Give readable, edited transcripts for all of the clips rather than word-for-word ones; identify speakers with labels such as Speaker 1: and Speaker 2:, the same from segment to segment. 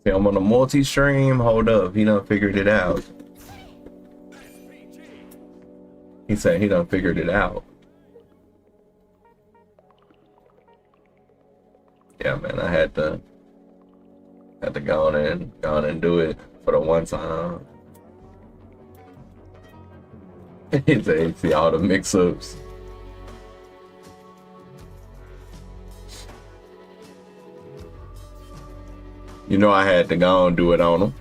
Speaker 1: See, I'm on a multi-stream. Hold up, he done figured it out. He said he done figured it out. Yeah, man, I had to go on and do it for the one time. He said, see all the mix-ups. You know, I had to go and do it on him.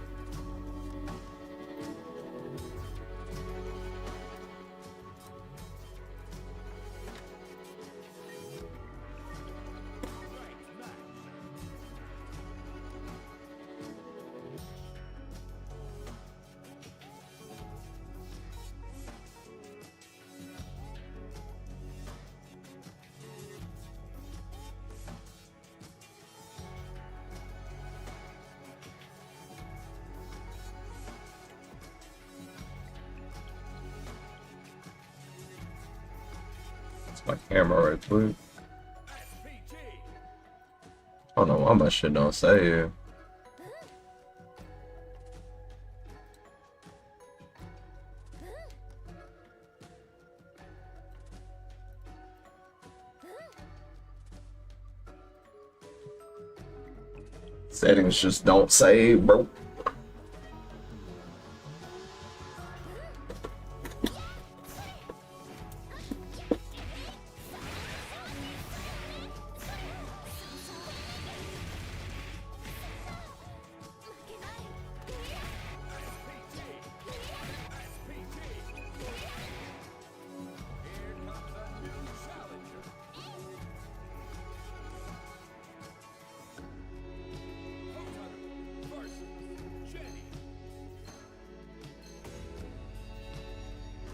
Speaker 1: That's my camera right quick. I don't know why my shit don't say it. Settings just don't save, bro.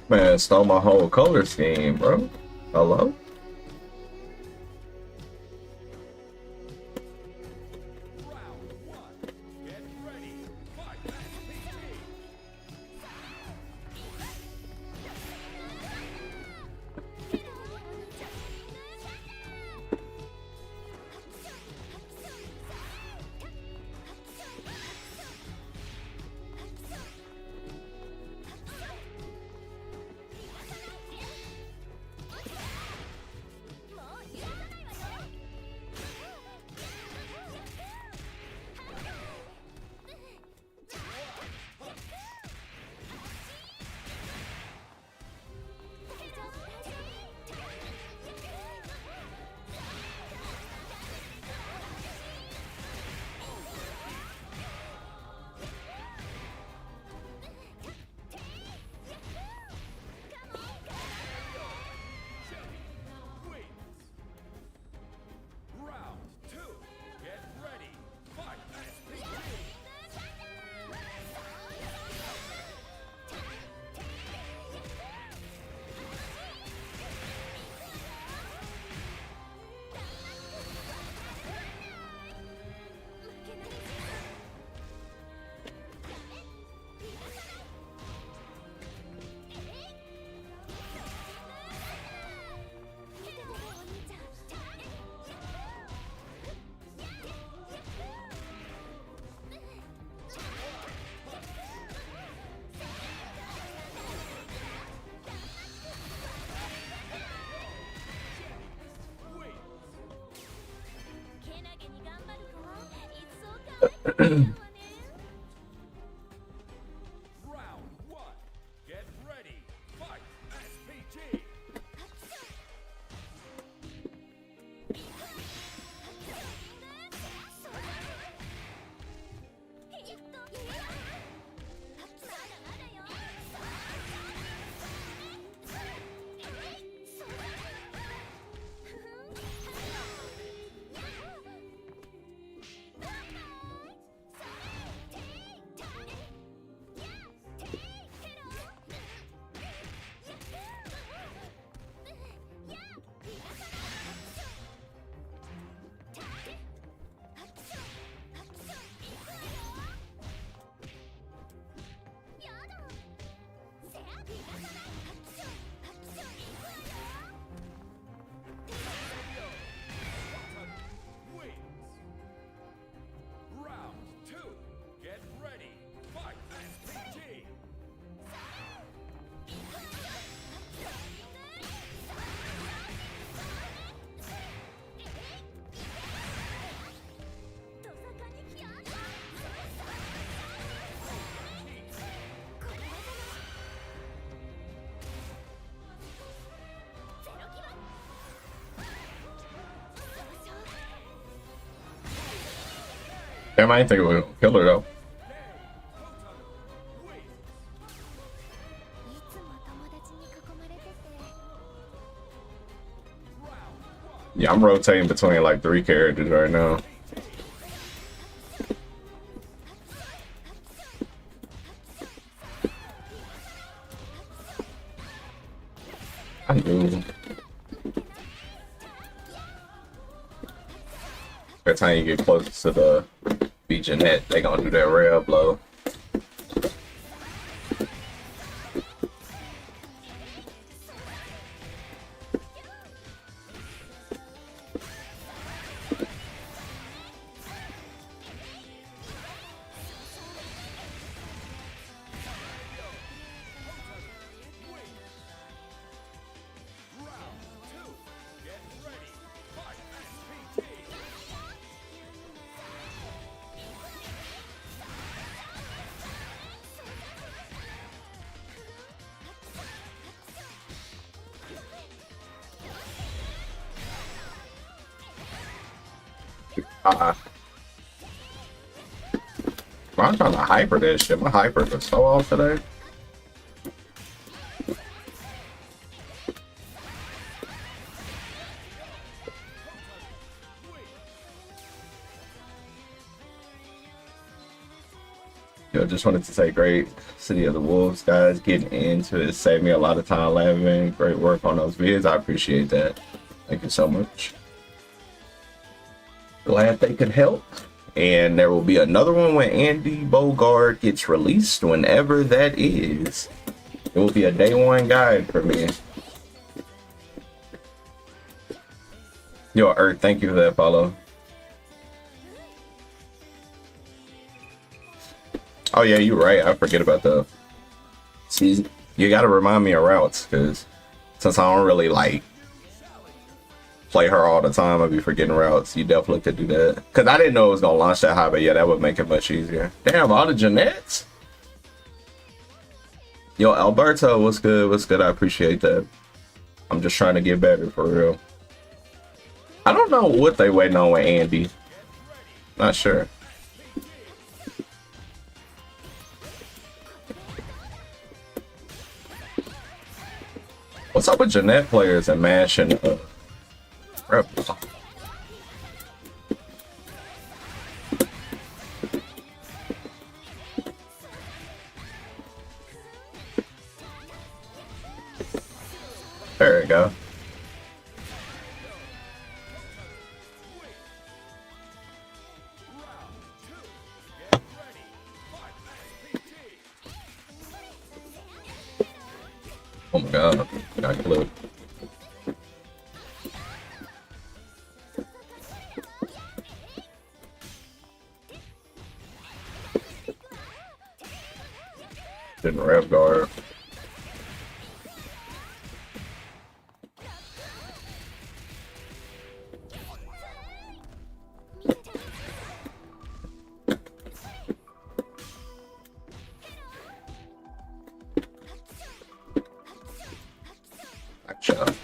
Speaker 1: Man, stole my whole color scheme, bro. Hello? Damn, I didn't think it was gonna kill her though. Yeah, I'm rotating between like 3 characters right now. I knew. Every time you get close to the Jeanette, they gonna do that rail blow. I'm trying to hyper this shit. My hyper is so off today. Yo, just wanted to say great City of the Wolves, guys. Getting into it saved me a lot of time laughing. Great work on those vids. I appreciate that. Thank you so much. Glad they could help. And there will be another one when Andy Bogard gets released, whenever that is. It will be a day one guide for me. Yo, Earth, thank you for that follow. Oh yeah, you're right. I forget about the. See, you gotta remind me of routes, because since I don't really like play her all the time, I'll be forgetting routes. You definitely could do that. Because I didn't know it was gonna launch that high, but yeah, that would make it much easier. Damn, all the Jeanettes. Yo, Alberto, what's good? What's good? I appreciate that. I'm just trying to get better for real. I don't know what they waiting on with Andy. Not sure. What's up with Jeanette players and MASH and Rebels? There we go. Oh my god, got clipped. Didn't rev guard. Gotcha.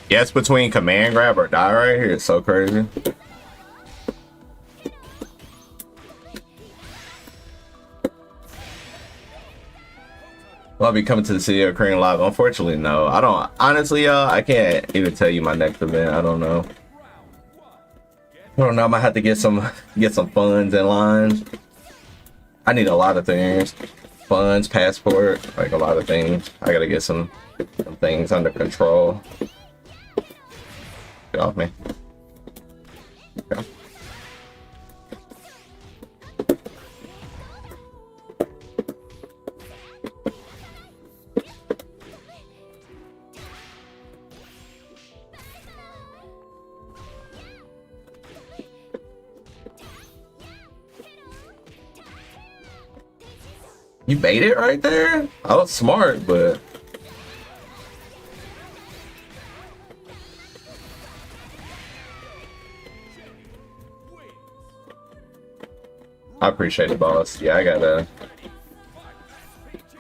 Speaker 1: Yeah, it's between command grab or die right here. It's so crazy. Will I be coming to the City of Korean live? Unfortunately, no. I don't. Honestly, I can't even tell you my next event. I don't know. I don't know. I might have to get some funds in line. I need a lot of things. Funds, passport, like a lot of things. I gotta get some things under control. Get off me. Okay. You bait it right there? I was smart, but I appreciate it, boss. Yeah, I gotta.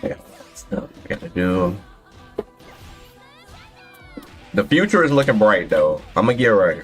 Speaker 1: Yeah, stuff I gotta do. The future is looking bright, though. I'm gonna get right.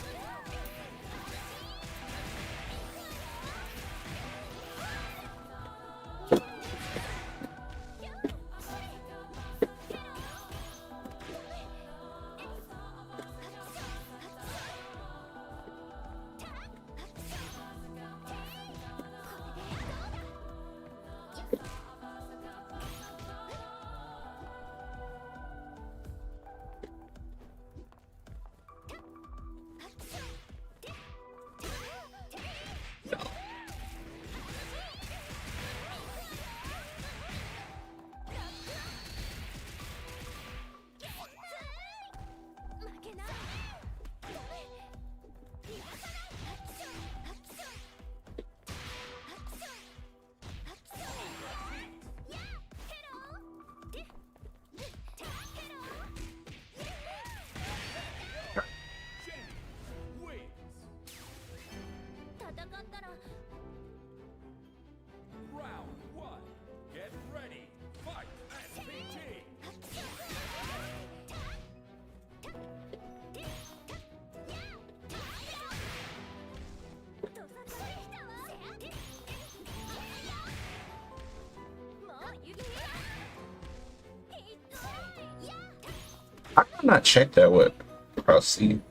Speaker 1: I did not check that with proceed.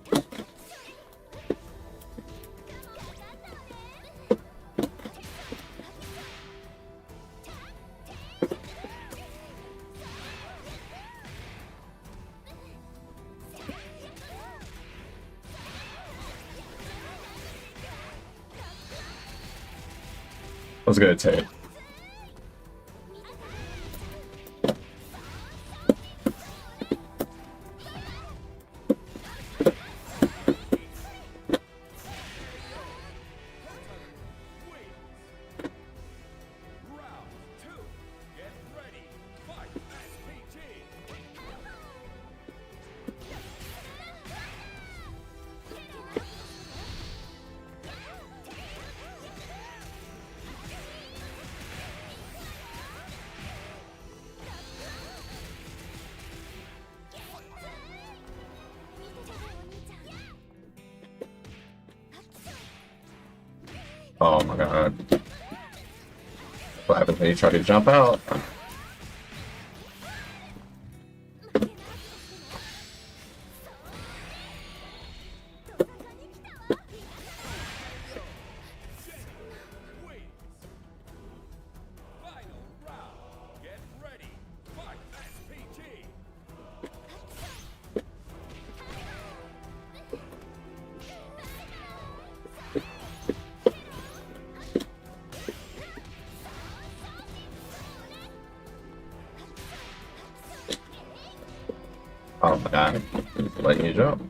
Speaker 1: What's good, Tay? Oh my god. What happens when you try to jump out? Oh my god. Letting you jump.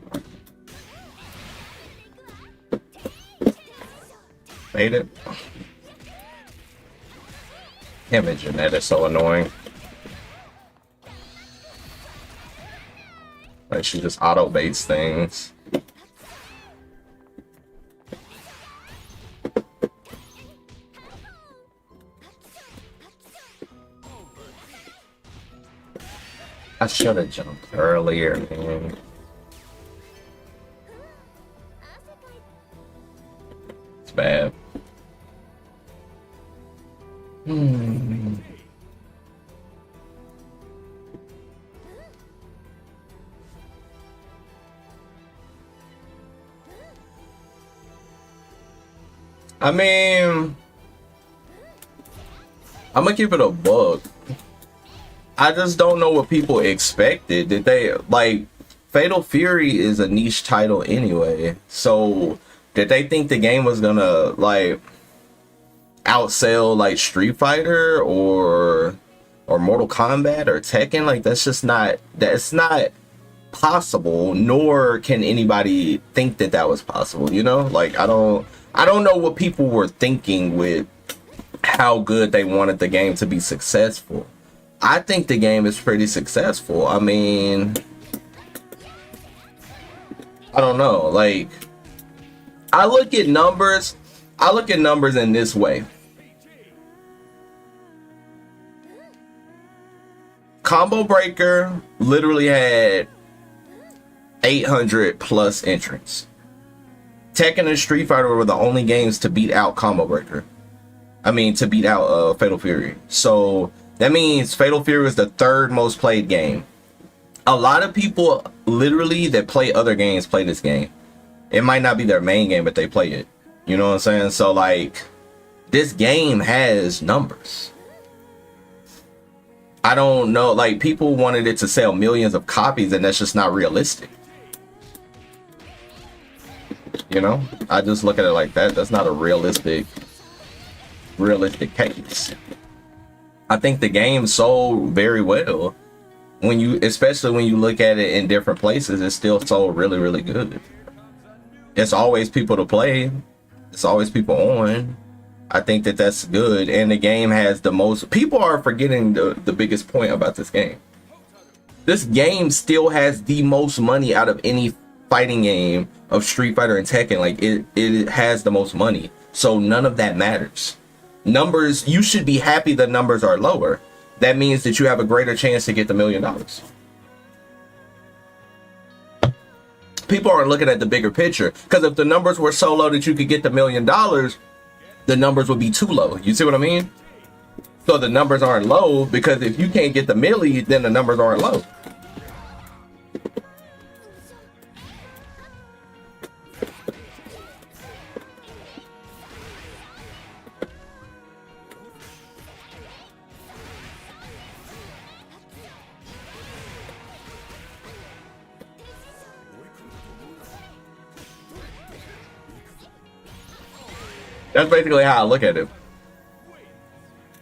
Speaker 1: Made it. Damn, Jeanette is so annoying. Like, she just auto baits things. I should have jumped earlier, man. It's bad. I mean, I'm gonna keep it a buck. I just don't know what people expected. Did they, like, Fatal Fury is a niche title anyway. So did they think the game was gonna, like, outsell, like, Street Fighter or Mortal Kombat or Tekken? Like, that's not possible, nor can anybody think that was possible, you know? Like, I don't know what people were thinking with how good they wanted the game to be successful. I think the game is pretty successful. I mean, I don't know. Like, I look at numbers in this way. Combo Breaker literally had 800 plus entrants. Tekken and Street Fighter were the only games to beat out Combo Breaker. I mean, to beat out Fatal Fury. So that means Fatal Fury was the third most played game. A lot of people literally that play other games play this game. It might not be their main game, but they play it. You know what I'm saying? So like, this game has numbers. I don't know, like, people wanted it to sell millions of copies, and that's just not realistic. You know, I just look at it like that. That's not a realistic case. I think the game sold very well. When you, especially when you look at it in different places, it still sold really, really good. It's always people to play. It's always people on. I think that that's good, and the game has the most. People are forgetting the biggest point about this game. This game still has the most money out of any fighting game of Street Fighter and Tekken. Like, it has the most money, so none of that matters. Numbers, you should be happy the numbers are lower. That means that you have a greater chance to get the $1 million. People aren't looking at the bigger picture, because if the numbers were so low that you could get the $1 million, the numbers would be too low. You see what I mean? So the numbers aren't low, because if you can't get the milli, then the numbers aren't low. That's basically how I look at it.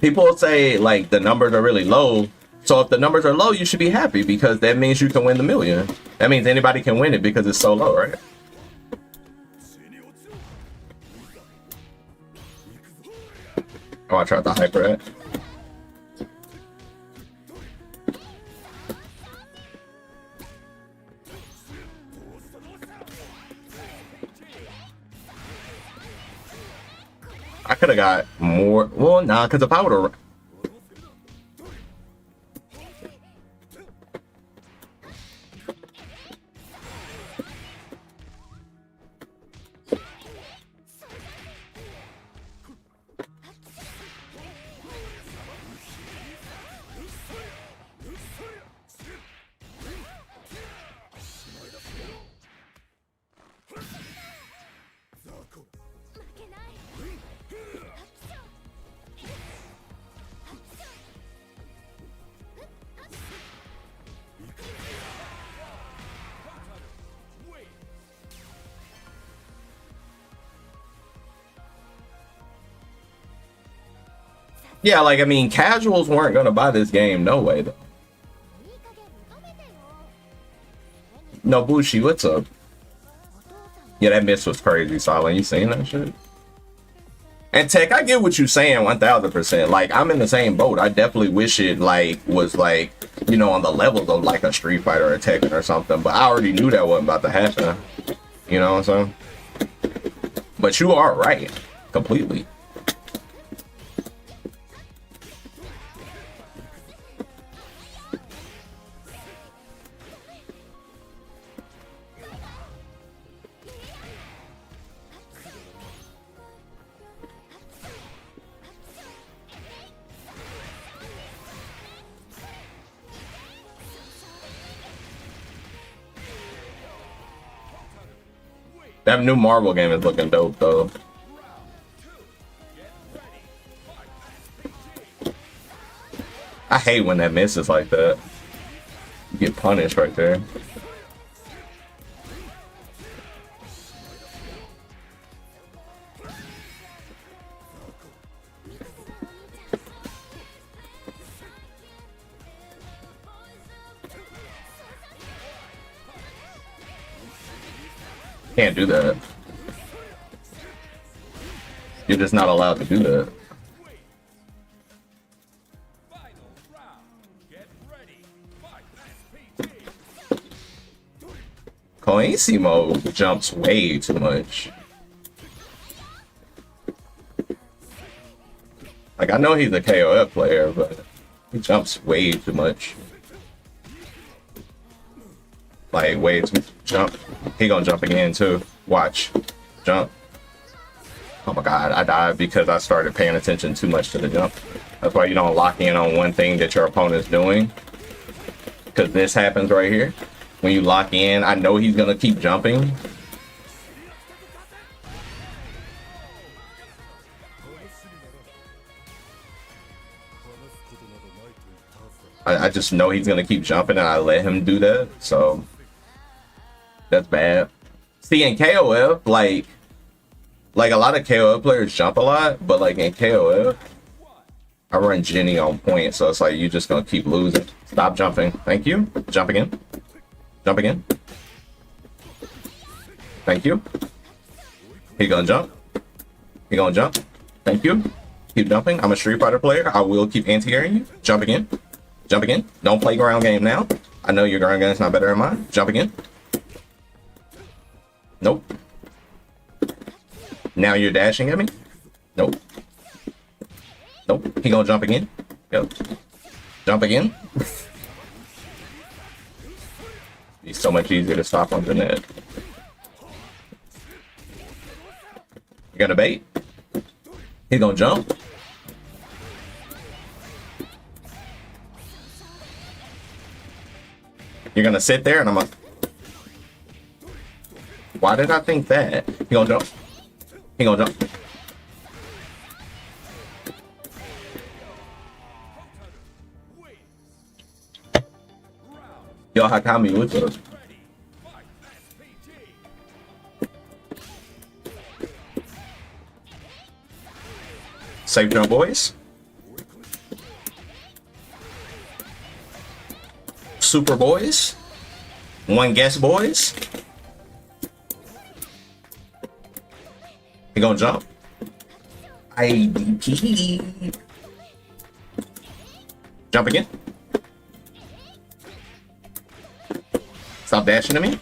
Speaker 1: People say, like, the numbers are really low. So if the numbers are low, you should be happy, because that means you can win the $1 million. That means anybody can win it because it's so low, right? Oh, I tried to hyper it. I could have got more. Well, nah, because if I would have. Yeah, like, I mean, casuals weren't gonna buy this game, no way, though. Nobushi, what's up? Yeah, that miss was crazy, Silent. You seen that shit? And Tech, I get what you're saying 1000%. Like, I'm in the same boat. I definitely wish it, like, was, like, you know, on the levels of, like, a Street Fighter or Tekken or something. But I already knew that wasn't about to happen. You know what I'm saying? But you are right. Completely. That new Marvel game is looking dope, though. I hate when that misses like that. You get punished right there. Can't do that. You're just not allowed to do that. No, Asimo jumps way too much. Like, I know he's a KOF player, but he jumps way too much. Like, way too much jump. He gonna jump again, too. Watch. Jump. Oh my god, I died because I started paying attention too much to the jump. That's why you don't lock in on one thing that your opponent's doing. Because this happens right here. When you lock in, I know he's gonna keep jumping. I just know he's gonna keep jumping and I let him do that, so that's bad. See, in KOF, like a lot of KOF players jump a lot, but like in KOF, I run Jenny on point, so it's like you just gonna keep losing. Stop jumping. Thank you. Jump again. Jump again. Thank you. He gonna jump. He gonna jump. Thank you. Keep jumping. I'm a Street Fighter player. I will keep anti-airing you. Jump again. Jump again. Don't play ground game now. I know your ground game is not better than mine. Jump again. Nope. Now you're dashing at me. Nope. Nope. He gonna jump again. Go. Jump again. It's so much easier to stop on the net. You got a bait? He's gonna jump. You're gonna sit there and I'm gonna... Why did I think that? He gonna jump. He gonna jump. Yo, Hakami, what's up? Safe jump, boys. Super boys. One guess, boys. He gonna jump. IDP. Jump again. Stop dashing to me.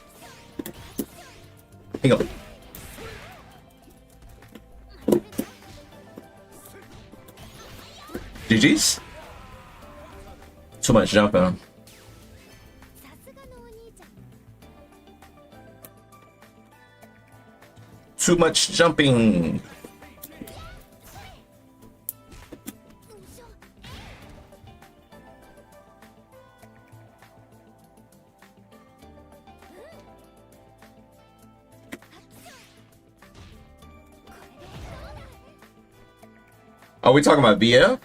Speaker 1: He go. GG's. Too much jumping. Too much jumping. Are we talking about VF?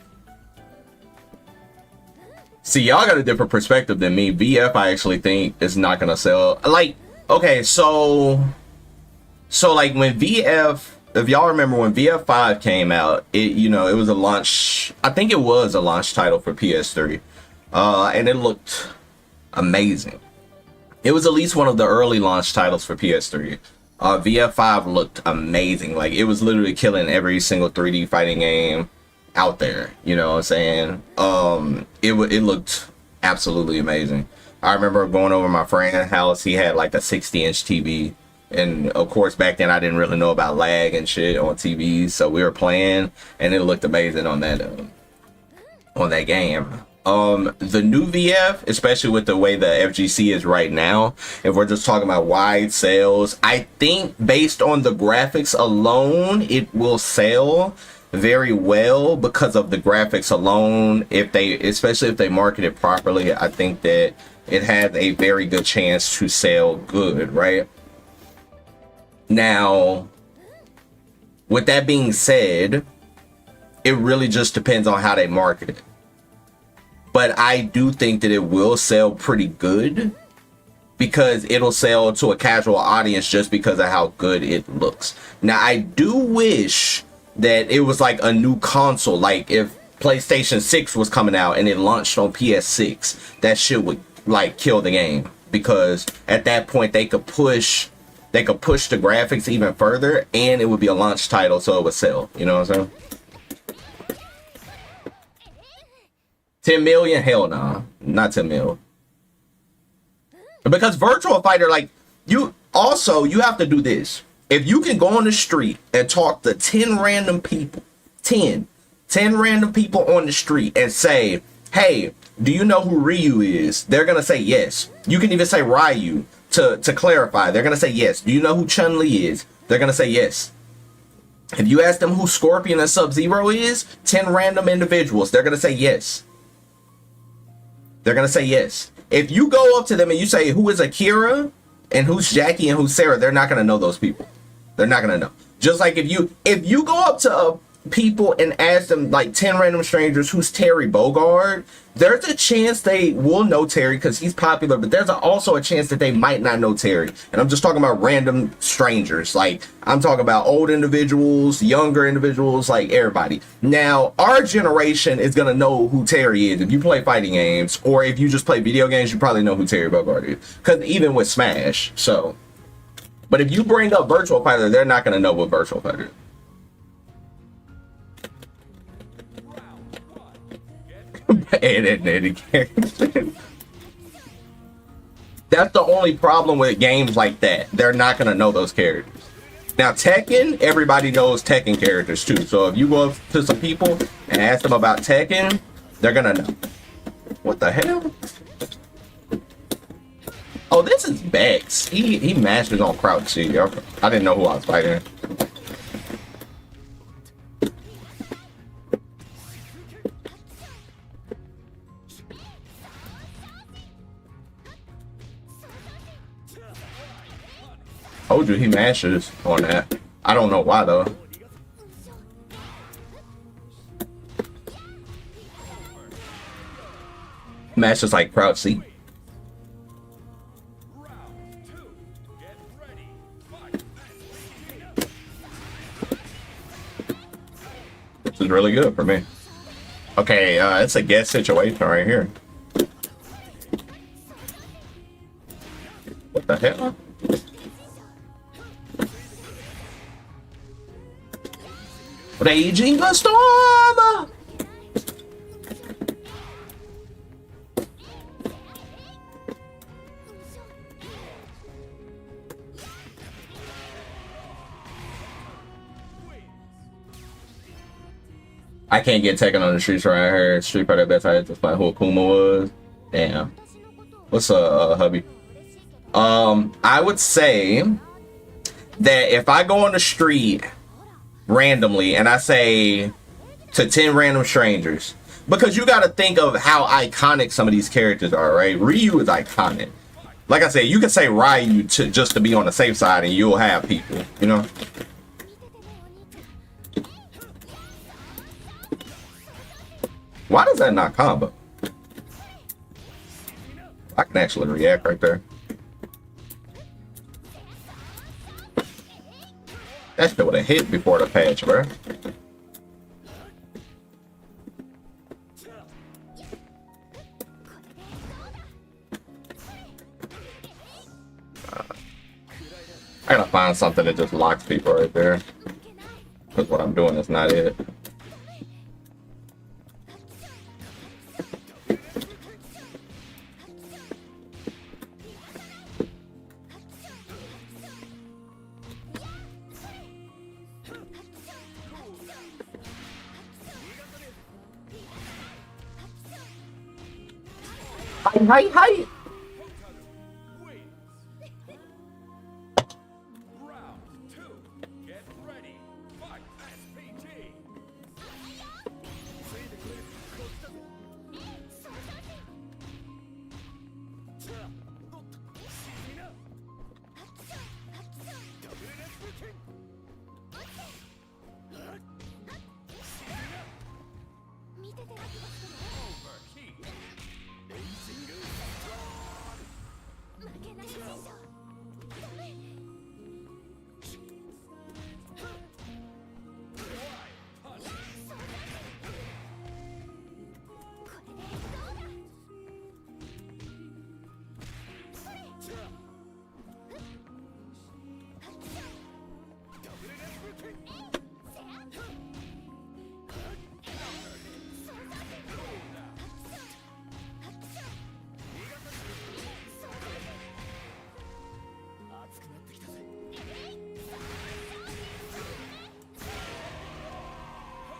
Speaker 1: See, y'all got a different perspective than me. VF, I actually think is not gonna sell. Like, okay, so like when VF, if y'all remember when VF5 came out, it, you know, it was a launch. I think it was a launch title for PS3, and it looked amazing. It was at least one of the early launch titles for PS3. VF5 looked amazing. Like, it was literally killing every single 3D fighting game out there. You know what I'm saying? It looked absolutely amazing. I remember going over my friend's house. He had like a 60-inch TV. And of course, back then I didn't really know about lag and shit on TVs. So we were playing and it looked amazing on that game. The new VF, especially with the way the FGC is right now, if we're just talking about wide sales, I think based on the graphics alone, it will sell very well because of the graphics alone. Especially if they market it properly, I think that it has a very good chance to sell good, right? Now, with that being said, it really just depends on how they market it. But I do think that it will sell pretty good because it'll sell to a casual audience just because of how good it looks. Now, I do wish that it was like a new console. Like if PlayStation 6 was coming out and it launched on PS6, that shit would like kill the game, because at that point they could push the graphics even further and it would be a launch title, so it would sell. You know what I'm saying? 10 million? Hell nah. Not 10 mil. Because Virtual Fighter, like, You also, you have to do this. If you can go on the street and talk to 10 random people, 10 random people on the street and say, hey, do you know who Ryu is? They're going to say yes. You can even say Ryu to clarify. They're going to say yes. Do you know who Chun-Li is? They're going to say yes. If you ask them who Scorpion and Sub-Zero is, 10 random individuals, they're going to say yes. They're going to say yes. If you go up to them and you say, who is Akira and who's Jackie and who's Sarah, they're not going to know those people. They're not going to know. Just like if you go up to people and ask them, like 10 random strangers, who's Terry Bogard, there's a chance they will know Terry because he's popular, but there's also a chance that they might not know Terry. And I'm just talking about random strangers. Like, I'm talking about old individuals, younger individuals, like everybody. Now, our generation is going to know who Terry is. If you play fighting games or if you just play video games, you probably know who Terry Bogard is. Because even with Smash, so. But if you bring up Virtual Fighter, they're not going to know what Virtual Fighter is. That's the only problem with games like that. They're not going to know those characters. Now, Tekken, everybody knows Tekken characters too. So if you go up to some people and ask them about Tekken, they're going to know. What the hell? Oh, this is Bex. He masters on Crouch C. I didn't know who I was fighting. Told you he masters on that. I don't know why though. Masters like Crouch C. This is really good for me. Okay, it's a guess situation right here. What the hell? Raging a storm! I can't get taken on the streets right here. Street Fighter best I had to find who Akuma was. Damn. What's up, hubby? I would say that if I go on the street randomly and I say to 10 random strangers, because you got to think of how iconic some of these characters are, right? Ryu is iconic. Like I said, you can say Ryu just to be on the safe side and you'll have people, you know? Why does that not combo? I can actually react right there. That shit would have hit before the patch, bro. I gotta find something that just locks people right there. Because what I'm doing is not it. Hi, hi.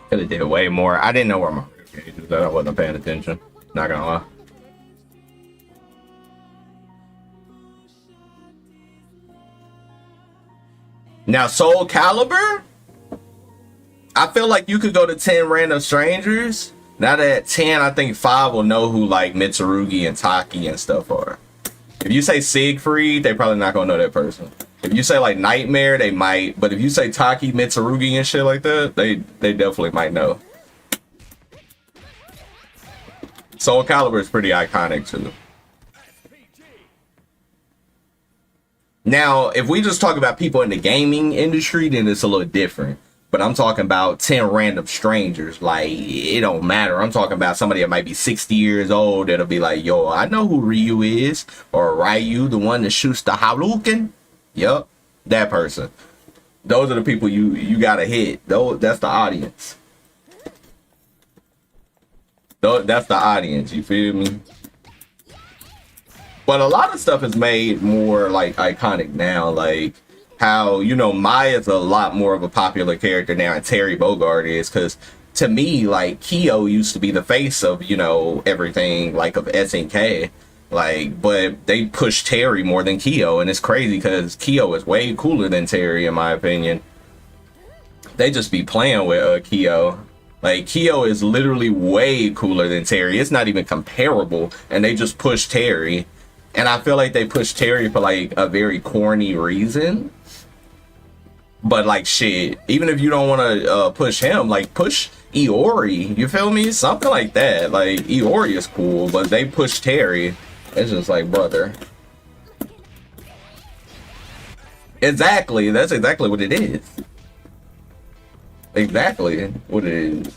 Speaker 1: Could have did way more. I didn't know where my gauge was at. I wasn't paying attention. Not gonna lie. Now, Soul Calibur, I feel like you could go to 10 random strangers. Now that at 10, I think 5 will know who like Mitsurugi and Taki and stuff are. If you say Siegfried, they probably not gonna know that person. If you say like Nightmare, they might. But if you say Taki, Mitsurugi and shit like that, they definitely might know. Soul Calibur is pretty iconic too. Now, if we just talk about people in the gaming industry, then it's a little different. But I'm talking about 10 random strangers. Like, it don't matter. I'm talking about somebody that might be 60 years old that'll be like, yo, I know who Ryu is. Or Ryu, the one that shoots the Hadouken. Yup, that person. Those are the people you gotta hit. That's the audience. That's the audience, you feel me? But a lot of stuff is made more like iconic now, like how, you know, Maya's a lot more of a popular character now, and Terry Bogard is, because to me, like, Kyo used to be the face of, you know, everything, like, of SNK, like, but they push Terry more than Kyo, and it's crazy because Kyo is way cooler than Terry, in my opinion. They just be playing with Kyo. Like, Kyo is literally way cooler than Terry. It's not even comparable, and they just push Terry. And I feel like they push Terry for like a very corny reason. But like shit, even if you don't want to push him, like push Iori, you feel me? Something like that. Like Iori is cool, but they push Terry. It's just like, brother. Exactly, that's exactly what it is. Exactly what it is.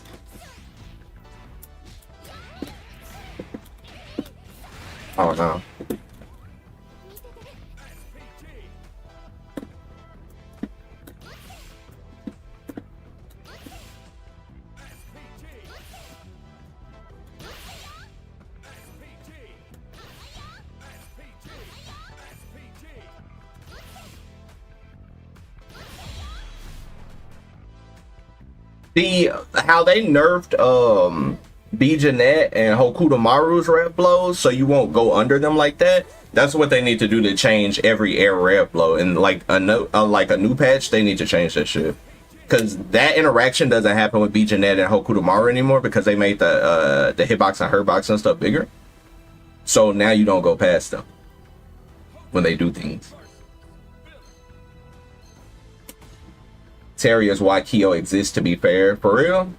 Speaker 1: Oh no. See how they nerfed B Jeanette and Hokuto Maru's rev blows so you won't go under them like that. That's what they need to do to change every air rev blow. And like a new patch, they need to change that shit. Because that interaction doesn't happen with B Jeanette and Hokuto Maru anymore because they made the hitbox and hurtbox and stuff bigger. So now you don't go past them when they do things. Terry is why Kyo exists, to be fair. For real?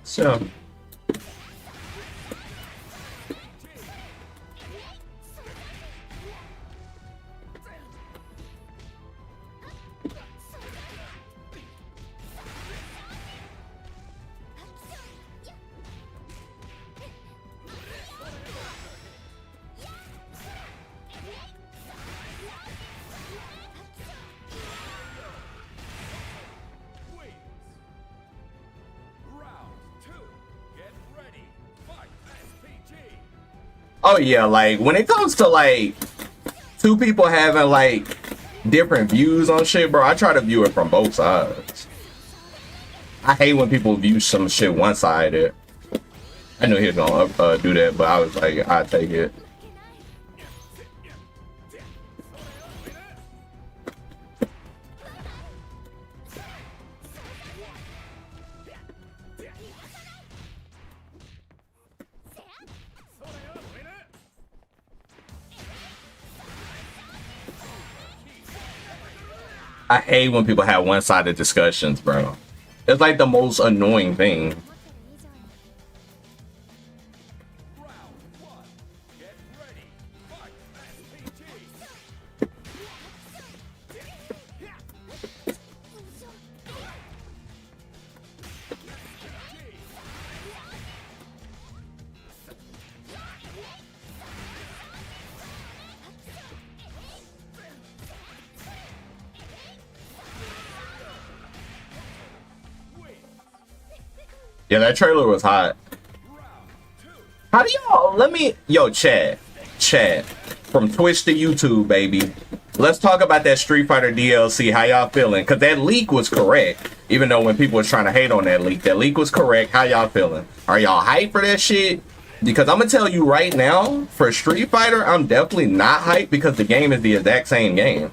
Speaker 1: So oh yeah, like when it comes to like two people having like different views on shit, bro, I try to view it from both sides. I hate when people view some shit one-sided. I knew he was gonna do that, but I was like, I'd take it. I hate when people have one-sided discussions, bro. It's like the most annoying thing. Yeah, that trailer was hot. How do y'all, let me, yo, Chad, from Twitch to YouTube, baby. Let's talk about that Street Fighter DLC. How y'all feeling? Because that leak was correct. Even though when people was trying to hate on that leak was correct. How y'all feeling? Are y'all hyped for that shit? Because I'm going to tell you right now, for Street Fighter, I'm definitely not hyped because the game is the exact same game.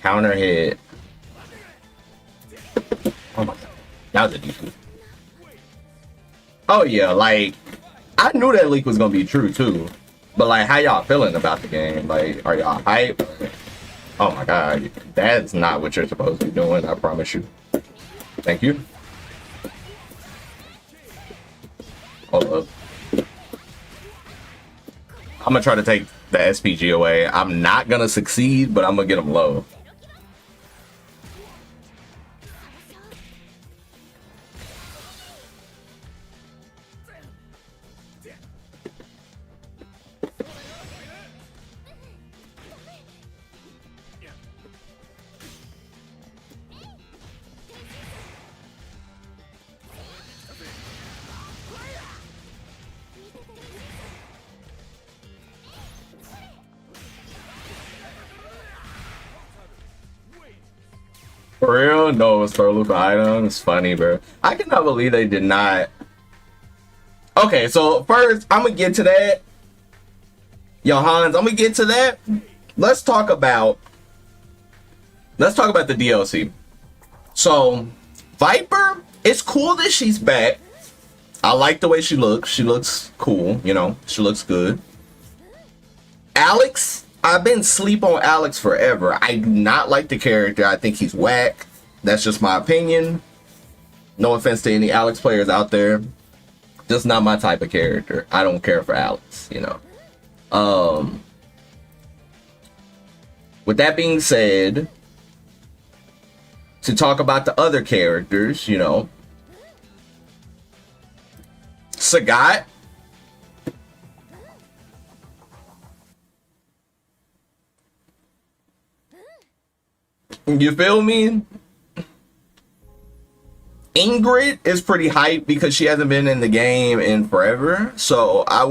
Speaker 1: Counter hit. Oh my god. That was a decent. Oh yeah, like, I knew that leak was gonna be true too. But like, how y'all feeling about the game? Like, are y'all hyped? Oh my god, that's not what you're supposed to be doing, I promise you. Thank you. Hold up. I'm gonna try to take the SPG away. I'm not gonna succeed, but I'm gonna get him low. For real? No, it's for loop item. It's funny, bro. I cannot believe they did not. Okay, so first, I'm gonna get to that. Yo, Hans, I'm gonna get to that. Let's talk about the DLC. So, Viper, it's cool that she's back. I like the way she looks. She looks cool, you know. She looks good. Alex, I've been sleep on Alex forever. I do not like the character. I think he's whack. That's just my opinion. No offense to any Alex players out there. Just not my type of character. I don't care for Alex, you know. With that being said, to talk about the other characters, you know. Sagat. You feel me? Ingrid is pretty hyped because she hasn't been in the game in forever. So I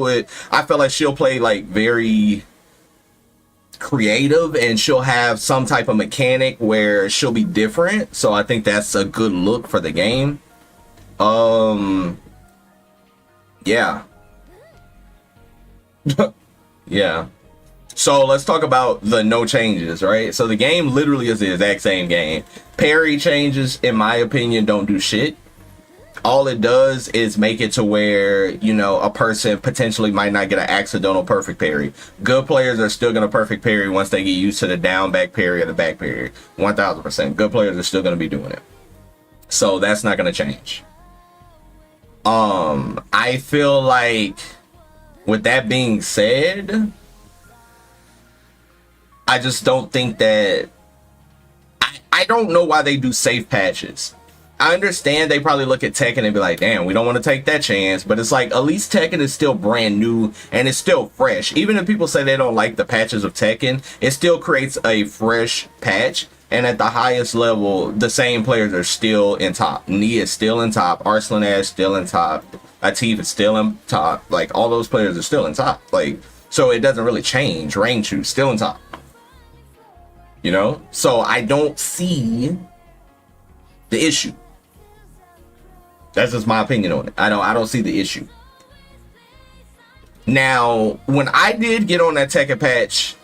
Speaker 1: feel like she'll play like very creative and she'll have some type of mechanic where she'll be different. So I think that's a good look for the game. Yeah. Yeah. So let's talk about the no changes, right? So the game literally is the exact same game. Parry changes, in my opinion, don't do shit. All it does is make it to where, you know, a person potentially might not get an accidental perfect parry. Good players are still going to perfect parry once they get used to the down back parry or the back parry. 1000%. Good players are still going to be doing it. So that's not going to change. I feel like, with that being said, I just don't think that... I don't know why they do safe patches. I understand they probably look at Tekken and be like, damn, we don't want to take that chance. But it's like, at least Tekken is still brand new and it's still fresh. Even if people say they don't like the patches of Tekken, it still creates a fresh patch. And at the highest level, the same players are still in top. Nia is still in top. Arslan Ash still in top. Atif is still in top. Like, all those players are still in top. Like, so it doesn't really change. Rainchu still in top. You know? So I don't see the issue. That's just my opinion on it. I don't see the issue. Now, when I did get on that Tekken patch,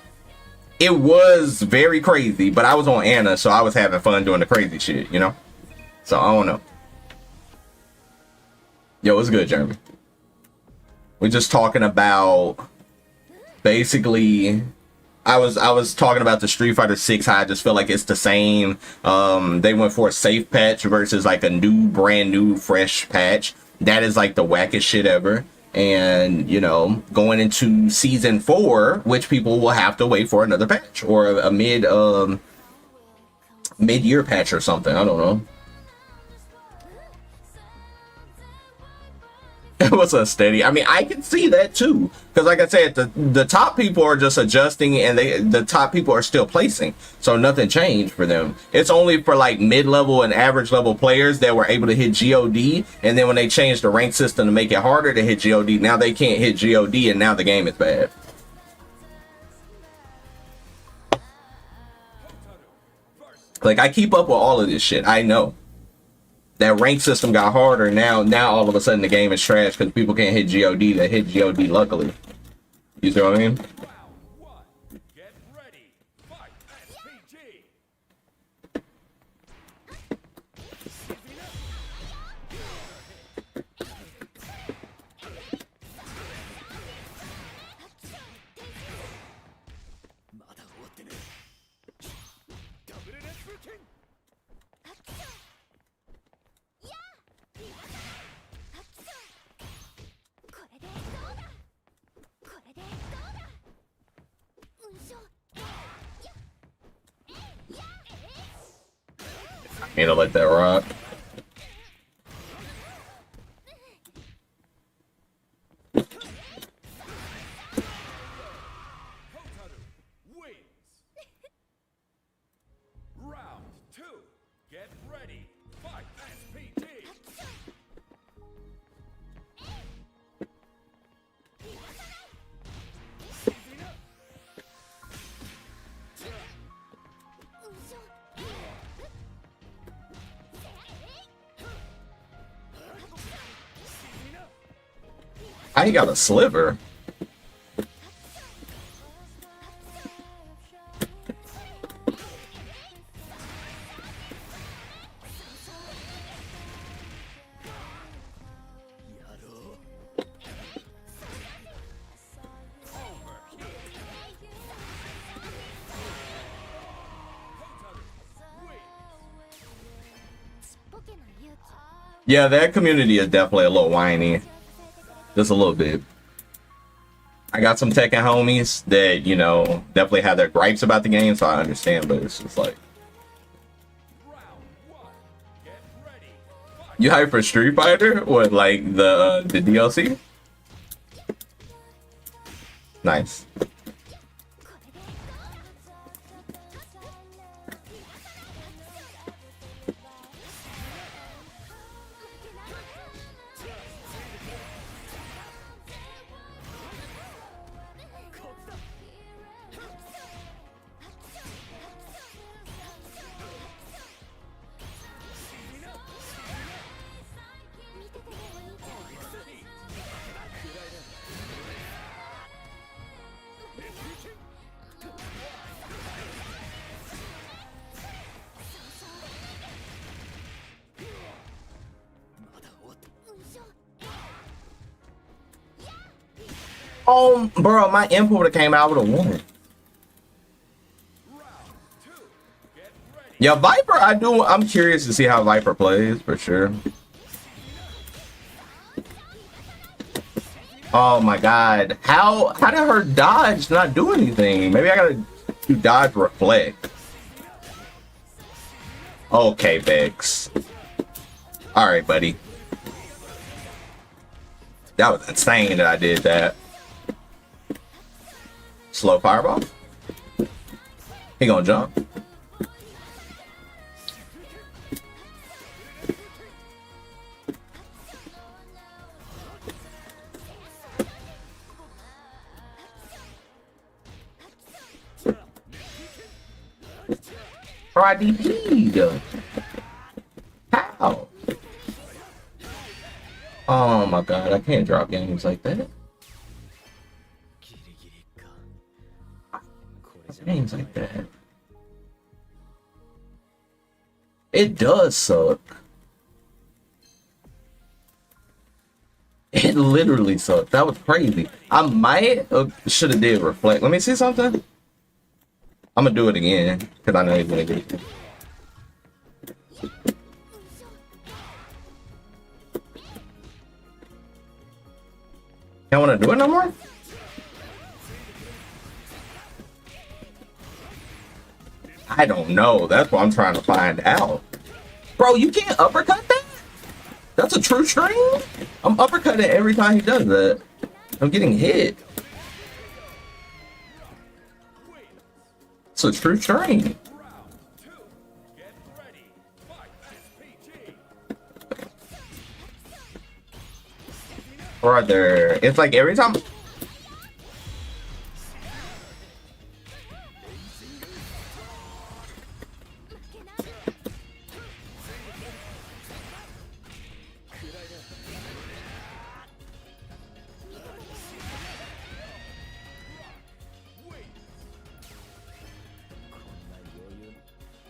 Speaker 1: it was very crazy, but I was on Anna, so I was having fun doing the crazy shit, you know? So I don't know. Yo, what's good, Jeremy? We're just talking about basically... I was talking about the Street Fighter 6, how I just feel like it's the same. They went for a safe patch versus like a new, brand new, fresh patch. That is like the wackest shit ever. And, you know, going into season 4, which people will have to wait for another patch or a mid-year patch or something. I don't know. It was a steady. I mean, I can see that too, because like I said, the top people are just adjusting, and the top people are still placing, so nothing changed for them. It's only for like mid-level and average level players that were able to hit God, and then when they changed the rank system to make it harder to hit God, now they can't hit God, and now the game is bad. Like, I keep up with all of this shit. I know that rank system got harder. Now all of a sudden the game is trash because people can't hit God that hit God luckily. You see what I mean? You know, let that rock.
Speaker 2: Round 2. Get ready. Fight SPG.
Speaker 1: I got a sliver. Yeah, that community is definitely a little whiny. Just a little bit. I got some Tekken homies that, you know, definitely have their gripes about the game, so I understand, but it's just like... You hype for Street Fighter? What, like the DLC? Nice. Oh, bro, my importer came out with a woman. Yeah, Viper, I'm curious to see how Viper plays, for sure. Oh my god. How did her dodge not do anything? Maybe I gotta do dodge reflect. Okay, Vex. Alright, buddy. That was insane that I did that. Slow fireball. He gonna jump. Or I DP'd. How? Oh my god, I can't drop games like that. Games like that. It does suck. It literally sucked. That was crazy. I might should have did reflect. Let me see something. I'm gonna do it again because I know he's gonna get it. Don't want to do it no more? I don't know. That's what I'm trying to find out. Bro, you can't uppercut that? That's a true string? I'm uppercutting every time he does that. I'm getting hit. It's a true string. Brother, it's like every time.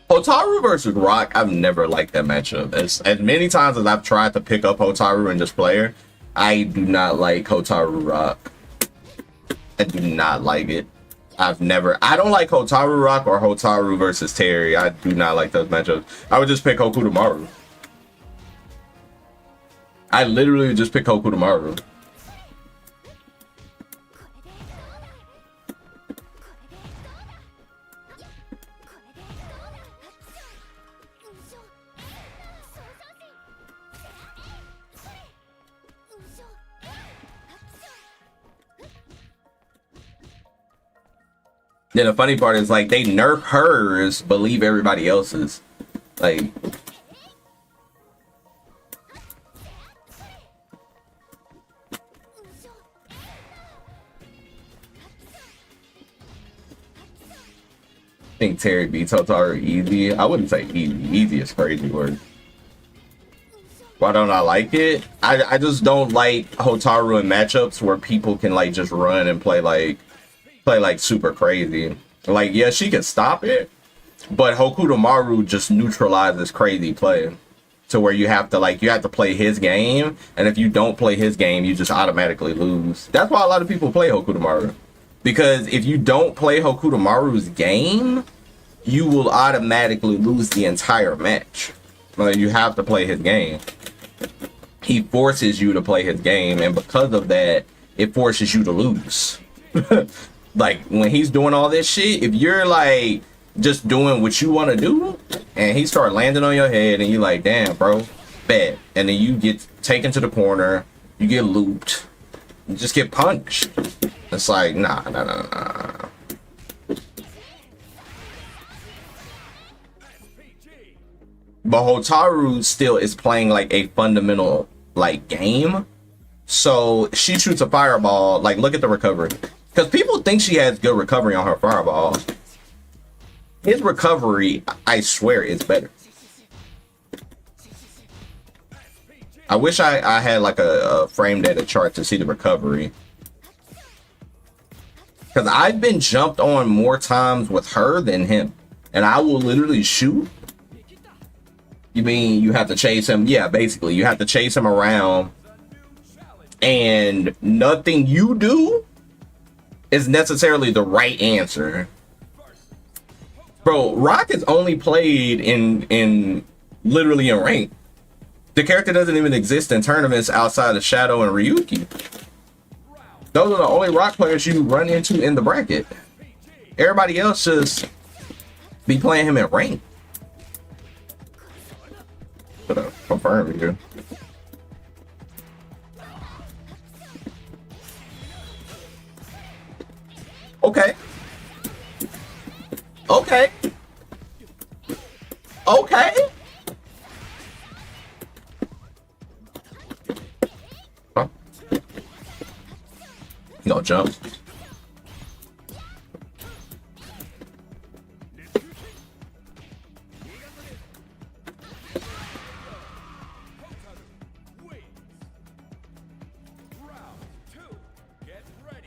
Speaker 1: Hotaru versus Rock, I've never liked that matchup. As many times as I've tried to pick up Hotaru and just play her, I do not like Hotaru Rock. I do not like it. I don't like Hotaru Rock or Hotaru versus Terry. I do not like those matchups. I would just pick Hokutomaru. I literally would just pick Hokutomaru. Then the funny part is like they nerf hers, but leave everybody else's. Like, I think Terry beats Hotaru easy. I wouldn't say easy. Easy is crazy word. Why don't I like it? I just don't like Hotaru in matchups where people can like just run and play like super crazy. Like, yeah, she can stop it, but Hokutomaru just neutralizes crazy play to where you have to play his game, and if you don't play his game, you just automatically lose. That's why a lot of people play Hokutomaru, because if you don't play Hokutomaru's game, you will automatically lose the entire match. Like, you have to play his game. He forces you to play his game, and because of that, it forces you to lose. Like, when he's doing all this shit, if you're like just doing what you want to do and he start landing on your head and you're like, damn, bro, bad, and then you get taken to the corner, you get looped, you just get punched. It's like, nah. But Hotaru still is playing like a fundamental like game. So she shoots a fireball, like, look at the recovery. Because people think she has good recovery on her fireball. His recovery, I swear, is better. I wish I had like a frame data chart to see the recovery. Because I've been jumped on more times with her than him. And I will literally shoot. You mean you have to chase him? Yeah, basically. You have to chase him around. And nothing you do is necessarily the right answer. Bro, Rock is only played in literally in rank. The character doesn't even exist in tournaments outside of Shadow and Ryuki. Those are the only Rock players you run into in the bracket. Everybody else just be playing him in rank. Gotta confirm it here. Okay. Okay. Okay. Huh? No jump.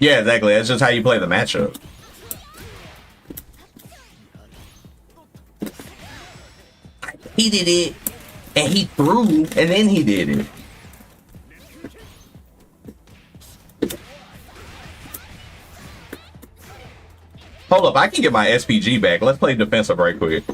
Speaker 1: Yeah, exactly. That's just how you play the matchup. He did it, and he threw, and then he did it. Hold up, I can get my SPG back. Let's play defensive right quick.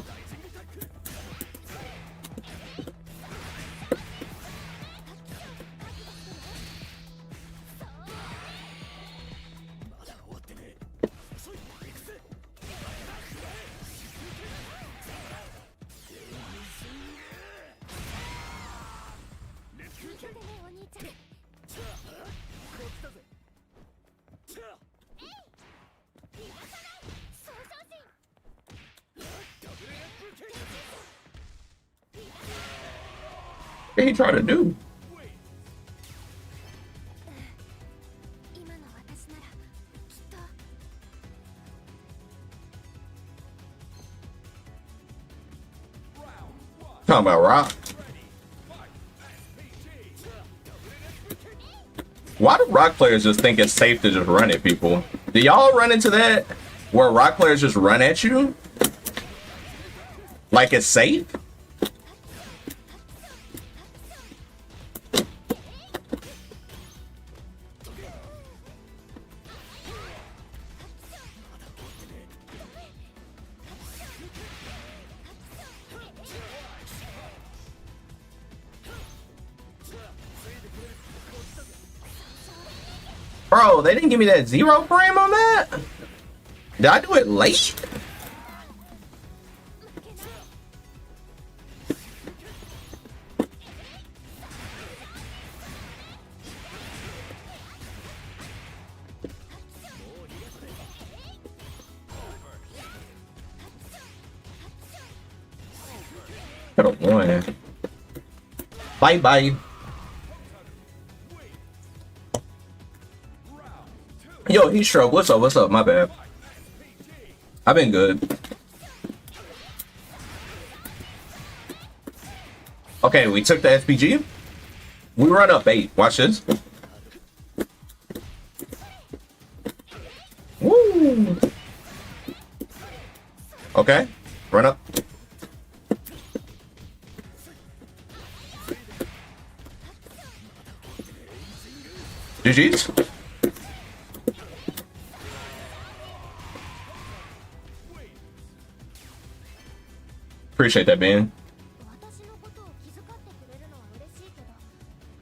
Speaker 1: What he trying to do?
Speaker 3: 今の私ならきっと
Speaker 1: Talking about Rock. Why do Rock players just think it's safe to just run at people? Do y'all run into that where Rock players just run at you? Like it's safe? Bro, they didn't give me that 0 frame on that? Did I do it late? Could have won. Bye bye. Yo, he stroke. What's up? What's up? My bad. I've been good. Okay, we took the SPG. We run up 8. Watch this. Woo. Okay, run up. GG's. Appreciate that, man.
Speaker 3: 私のことを気遣ってくれるのは嬉しいけど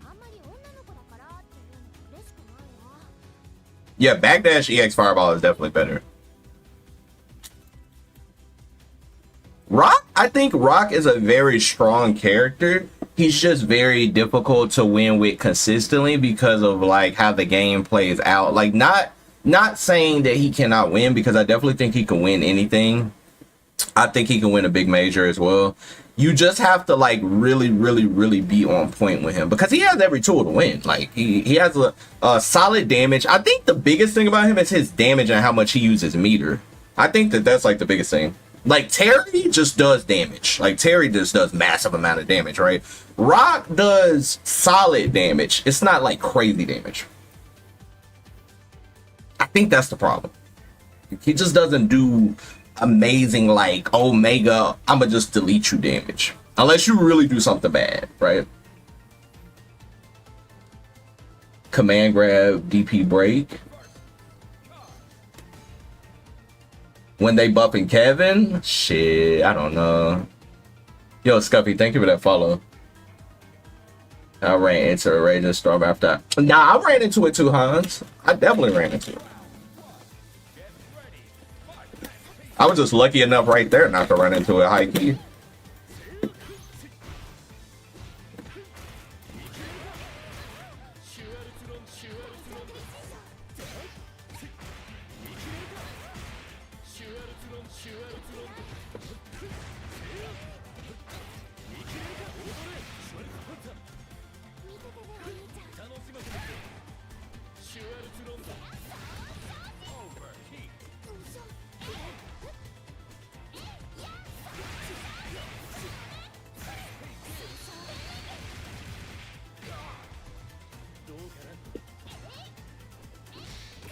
Speaker 3: あんまり女の子だからっていうのも嬉しくないな
Speaker 1: Yeah, Backdash EX Fireball is definitely better. Rock, I think Rock is a very strong character. He's just very difficult to win with consistently because of like how the game plays out. Like not saying that he cannot win, because I definitely think he can win anything. I think he can win a big major as well. You just have to like really be on point with him, because he has every tool to win. Like he has a solid damage. I think the biggest thing about him is his damage and how much he uses meter. I think that that's like the biggest thing. Like Terry just does damage. Like Terry just does massive amount of damage, right? Rock does solid damage. It's not like crazy damage. I think that's the problem. He just doesn't do amazing like Omega, I'ma just delete you damage. Unless you really do something bad, right? Command grab, DP break. When they buffing Kevin? Shit, I don't know. Yo, Scuffy, thank you for that follow. I ran into a Raging Storm after that. Nah, I ran into it too, Hans. I definitely ran into it. I was just lucky enough right there not to run into it high key.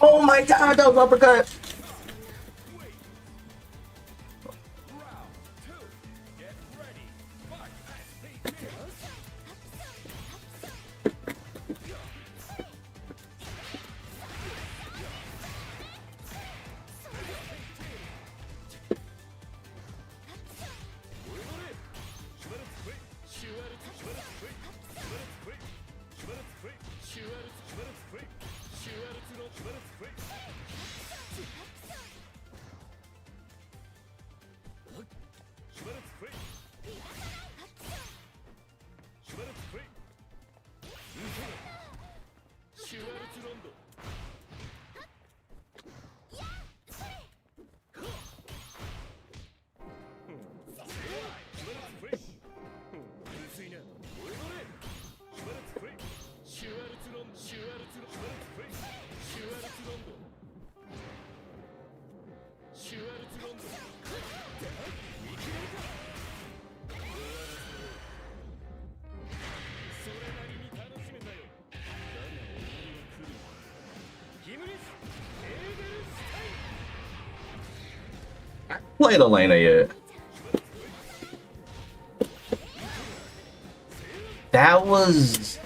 Speaker 1: Oh my god, that was uppercut. played Elena yet. That was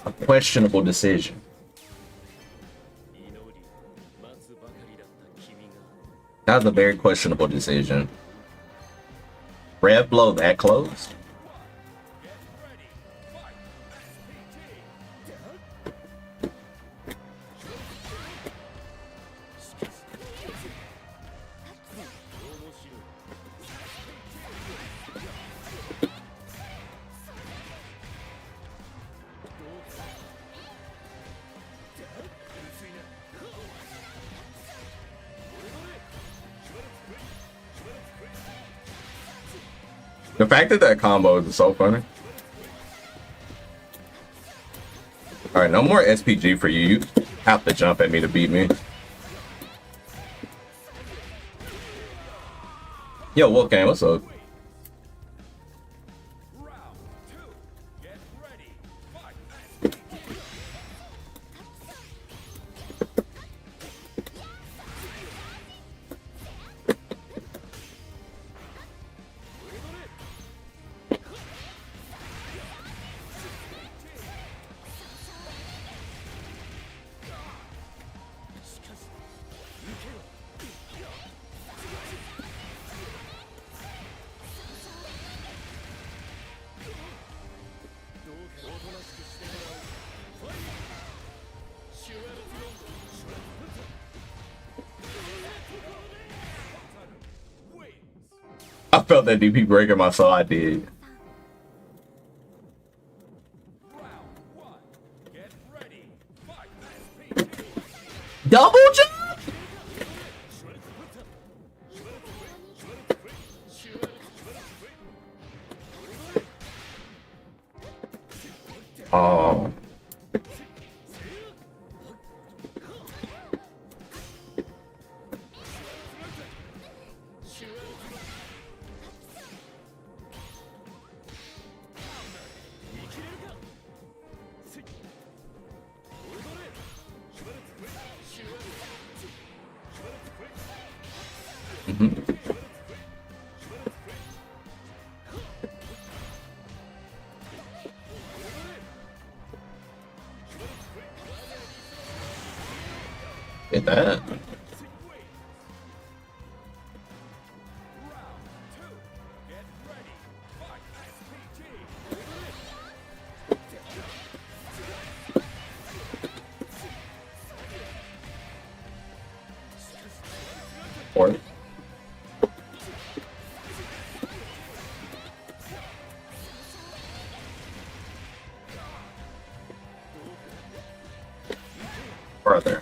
Speaker 1: a questionable decision. That was a very questionable decision. Rev blow that close? The fact that that combo is so funny. All right, no more SPG for you. You have to jump at me to beat me. Yo, Wolfgang, what's up? I felt that DP breaking my soul. I did. Double jump? Oh. Get that. Or brother.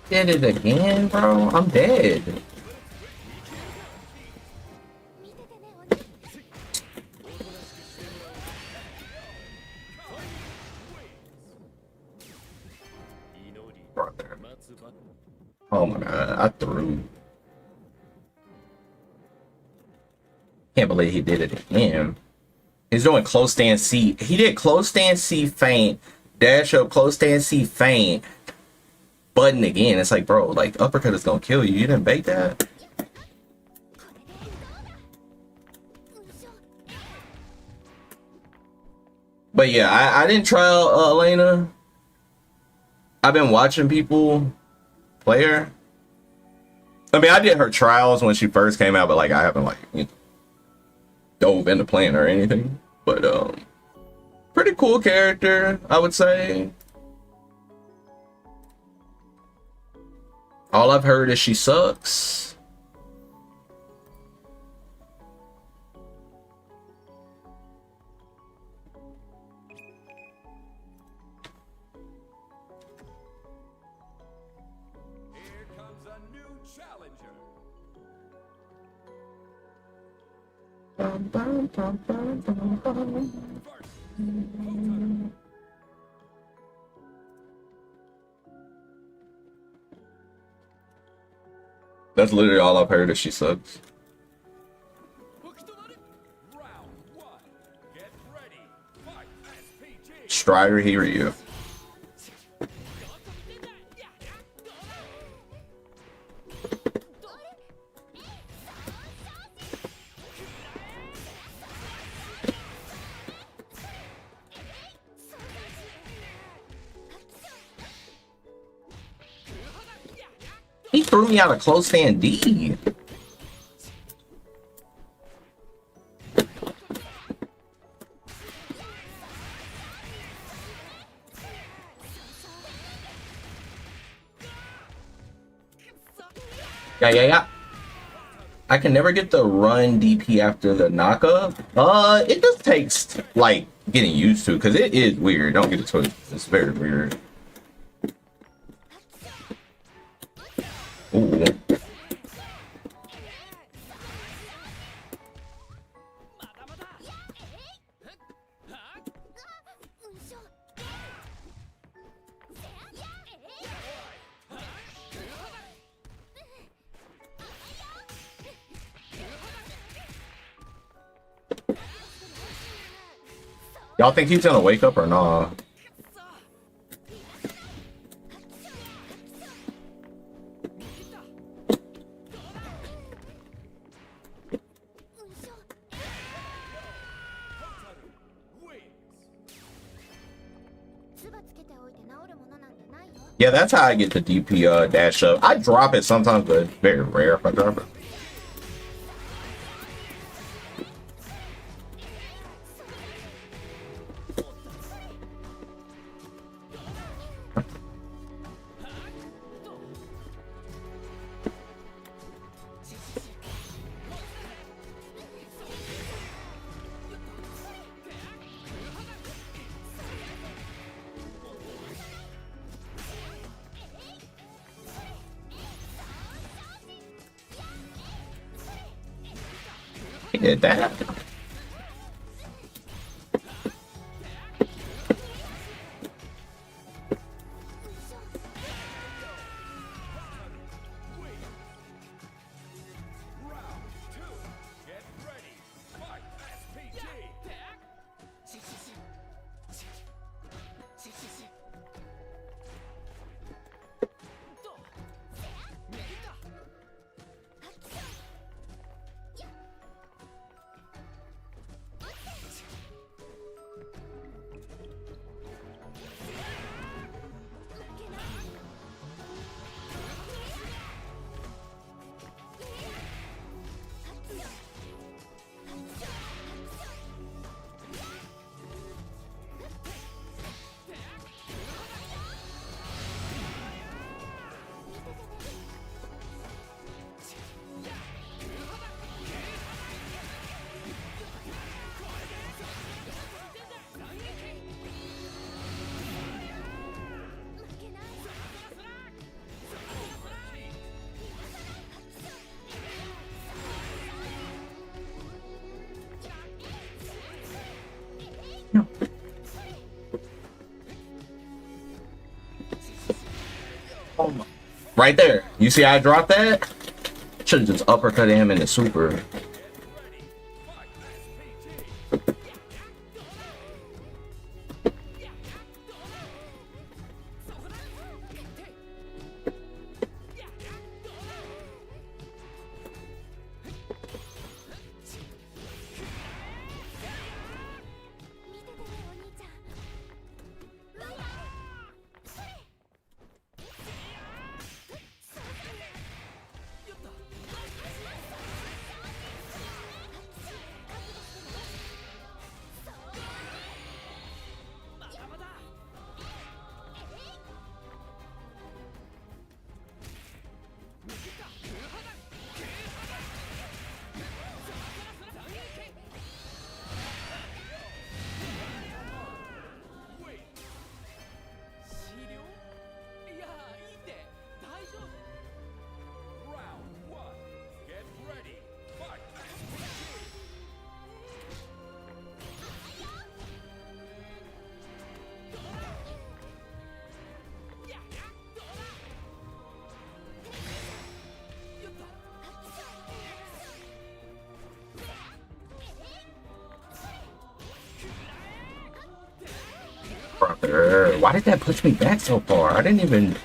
Speaker 1: Did it again, bro? I'm dead. Brother. Oh my god, I threw. Can't believe he did it again. He's doing close stand C. He did close stand C feint, dash up, close stand C feint, button again. It's like, bro, like uppercut is gonna kill you. You didn't bake that? But yeah, I didn't try Elena. I've been watching people play her. I mean, I did her trials when she first came out, but like I haven't like dove into playing her or anything. But pretty cool character, I would say. All I've heard is she sucks.
Speaker 2: challenger.
Speaker 1: That's literally all I've heard. Is she sucks.
Speaker 2: Round one. Get ready. Fight. SPG.
Speaker 1: Strider Hiryu. He threw me out of close stand D. Yeah. I can never get the run DP after the knockup. It just takes like getting used to, because it is weird. Don't get it twisted. It's very weird. Ooh. Y'all think he's gonna wake up or not? Yeah, that's how I get the DP dash up. I drop it sometimes, but it's very rare if I drop it. He did that. Right there. You see how I dropped that? Should have just uppercut him in the super. Why did that push me back so far? I didn't even.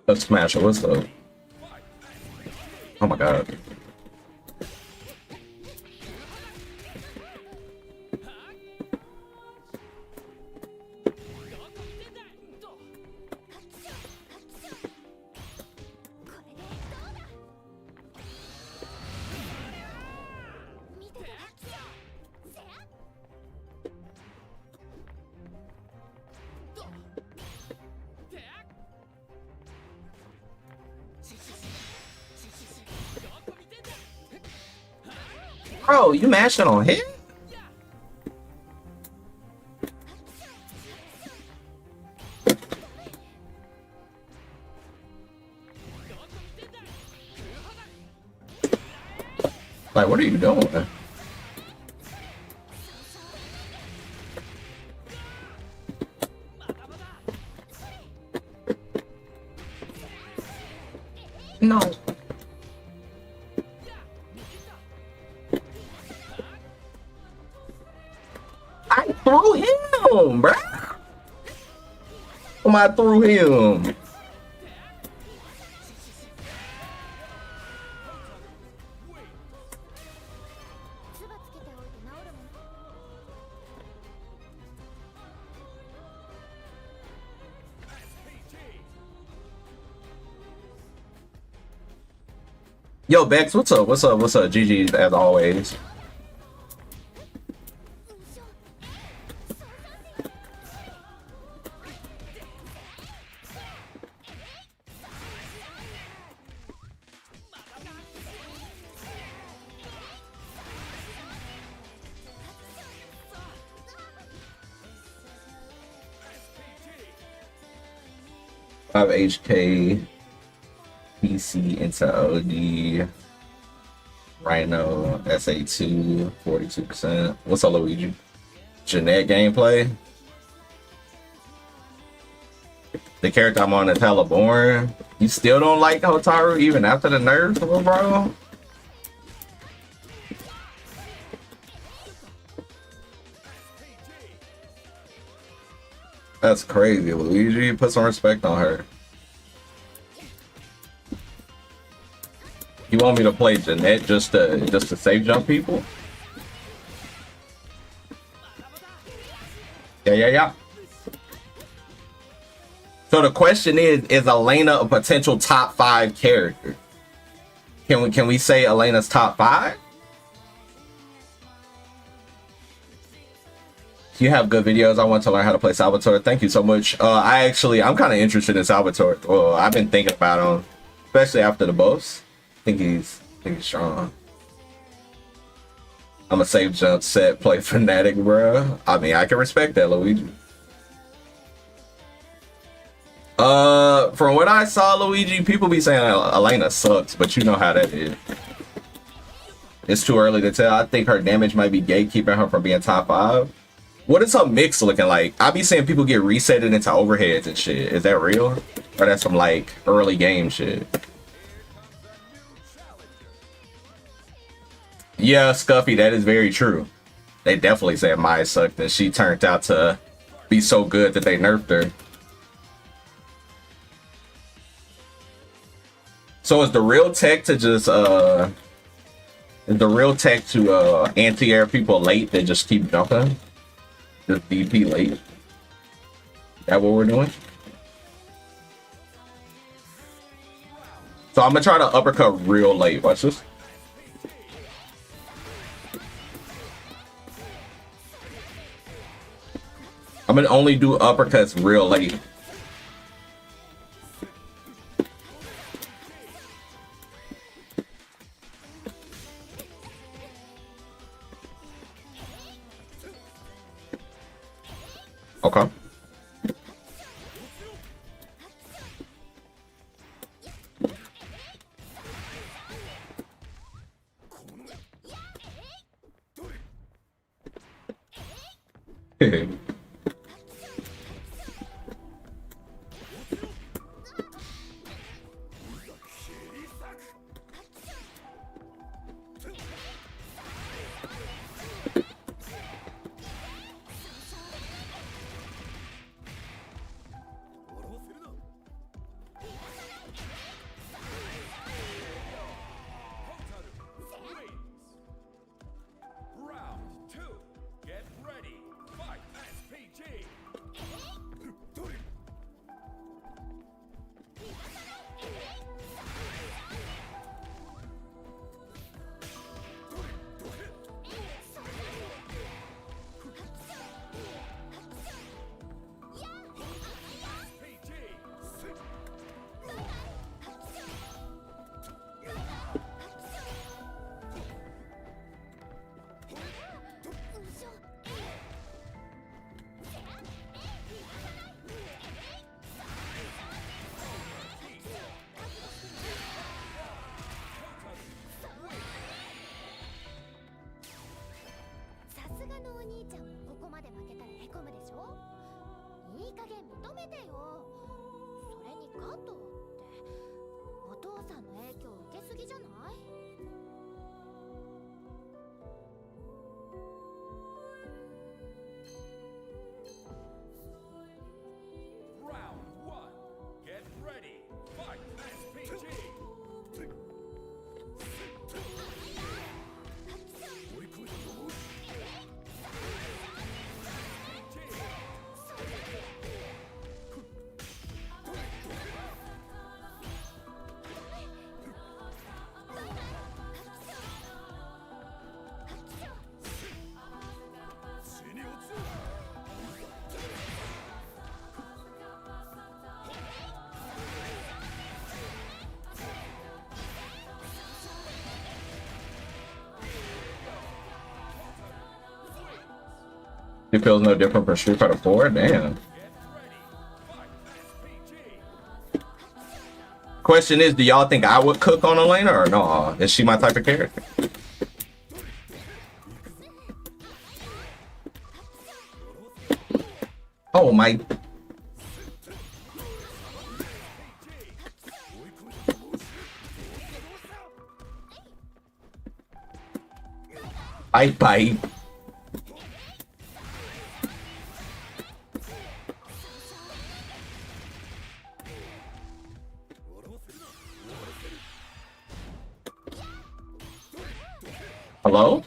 Speaker 1: Let's smash it. What's up? Oh my god. Bro, you mashing on him? Like, what are you doing? No. I threw him, bruh. I threw him. Yo, Bex, what's up? What's up? What's up? GG as always. Five HK PC into OD Rhino SA2 42%. What's up, Luigi? Jeanette gameplay. The character I'm on is hella boring. You still don't like Hotaru even after the nerfs, little bro? That's crazy, Luigi. Put some respect on her. You want me to play Jeanette just to safe jump people? Yeah. So the question is Elena a potential top 5 character? Can we say Elena's top 5? You have good videos. I want to learn how to play Salvatore. Thank you so much. I'm kind of interested in Salvatore. Well, I've been thinking about him, especially after the buffs. I think he's strong. I'm a safe jump set play Fnatic, bro. I mean, I can respect that, Luigi. From what I saw, Luigi, people be saying Elena sucks, but you know how that is. It's too early to tell. I think her damage might be gatekeeping her from being top 5. What is her mix looking like? I be seeing people get resetted into overheads and shit. Is that real? Or that's some like early game shit? Yeah, Scuffy, that is very true. They definitely said Maya sucked and she turned out to be so good that they nerfed her. So is the real tech to just anti-air people late that just keep jumping? Just DP late? Is that what we're doing? So I'm gonna try to uppercut real late. Watch this. I'm gonna only do uppercuts real late. Okay.
Speaker 2: Round 2. Get ready. Fight. SPG. Round 1. Get ready. Fight. SPG.
Speaker 1: It feels no different from Street Fighter 4. Damn. Question is, do y'all think I would cook on Elena or no? Is she my type of character? Oh my. Bye. Hello?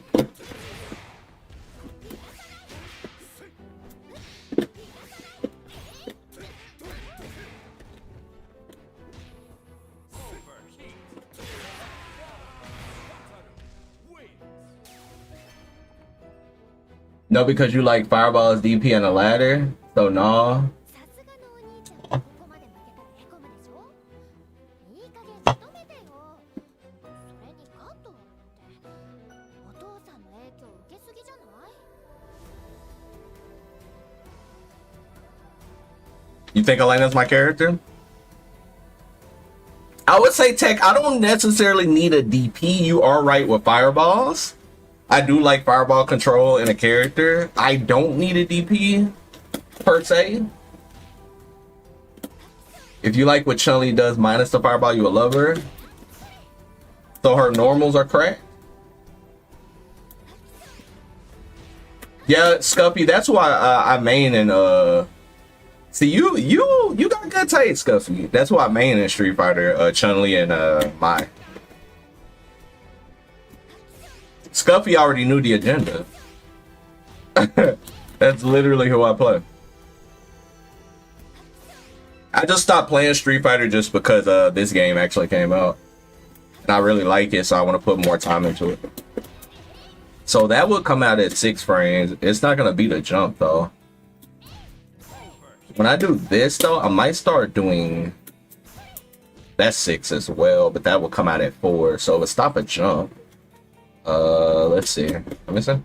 Speaker 1: No, because you like Fireball's DP and a ladder? So no. You think Elena's my character? I would say, Tech, I don't necessarily need a DP. You are right with Fireballs. I do like Fireball control in a character. I don't need a DP, per se. If you like what Chun-Li does minus the Fireball, you will love her. So her normals are correct. Yeah, Scuffy, that's why I main in see, you got good taste, Scuffy. That's why I main in Street Fighter, Chun-Li and Mai. Scuffy already knew the agenda. That's literally who I play. I just stopped playing Street Fighter just because this game actually came out. And I really like it, so I want to put more time into it. So that would come out at 6 frames. It's not going to be the jump, though. When I do this, though, I might start doing... That's 6 as well, but that will come out at 4. So it would stop a jump. Let's see. Let me see.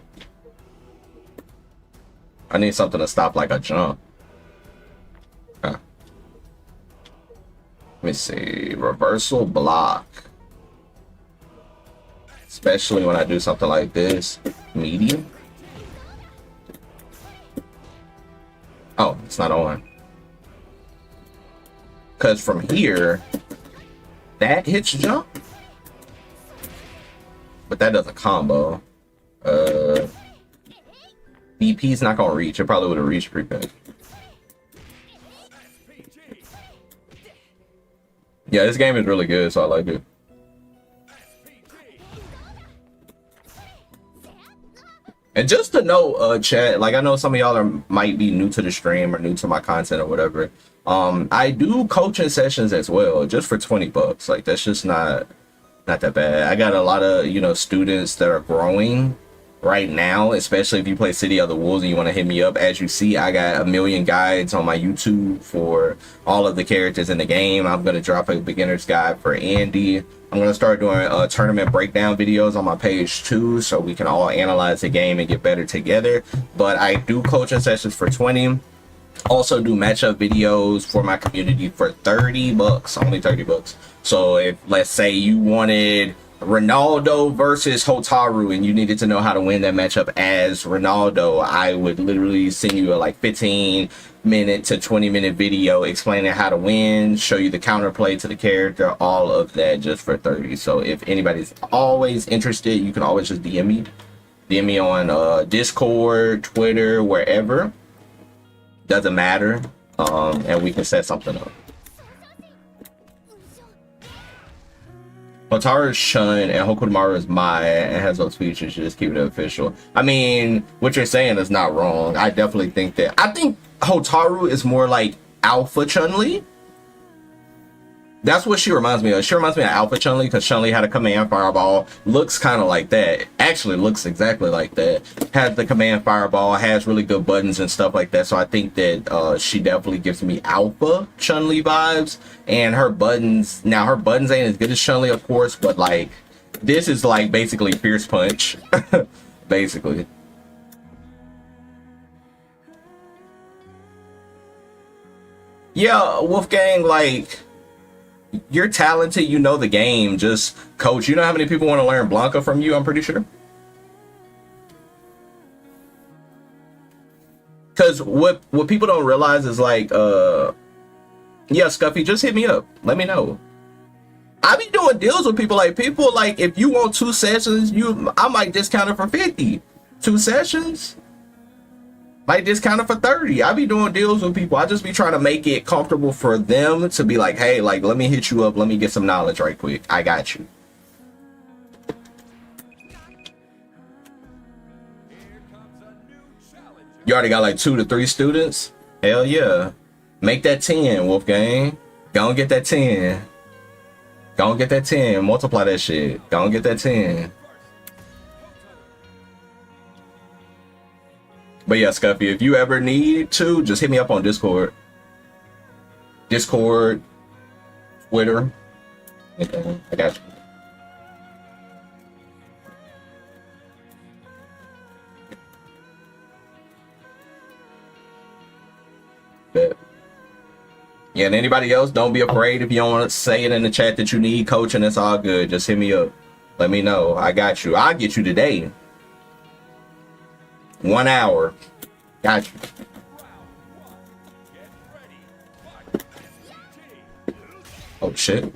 Speaker 1: I need something to stop like a jump. Huh. Let me see. Reversal block. Especially when I do something like this. Medium. It's not on. Because from here, that hits jump. But that does a combo. BP's not gonna reach. It probably would have reached pre-pin. Yeah, this game is really good, so I like it. And just to know, chat, like I know some of y'all might be new to the stream or new to my content or whatever. I do coaching sessions as well, just for $20. Like that's just not that bad. I got a lot of, you know, students that are growing right now, especially if you play City of the Wolves and you want to hit me up. As you see, I got a million guides on my YouTube for all of the characters in the game. I'm going to drop a beginner's guide for Andy. I'm going to start doing tournament breakdown videos on my page too, so we can all analyze the game and get better together. But I do coaching sessions for 20. Also do matchup videos for my community for $30, only $30. So if, let's say, you wanted Ronaldo versus Hotaru and you needed to know how to win that matchup as Ronaldo, I would literally send you a like 15-minute to 20-minute video explaining how to win, show you the counterplay to the character, all of that, just for 30. So if anybody's always interested, you can always just DM me on Discord, Twitter, wherever. Doesn't matter, and we can set something up. Hotaru is Shun and Hokumaru is Maya and has those features. Just keep it official. I mean, what you're saying is not wrong. I definitely think that. I think Hotaru is more like Alpha Chun-Li. That's what she reminds me of. She reminds me of Alpha Chun-Li because Chun-Li had a command fireball. Looks kind of like that. Actually looks exactly like that. Has the command fireball, has really good buttons and stuff like that. So I think that she definitely gives me Alpha Chun-Li vibes. And her buttons, now her buttons ain't as good as Chun-Li, of course, but like this is like basically Fierce Punch. Basically. Yeah, Wolfgang, like, you're talented, you know the game, just coach. You know how many people want to learn Blanca from you, I'm pretty sure? Because what people don't realize is like, yeah, Scuffy, just hit me up. Let me know. I be doing deals with people, like if you want 2 sessions, I might discount it for 50. 2 sessions? Might discount it for 30. I be doing deals with people. I just be trying to make it comfortable for them to be like, hey, like, let me hit you up. Let me get some knowledge right quick. I got you. You already got like 2 to 3 students? Hell yeah. Make that 10, Wolfgang. Go and get that 10. Go and get that 10. Multiply that shit. Go and get that 10. But yeah, Scuffy, if you ever need to, just hit me up on Discord. Discord, Twitter. I got you. Bet. Yeah, and anybody else, don't be afraid if you don't want to say it in the chat that you need coaching. It's all good. Just hit me up. Let me know. I got you. I'll get you today. 1 hour. Got you. Oh shit.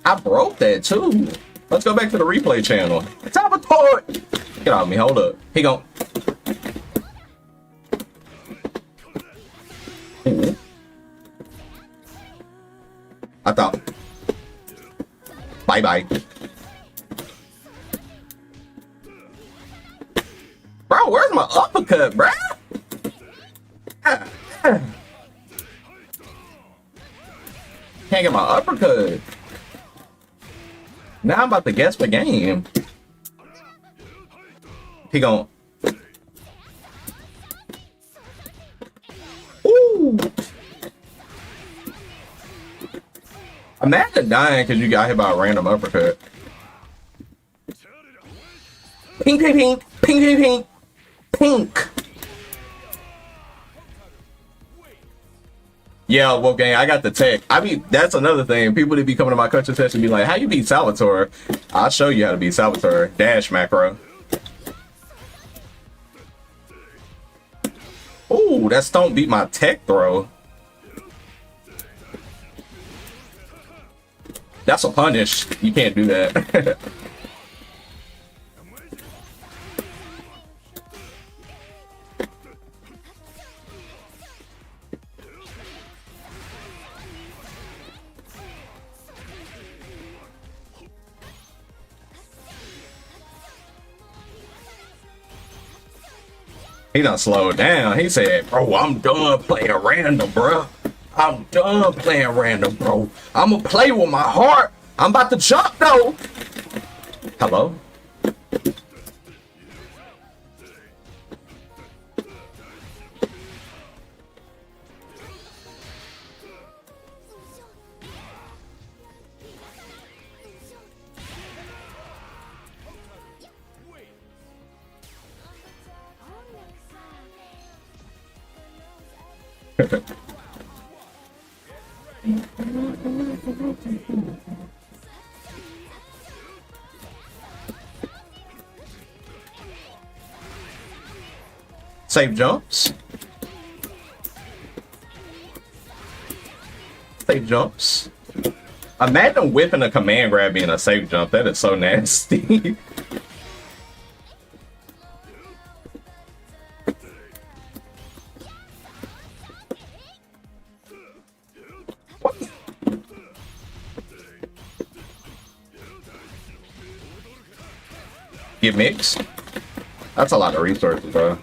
Speaker 1: I broke that too. Let's go back to the replay channel. Top of toilet. Get off me. Hold up. He gon' I thought. Bye bye. Bro, where's my uppercut, bro? Can't get my uppercut. Now I'm about to guess the game. He gon' ooh. Imagine dying because you got hit by a random uppercut. Pink, pink, pink, pink, pink, pink. Pink. Yeah, Wolfgang, I got the tech. I mean, that's another thing. People that be coming to my coaching session be like, how you beat Salvatore? I'll show you how to beat Salvatore. Dash macro. Ooh. Ooh, that stone beat my tech throw. That's a punish. You can't do that. He done slowed down. He said, bro, I'm done playing random, bro. I'm done playing random, bro. I'm gonna play with my heart. I'm about to jump, though. Hello? Safe jumps. Safe jumps. Imagine whipping a command grab being a safe jump. That is so nasty. Get mixed. That's a lot of resources, bro.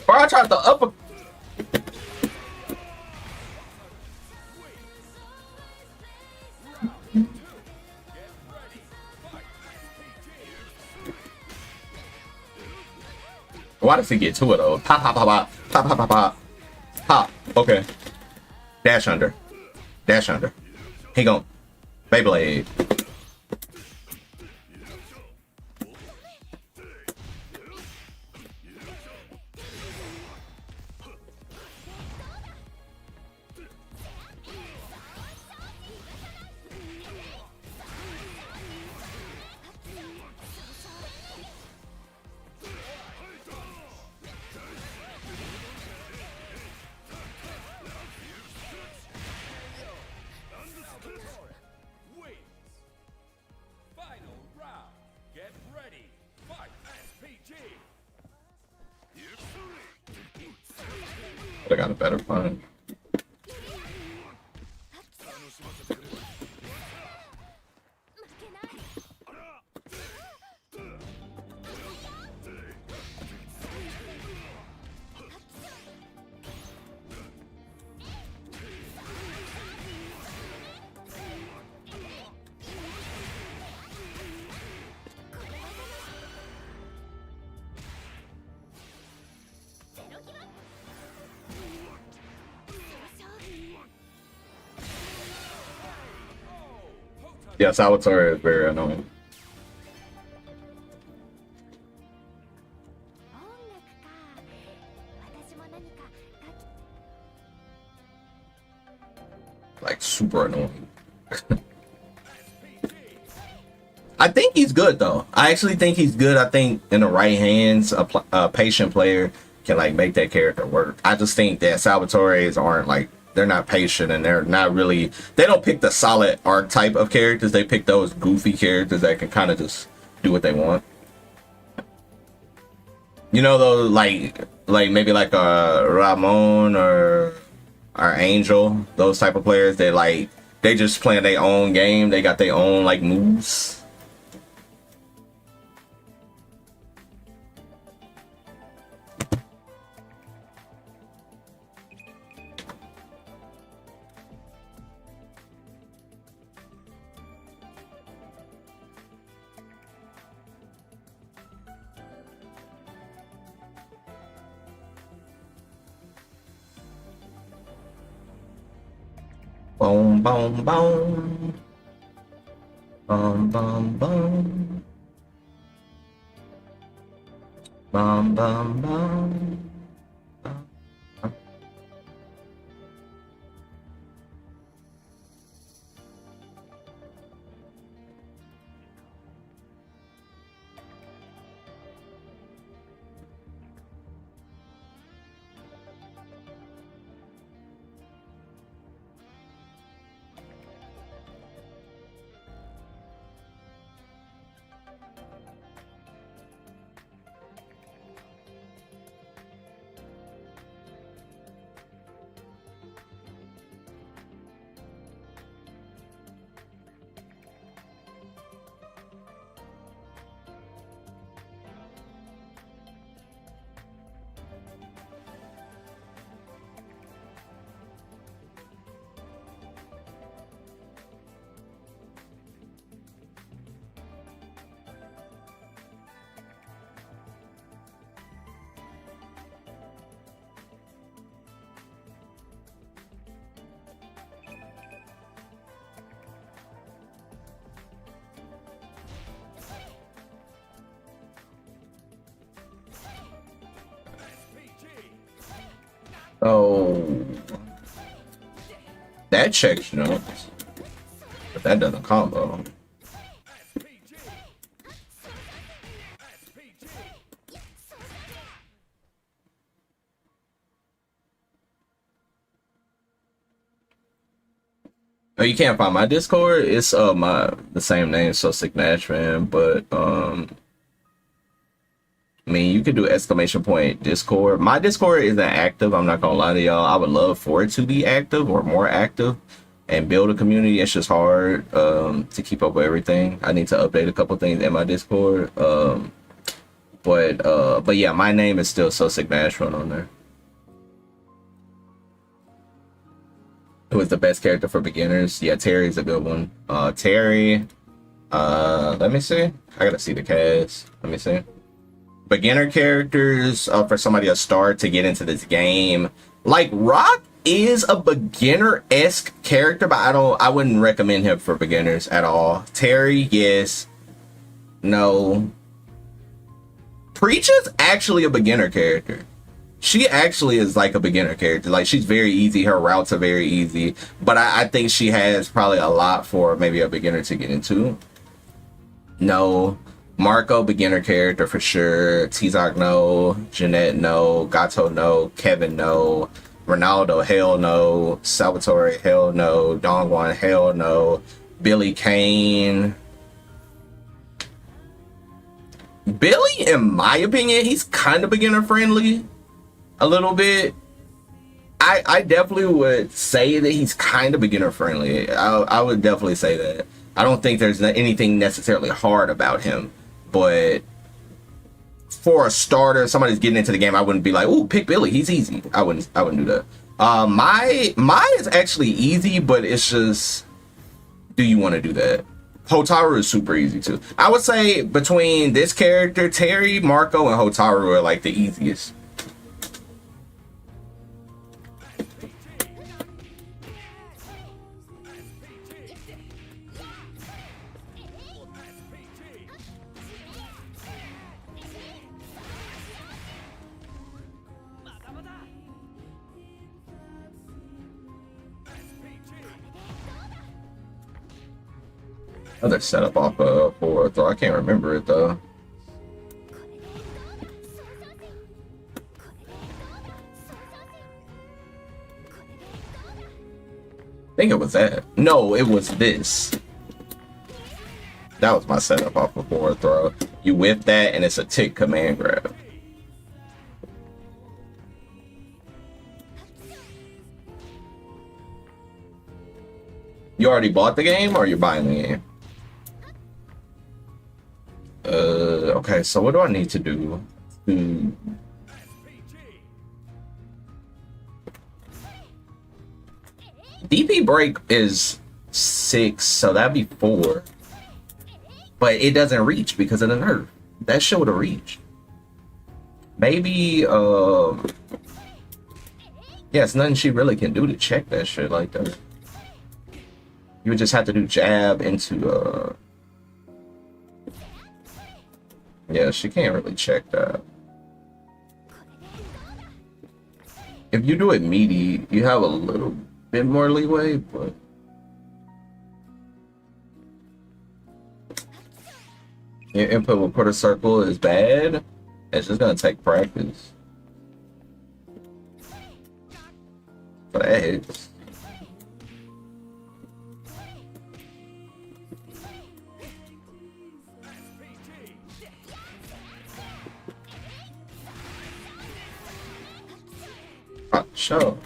Speaker 1: Or I tried to upper. Why does he get to it though? Pop, pop, pop, pop, pop, pop, pop, pop, pop. Okay. Dash under. Dash under. He gon' Beyblade. I got a better fun. Yeah, Salvatore is very annoying. Like super annoying. I think he's good though. I actually think he's good. I think in the right hands, a patient player can like make that character work. I just think that Salvatores aren't like, they're not patient and they're not really, they don't pick the solid archetype of characters. They pick those goofy characters that can kind of just do what they want. You know, though, like maybe like a Ramon or Angel, those type of players, they just playing their own game. They got their own like moves. Boom, boom, boom. Bum bum bum. Bum bum bum. Oh, that checks jumps, but that doesn't combo. Oh, you can't find my Discord. It's the same name, so Sick Nash fan. But I mean, you could do exclamation point Discord. My Discord isn't active. I'm not gonna lie to y'all. I would love for it to be active or more active and build a community. It's just hard to keep up with everything. I need to update a couple things in my Discord. But yeah, my name is still So Sick Nash Run on there. Who is the best character for beginners? Yeah, Terry's a good one. Terry. Let me see. I gotta see the cast. Let me see. Beginner characters for somebody to start to get into this game. Like Rock is a beginner-esque character, but I wouldn't recommend him for beginners at all. Terry, yes. No. Preacher's actually a beginner character. She actually is like a beginner character. Like, she's very easy. Her routes are very easy. But I think she has probably a lot for maybe a beginner to get into. No. Marco, beginner character for sure. Tizak, no. Jeanette, no. Gato, no. Kevin, no. Ronaldo, hell no. Salvatore, hell no. Dongwon, hell no. Billy Kane. Billy, in my opinion, he's kind of beginner friendly. A little bit. I definitely would say that he's kind of beginner friendly. I would definitely say that. I don't think there's anything necessarily hard about him, but for a starter, somebody's getting into the game, I wouldn't be like, "Ooh, pick Billy. He's easy." I wouldn't do that. Mine is actually easy, but it's just, do you want to do that? Hotaru is super easy too. I would say between this character, Terry, Marco, and Hotaru are like the easiest. Another setup off for throw. I can't remember it though. I think it was that. No, it was this. That was my setup off of forward throw. You whip that and it's a tick command grab. You already bought the game or you're buying the game? Okay, so what do I need to do? DP break is 6, so that'd be 4. But it doesn't reach because of the nerf. That shit would have reached. Maybe, yeah, it's nothing she really can do to check that shit like that. You would just have to do jab into, Yeah, she can't really check that. If you do it meaty, you have a little bit more leeway, but your input with quarter circle is bad. It's just gonna take practice. But that hits. Sure.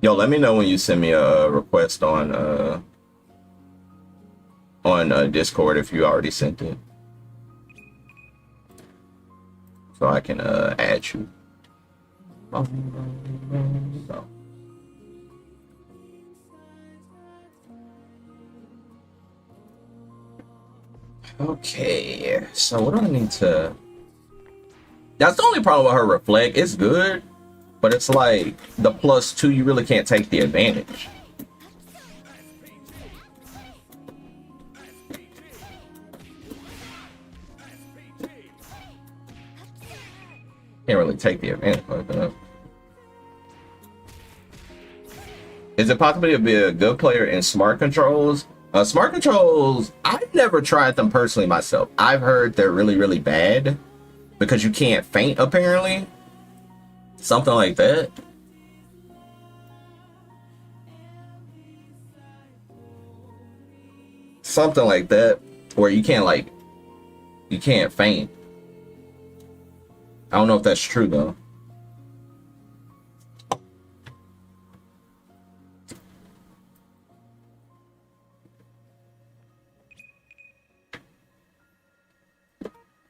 Speaker 1: Yo, let me know when you send me a request on Discord if you already sent it, so I can add you. So. Okay, so what do I need to? That's the only problem with her reflect. It's good, but it's like the +2, you really can't take the advantage. Can't really take the advantage like that. Is it possible to be a good player in smart controls? Smart controls, I've never tried them personally myself. I've heard they're really, really bad because you can't feint, apparently. Something like that. Something like that, where you can't feint. I don't know if that's true though.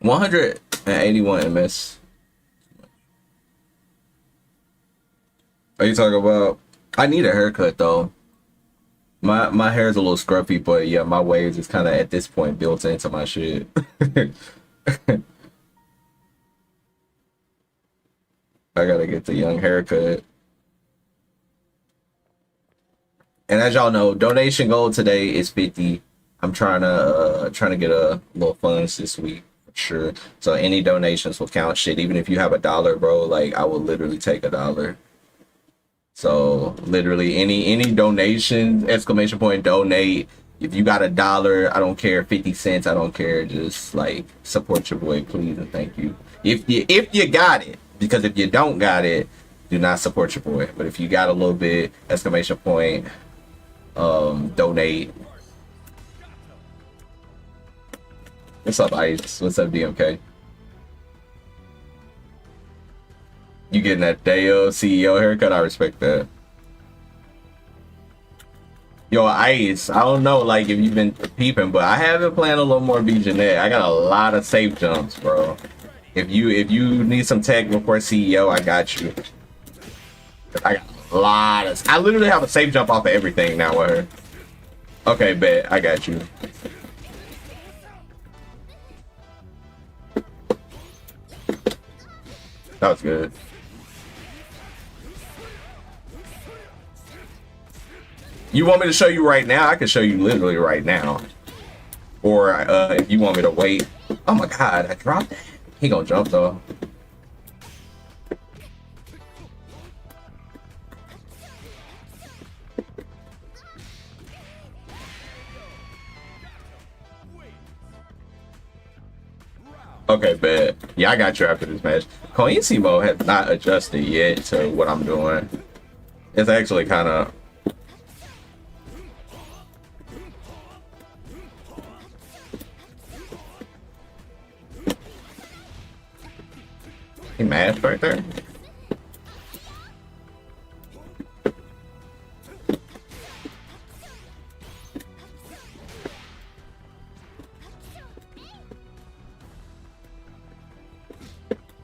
Speaker 1: $181 MS. Are you talking about? I need a haircut though. My hair is a little scruffy, but yeah, my waves is kind of at this point built into my shit. I gotta get the young haircut. And as y'all know, donation goal today is 50. I'm trying to get a little funds this week for sure. So any donations will count. Shit, even if you have $1, bro, like I will literally take $1. So literally any donation, ! Donate. If you got $1, I don't care, 50 cents, I don't care. Just like support your boy, please and thank you. If you got it. Because if you don't got it, do not support your boy. But if you got a little bit, ! Donate. What's up, Ice? What's up, DMK? You getting that Deo CEO haircut? I respect that. Yo, Ice, I don't know, like, if you've been peeping, but I have been playing a little more BJNet. I got a lot of safe jumps, bro. If you need some tech before CEO, I got you. I got a lot of... I literally have a safe jump off of everything now with her. Okay, bet. I got you. That was good. You want me to show you right now? I can show you literally right now. Or if you want me to wait. Oh my god, I dropped it. He gonna jump though. Okay, bet. Yeah, I got you after this match. Koensimo has not adjusted yet to what I'm doing. It's actually kind of... He mashed right there.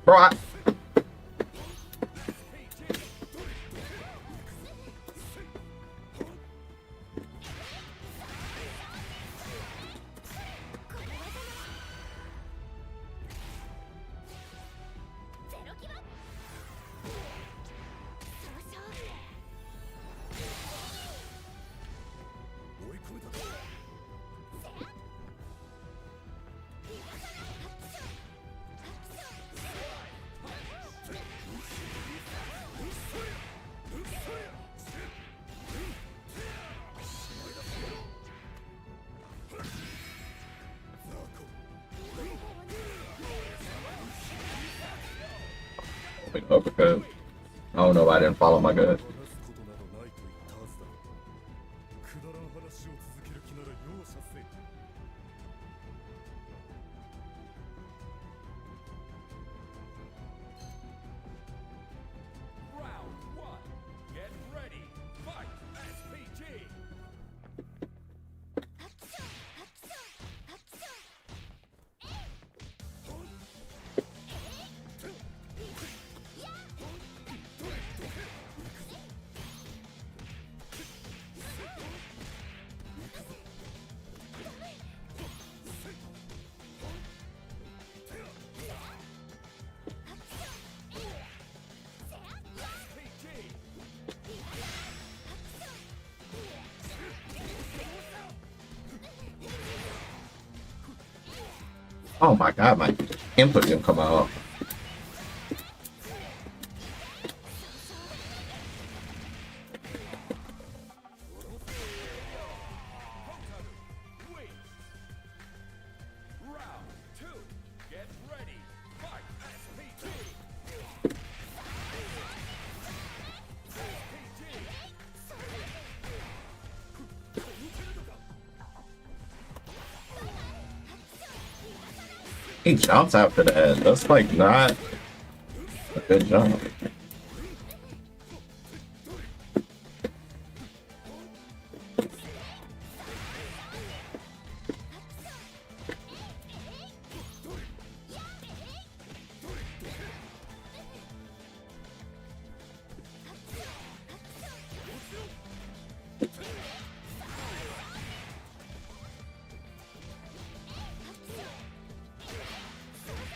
Speaker 1: Bro, Like, uppercut. I don't know if I didn't follow my gut.
Speaker 2: 話すことなどないと言ったはずだ。くだらん話を続ける気なら容赦せん。Round 1. Get ready. Fight. SPG.
Speaker 1: Oh my god, my input didn't come out.
Speaker 2: Wait. Round 2. Get ready. Fight. SPG.
Speaker 1: He jumps after that. That's like not a good jump.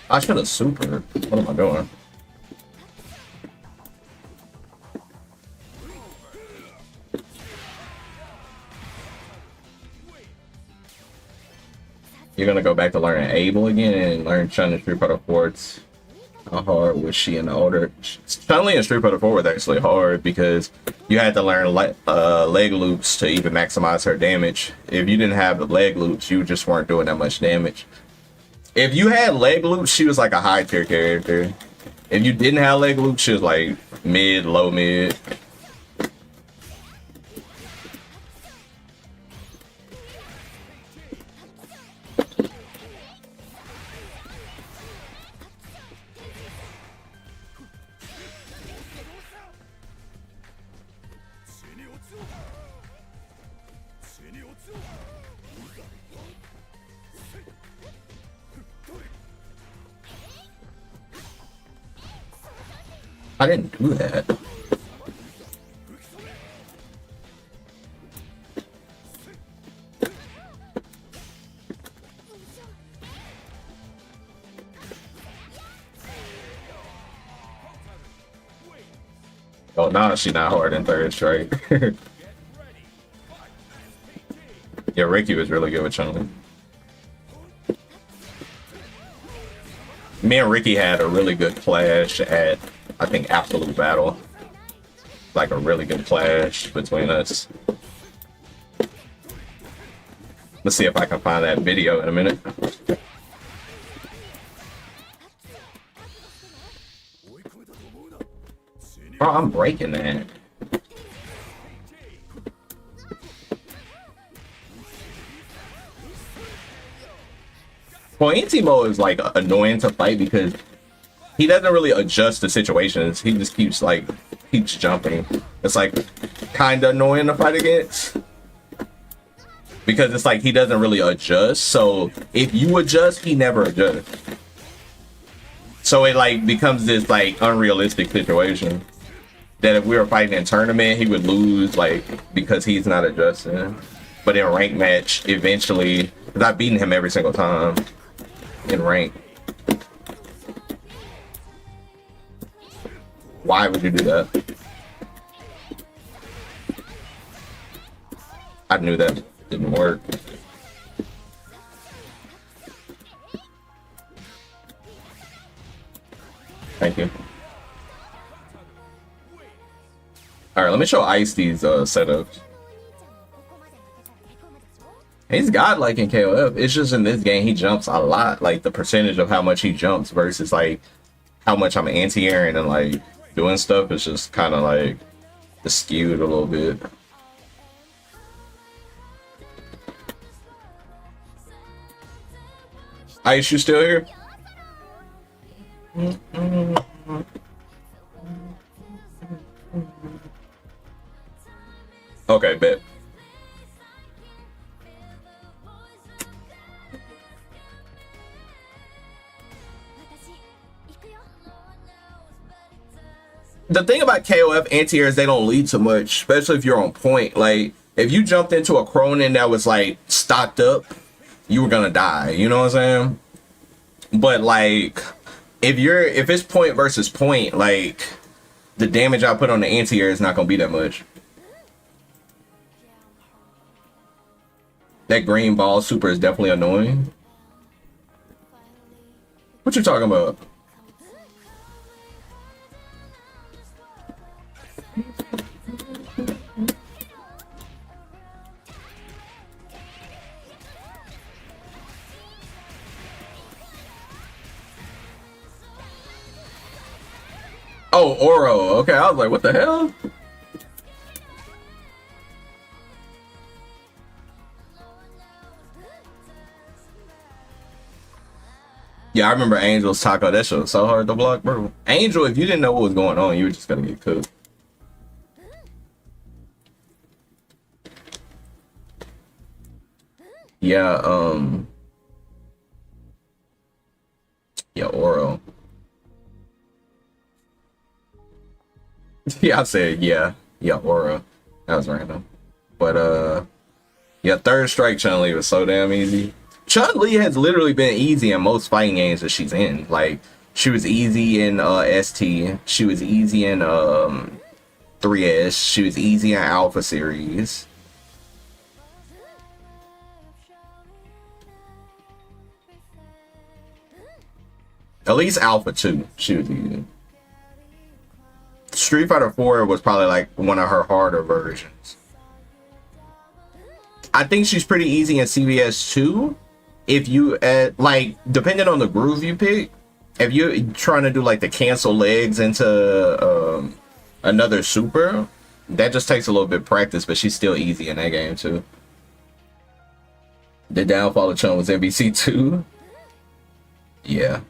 Speaker 1: I should have super. What am I doing? You're gonna go back to learning Able again and learn Chun in Street Fighter 4. How hard was she in the older? Chun-Li in Street Fighter 4 was actually hard because you had to learn leg loops to even maximize her damage. If you didn't have the leg loops, you just weren't doing that much damage. If you had leg loops, she was like a high tier character. If you didn't have leg loops, she was like mid, low mid. I didn't do that. Oh, now she not hard in third strike. Yeah, Ricky was really good with Chun-Li. Me and Ricky had a really good clash at, I think, Absolute Battle. Like a really good clash between us. Let's see if I can find that video in a minute. Oh, I'm breaking that. Well, Antimo is like annoying to fight because he doesn't really adjust to situations. He just keeps jumping. It's like kind of annoying to fight against because it's like he doesn't really adjust. So if you adjust, he never adjusts. So it like becomes this like unrealistic situation that if we were fighting in tournament, he would lose like because he's not adjusting. But in rank match, eventually, because I've beaten him every single time in rank. Why would you do that? I knew that didn't work. Thank you. Alright, let me show Ice these setups. He's godlike in KOF. It's just in this game he jumps a lot. Like the percentage of how much he jumps versus like how much I'm anti-airing and like doing stuff is just kind of like skewed a little bit. Ice, you still here? Okay, bet. The thing about KOF anti-airs, they don't lead to much, especially if you're on point. Like, if you jumped into a Cronin that was like stocked up, you were gonna die. You know what I'm saying? But like, if it's point versus point, like the damage I put on the anti-air is not gonna be that much. That green ball super is definitely annoying. What you talking about? Oh, Oro. Okay, I was like, what the hell? Yeah, I remember Angel's taco. That shit was so hard to block, bro. Angel, if you didn't know what was going on, you were just gonna get cooked. Yeah, yeah, Oro. Yeah, I said yeah, Oro. That was random. But yeah, third strike Chun-Li was so damn easy. Chun-Li has literally been easy in most fighting games that she's in. Like, she was easy in ST. She was easy in 3S. She was easy in Alpha series. At least Alpha 2, she was easy. Street Fighter 4 was probably like one of her harder versions. I think she's pretty easy in CVS 2. If you like, depending on the groove you pick, if you're trying to do like the cancel legs into another super, that just takes a little bit of practice, but she's still easy in that game too. The downfall of Chun was MVC 2. Yeah.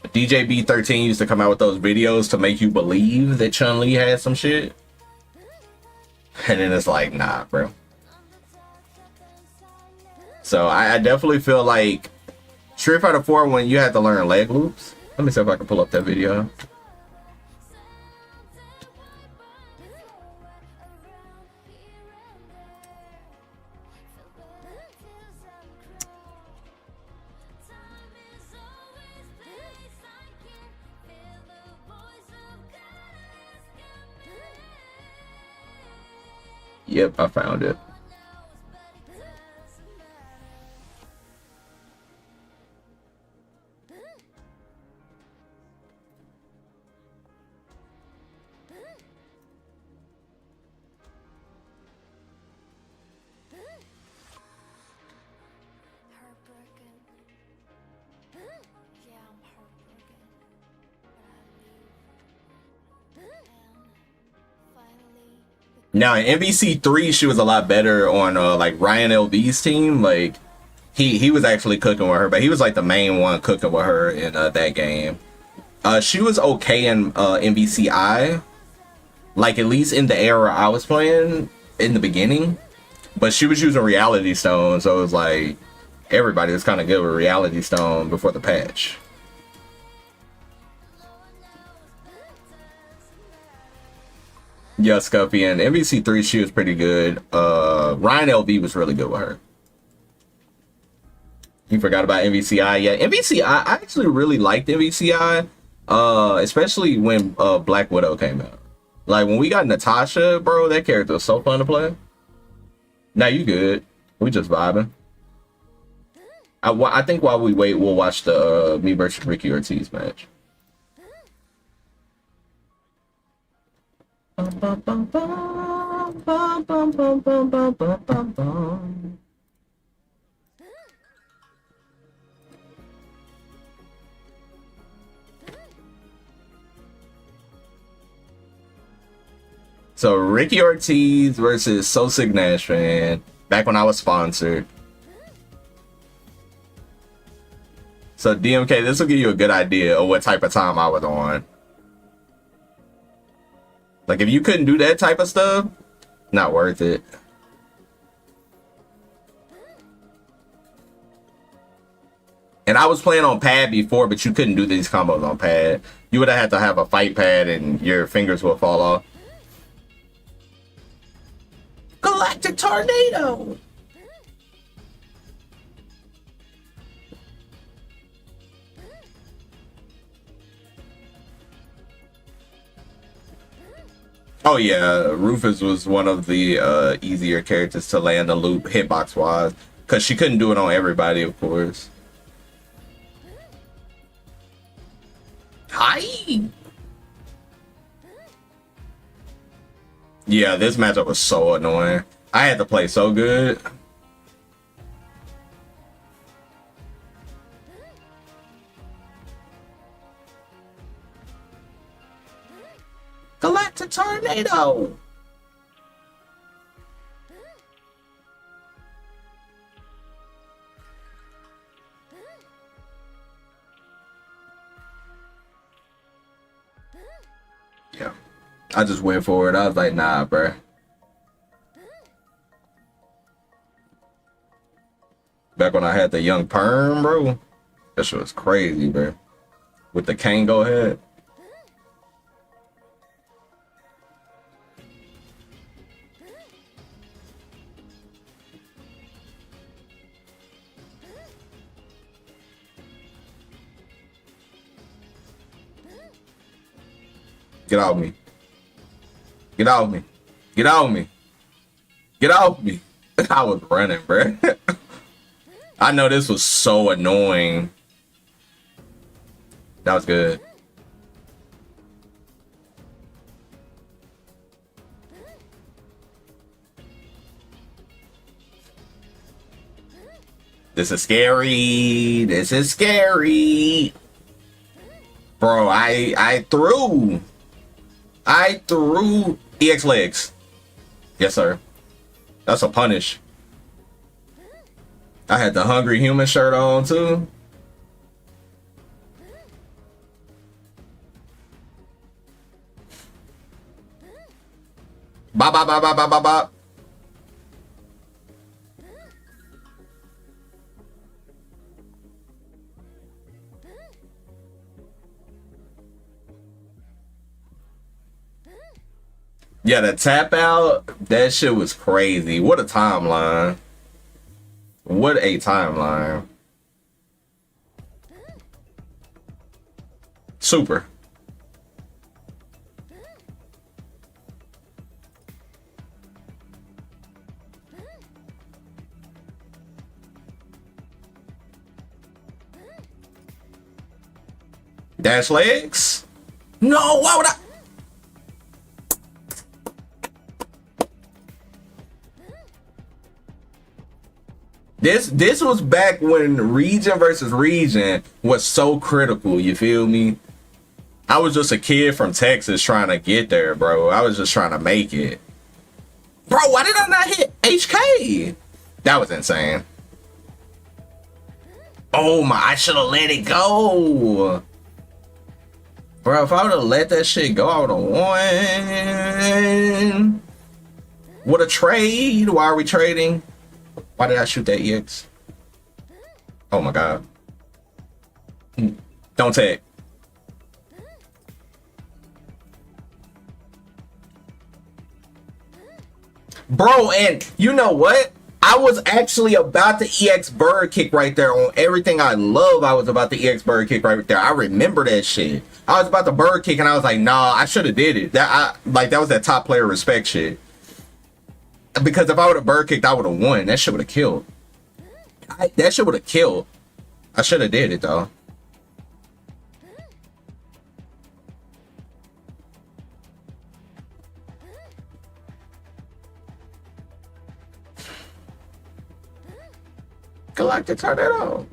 Speaker 1: DJB13 used to come out with those videos to make you believe that Chun-Li had some shit. And then it's like, nah, bro. So I definitely feel like Street Fighter 4, when you had to learn leg loops. Let me see if I can pull up that video. Yep, I found it. Now in MVC 3, she was a lot better on like Ryan LV's team. Like he was actually cooking with her, but he was like the main one cooking with her in that game. She was okay in MVCI, like at least in the era I was playing in the beginning. But she was using Reality Stone, so it was like everybody was kind of good with Reality Stone before the patch. Yeah, Scuffy, and MVC 3, she was pretty good. Ryan LV was really good with her. You forgot about MVCI? Yeah, MVCI, I actually really liked MVCI, especially when Black Widow came out. Like, when we got Natasha, bro, that character was so fun to play. Now you good. We just vibing. I think while we wait, we'll watch the me versus Ricky Ortiz match. So Ricky Ortiz versus So Sick Nash, man. Back when I was sponsored. So DMK, this will give you a good idea of what type of time I was on. Like if you couldn't do that type of stuff, not worth it. And I was playing on pad before, but you couldn't do these combos on pad. You would have had to have a fight pad and your fingers will fall off. Galactic Tornado! Oh yeah, Rufus was one of the easier characters to land a loop hitbox wise, because she couldn't do it on everybody, of course. Hi. Yeah, this matchup was so annoying. I had to play so good. Galactic Tornado. Yeah, I just went for it. I was like, nah, bruh. Back when I had the young perm, bro. That shit was crazy, bro. With the Kango head. Get off me. Get off me. Get off me. Get off me. I was running, bro. I know this was so annoying. That was good. This is scary. This is scary. Bro, I threw EX legs. Yes, sir. That's a punish. I had the Hungry Human shirt on too. Bop, bop, bop, bop, bop, bop, bop. Yeah, the tap out, that shit was crazy. What a timeline. What a timeline. Super. Dash legs? No, why would I? This was back when region versus region was so critical, you feel me? I was just a kid from Texas trying to get there, bro. I was just trying to make it. Bro, why did I not hit HK? That was insane. Oh my, I should have let it go. Bro, if I would have let that shit go, I would have won. What a trade. Why are we trading? Why did I shoot that EX? Oh my god. Don't take. Bro, and you know what? I was actually about to EX bird kick right there on everything I love. I was about to EX bird kick right there. I remember that shit. I was about to bird kick and I was like, nah, I should have did it. That was that top player respect shit. Because if I would have bird kicked, I would have won. That shit would have killed. That shit would have killed. I should have did it though. Galactic Tornado.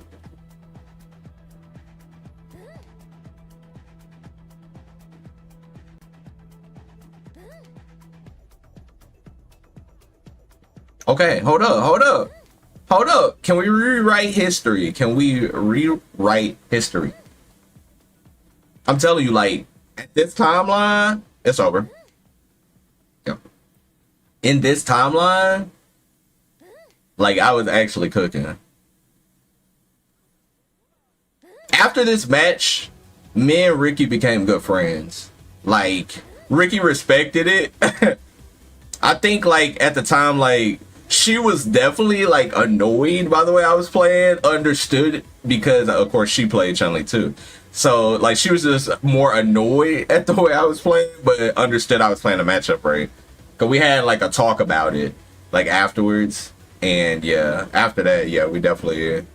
Speaker 1: Okay, hold up, hold up, hold up. Can we rewrite history? Can we rewrite history? I'm telling you, like, at this timeline, it's over. Yep. In this timeline, like, I was actually cooking. After this match, me and Ricky became good friends. Like, Ricky respected it. I think, like, at the time, like, she was definitely, like, annoyed by the way I was playing, understood, because, of course, she played Chun-Li, too. So, like, she was just more annoyed at the way I was playing, but understood I was playing a matchup right. Because we had, like, a talk about it, like, afterwards. And, yeah, after that, yeah, we definitely...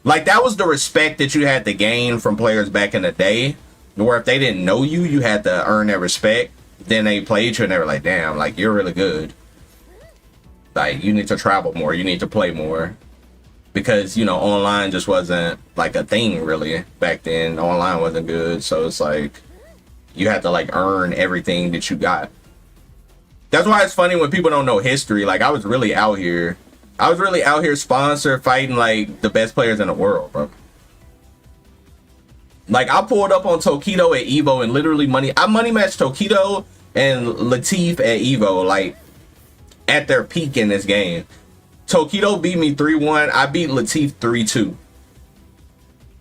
Speaker 1: Like, that was the respect that you had to gain from players back in the day, where if they didn't know you, you had to earn their respect. Then they played you and they were like, damn, like, you're really good. Like, you need to travel more, you need to play more. Because, you know, online just wasn't, like, a thing, really. Back then, online wasn't good, so it's like, you had to, like, earn everything that you got. That's why it's funny when people don't know history. Like, I was really out here sponsor fighting like the best players in the world, bro. Like, I pulled up on Tokido at Evo and literally I money matched Tokido and Latif at Evo, like, at their peak in this game. Tokido beat me 3-1. I beat Latif 3-2.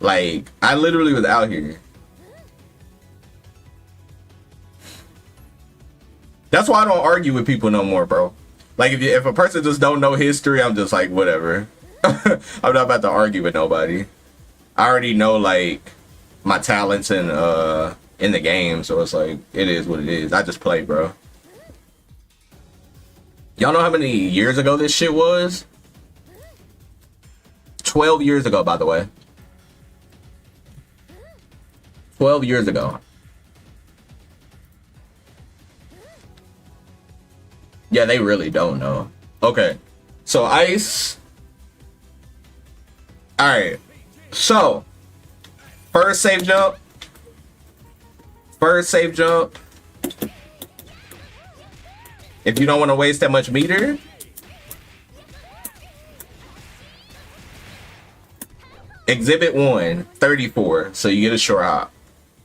Speaker 1: Like, I literally was out here. That's why I don't argue with people no more, bro. Like, if a person just don't know history, I'm just like, whatever. I'm not about to argue with nobody. I already know, like, my talents in the game, so it's like, it is what it is. I just play, bro. Y'all know how many years ago this shit was? 12 years ago, by the way. 12 years ago. Yeah, they really don't know. Okay, so Ice. Alright, so first safe jump. If you don't want to waste that much meter, Exhibit 1, 34, so you get a short hop.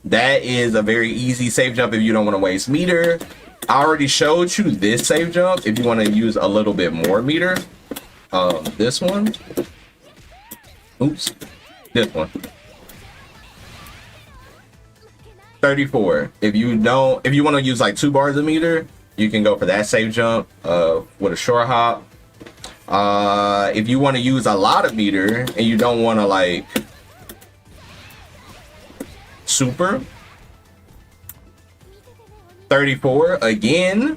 Speaker 1: That is a very easy safe jump if you don't want to waste meter. I already showed you this safe jump if you want to use a little bit more meter. This one. Oops. This one. 34. If you want to use like 2 bars of meter, you can go for that safe jump with a short hop. If you want to use a lot of meter and you don't want to like super, 34 again,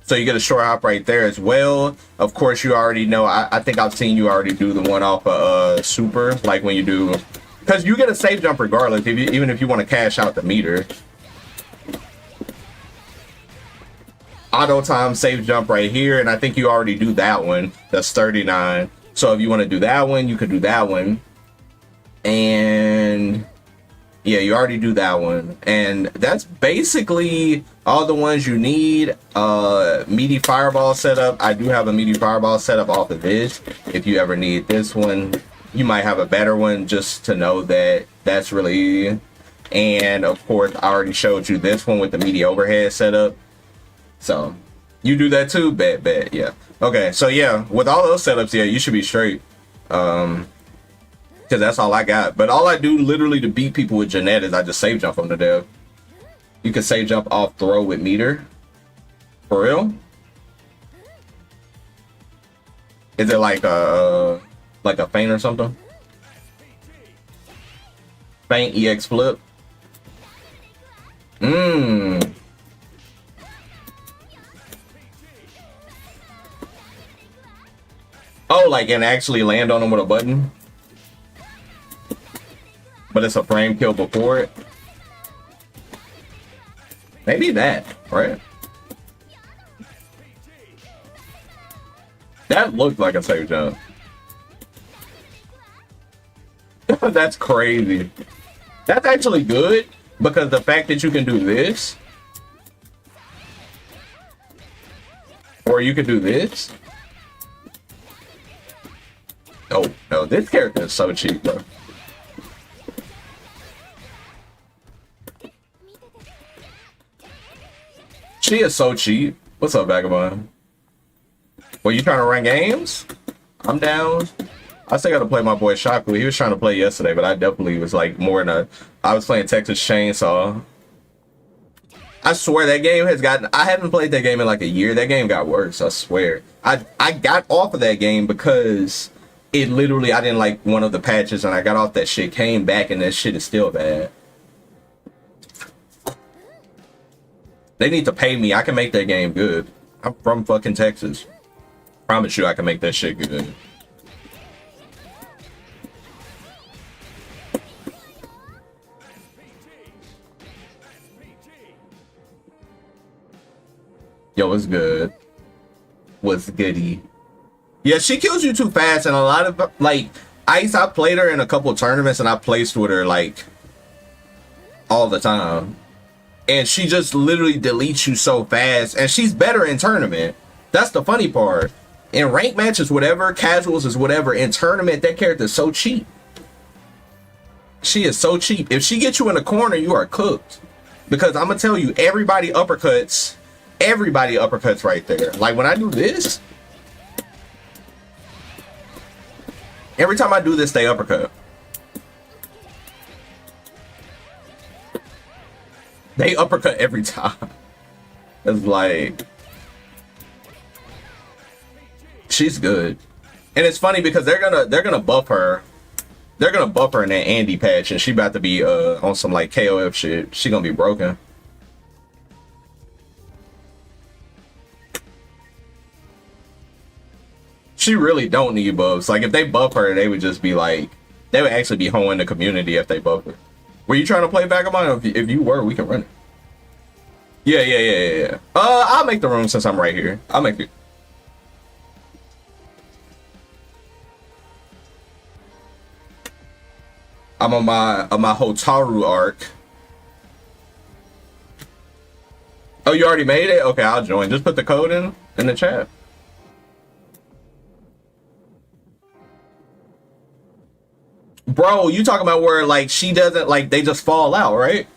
Speaker 1: so you get a short hop right there as well. Of course, you already know, I think I've seen you already do the one off of super, like when you do, because you get a safe jump regardless, even if you want to cash out the meter. Auto time safe jump right here, and I think you already do that one. That's 39. So if you want to do that one, you could do that one. And yeah, you already do that one, and that's basically all the ones you need. Meaty fireball setup. I do have a meaty fireball setup off of this. If you ever need this one, you might have a better one, just to know that that's really. And of course, I already showed you this one with the meaty overhead setup. So you do that too. Bet, yeah. Okay, so yeah, with all those setups, yeah, you should be straight. Because that's all I got. But all I do literally to beat people with Jeanette is I just save jump them to death. You can save jump off throw with meter. For real? Is it like a feint or something? Feint EX flip. Oh, like, and actually land on them with a button? But it's a frame kill before it. Maybe that, right? That looked like a safe jump. That's crazy. That's actually good, because the fact that you can do this, or you can do this, Oh no, this character is so cheap, bro. She is so cheap. What's up, Vagabond? Well, you trying to run games? I'm down. I still got to play my boy Shaku. He was trying to play yesterday, but I definitely was like more in a. I was playing Texas Chainsaw. I swear that game has gotten. I haven't played that game in like a year. That game got worse. I swear. I got off of that game because it literally. I didn't like one of the patches, and I got off that shit. Came back, and that shit is still bad. They need to pay me. I can make that game good. I'm from fucking Texas. Promise you, I can make that shit good. Yo, what's good? What's goody? Yeah, she kills you too fast, and a lot of like I played her in a couple tournaments, and I placed with her like all the time, and she just literally deletes you so fast. And she's better in tournament. That's the funny part. In rank matches, whatever, casuals is whatever. In tournament, that character is so cheap. She is so cheap. If she gets you in a corner, you are cooked. Because I'm gonna tell you, everybody uppercuts. Everybody uppercuts right there. Like when I do this, every time I do this, they uppercut. They uppercut every time. It's like she's good, and it's funny because they're gonna buff her. They're gonna buff her in that Andy patch, and she about to be on some like KOF shit. She gonna be broken. She really don't need buffs. Like if they buff her, they would just be like, they would actually be hoeing the community if they buff her. Were you trying to play Vagabond? If you were, we can run it. Yeah. I'll make the room since I'm right here. I'll make it. I'm on my Hotaru arc. Oh, you already made it? Okay, I'll join. Just put the code in the chat. Bro, you talking about where like she doesn't like they just fall out, right?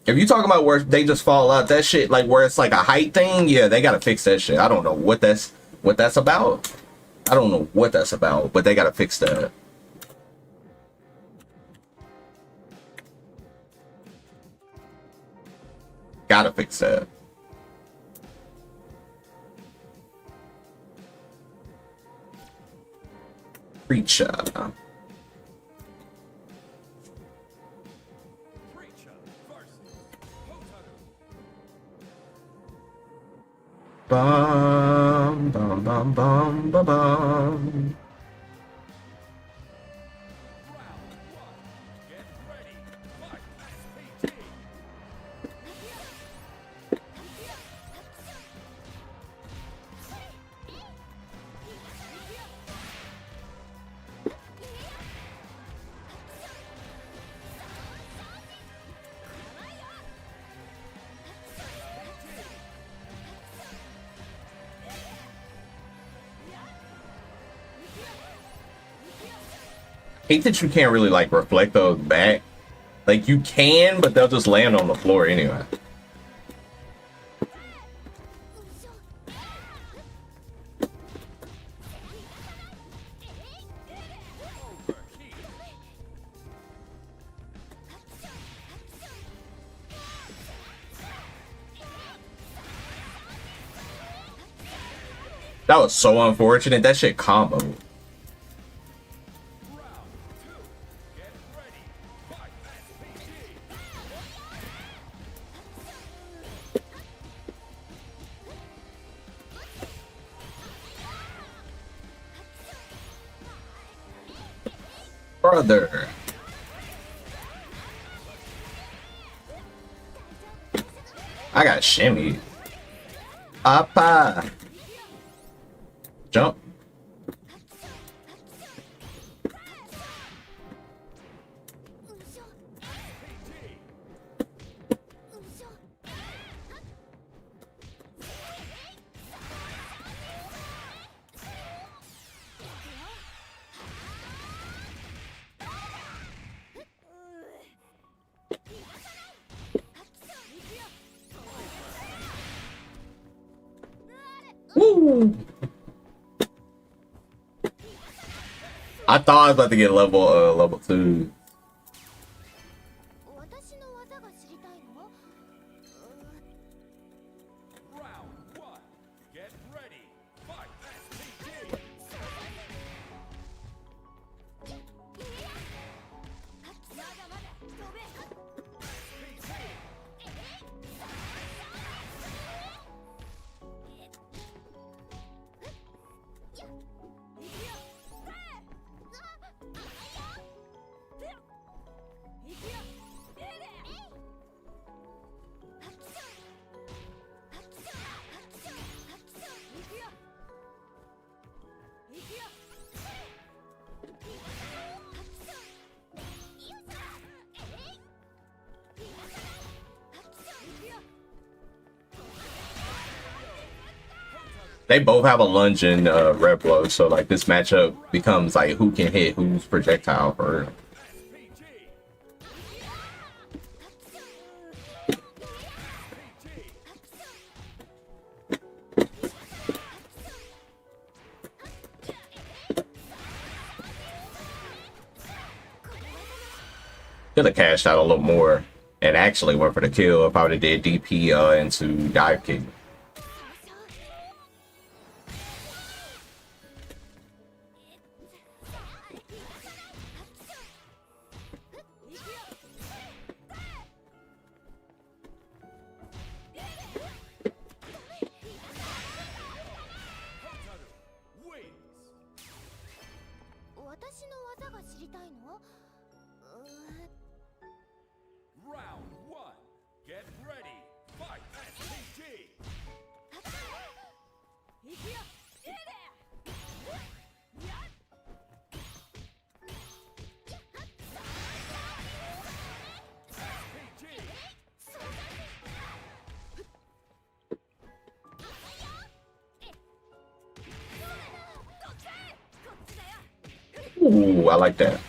Speaker 1: If you talking about where they just fall out, that shit like where it's like a height thing, yeah, they gotta fix that shit. I don't know what that's about. I don't know what that's about, but they gotta fix that. Gotta fix that. Preacher. Bum bum bum bum bum bum. Hate that you can't really like reflect those back. Like you can, but they'll just land on the floor anyway. That was so unfortunate. That shit comboed. Brother. I got shimmy. Appa. Jump. I thought I was about to get level 2.
Speaker 3: 私の技が知りたいの？
Speaker 2: Round one. Get ready. Fight. SPG.
Speaker 1: They both have a lunge and red blow, so like this matchup becomes like who can hit whose projectile for real. Could have cashed out a little more and actually went for the kill if I would have did DP into dive kick.
Speaker 2: Wins.
Speaker 3: 私の技が知りたいの？
Speaker 2: Round one. Get ready. Fight. SPG.
Speaker 3: 負
Speaker 1: Ooh, I like that.
Speaker 3: ける。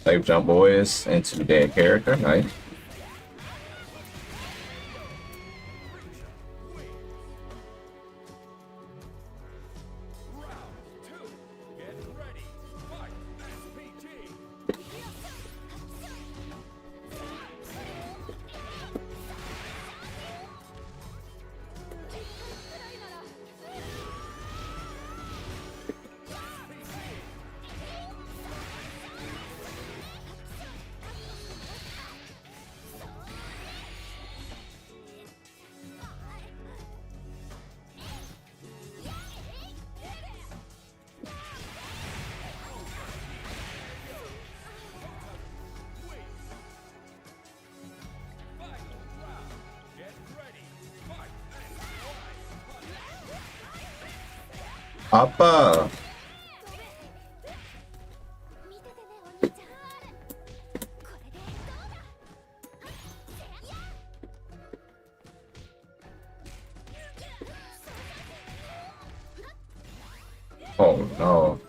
Speaker 1: Save jump boys into dead character. Nice.
Speaker 2: Round two. Get ready. Fight. SPG.
Speaker 1: アッパー。
Speaker 3: 見ててねお兄ちゃん。これでどうだ。
Speaker 1: Oh no.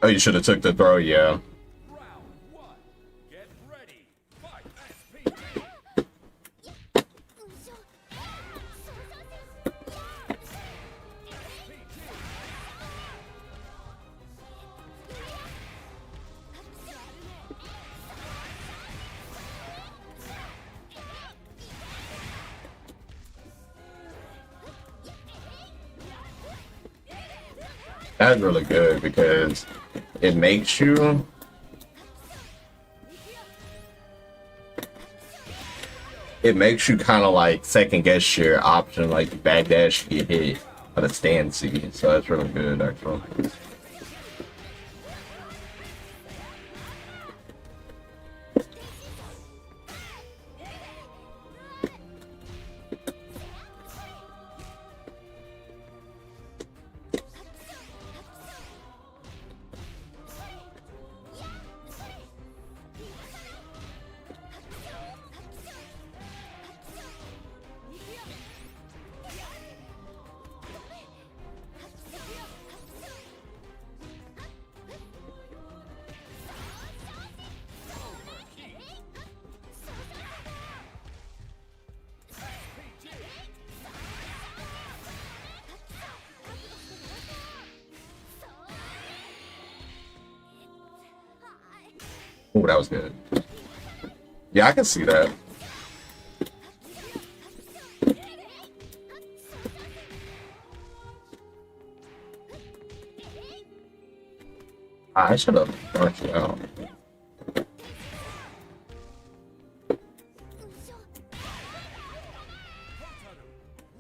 Speaker 1: Oh, you should have took the throw, yeah. That's really good because it makes you kind of like second guess your option, like backdash, get hit at a stand C. So that's really good, actually. Oh, that was good. Yeah, I can see that. I should have marked you out.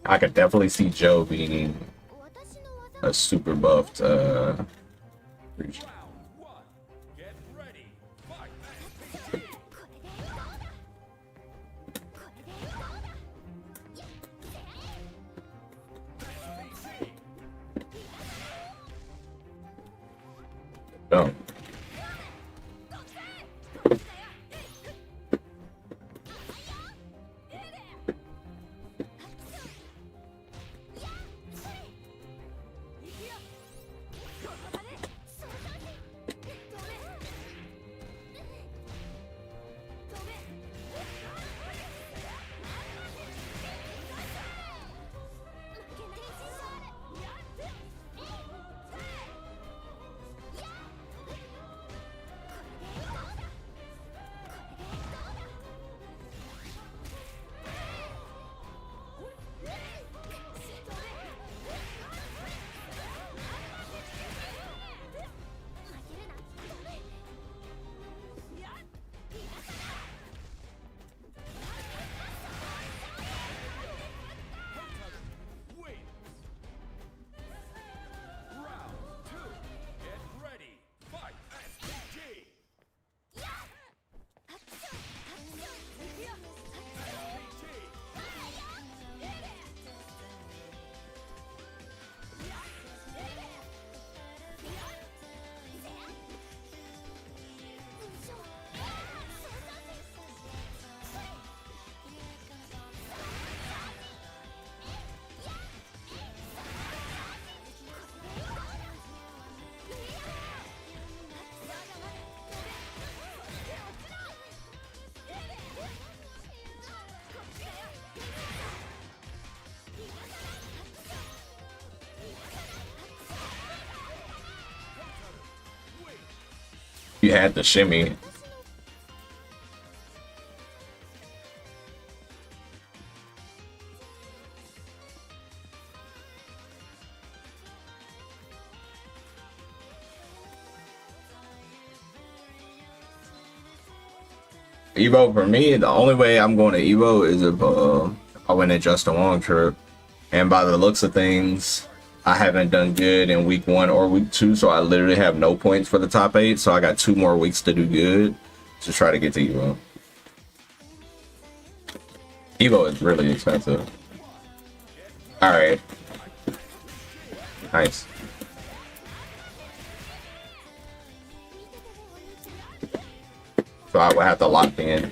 Speaker 1: I could definitely see Joe being a super buffed creature. No. You had the shimmy. Evo for me, the only way I'm going to Evo is if I win at Just a Long Trip. And by the looks of things, I haven't done good in week 1 or week 2, so I literally have no points for the top 8. So I got 2 more weeks to do good to try to get to Evo. Evo is really expensive. All right, nice. So I would have to lock in.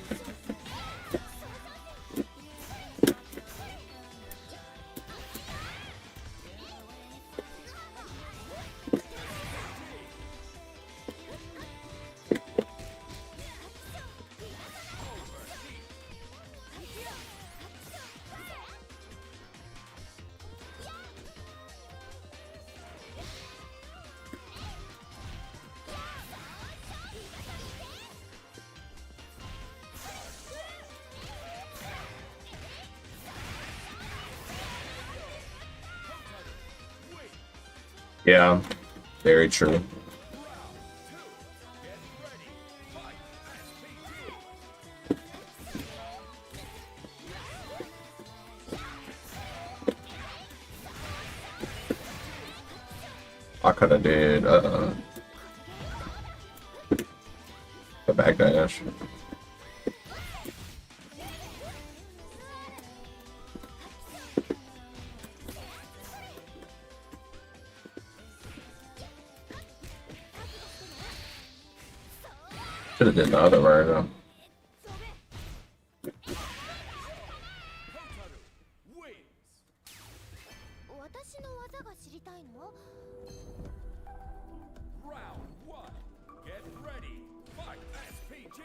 Speaker 1: Yeah, very true. I could have did the backdash. Should have did the other version.
Speaker 3: 私の技が知りたいの？
Speaker 2: Round one. Get ready. Fight SPG.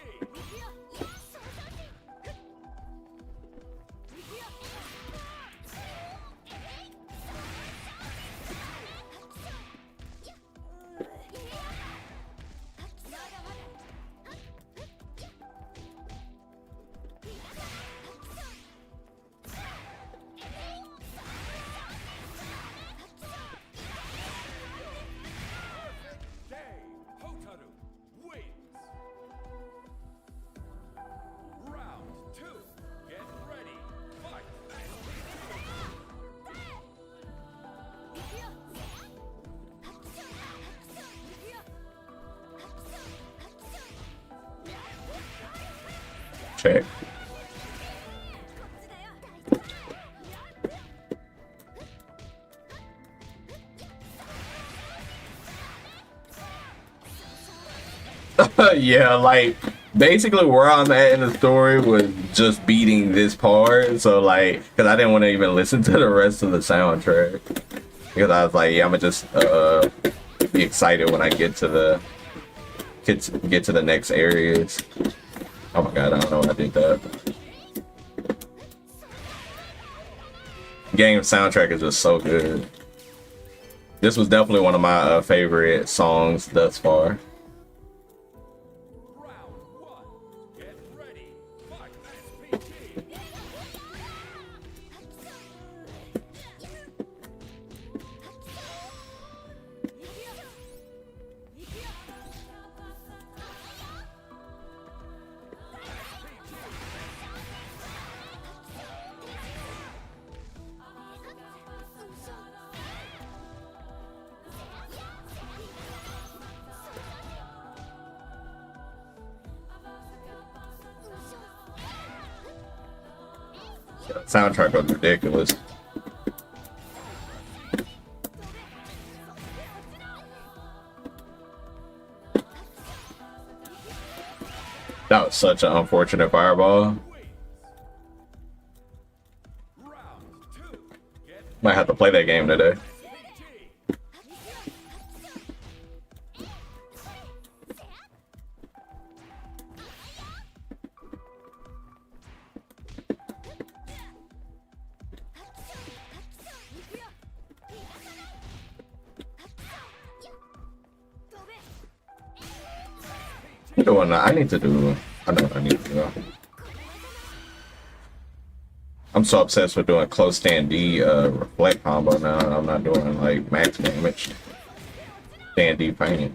Speaker 1: check. Yeah, like basically where I'm at in the story was just beating this part. So like, because I didn't want to even listen to the rest of the soundtrack because I was like, yeah, I'm gonna just be excited when I get to the get to the next areas. Oh my god, I don't know why I did that. Game soundtrack is just so good. This was definitely one of my favorite songs thus far. Soundtrack was ridiculous. That was such an unfortunate fireball. Might have to play that game today. Doing I need to do. I know what I need to do. I'm so obsessed with doing close stand D reflect combo now. I'm not doing like max damage. Stand D pain.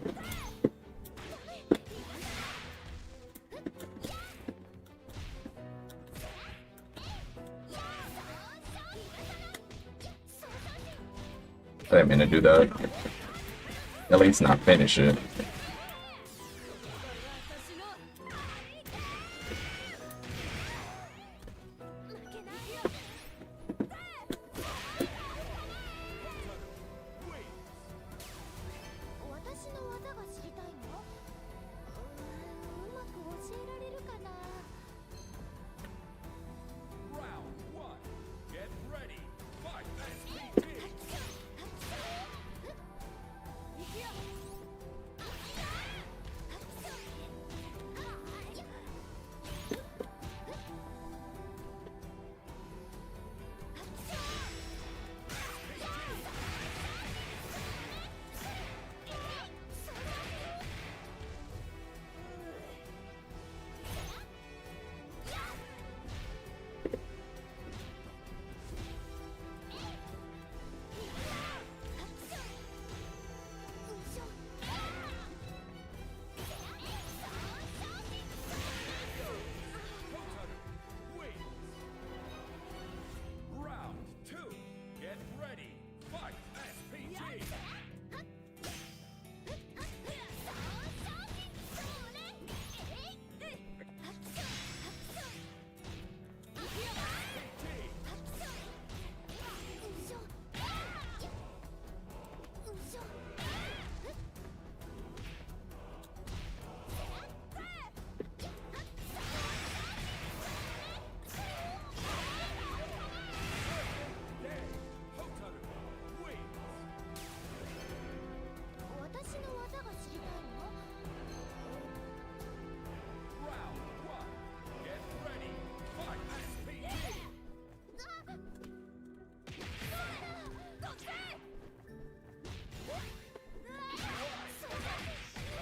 Speaker 1: I didn't mean to do that. At least not finish it.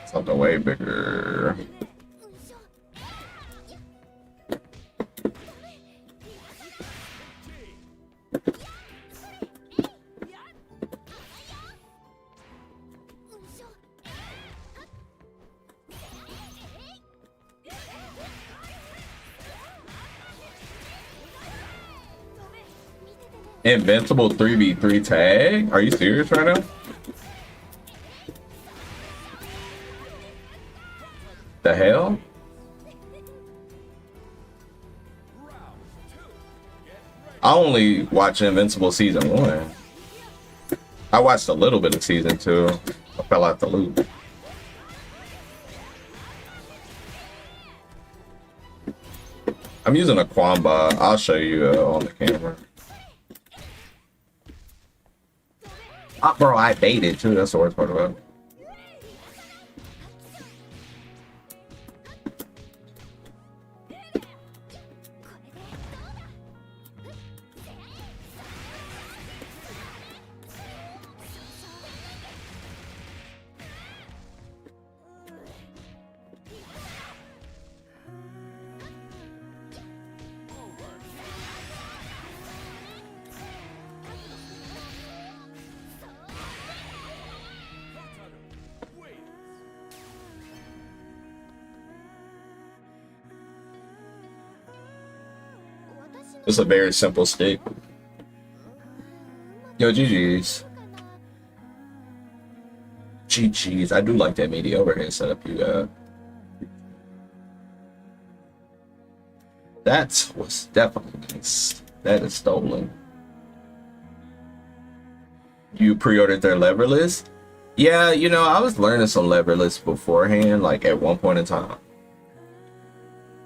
Speaker 1: Something way bigger. Invincible 3v3 tag? Are you serious right now? The hell? I only watched Invincible season 1. I watched a little bit of season 2. I fell out the loop. I'm using a Kwamba. I'll show you on the camera. Bro, I baited too. That's the worst part about it. It's a very simple stick. Yo, GG's. GG's. I do like that media overhead setup you got. That was definitely nice. That is stolen. You pre-ordered their lever list? Yeah, you know, I was learning some lever lists beforehand, like at one point in time.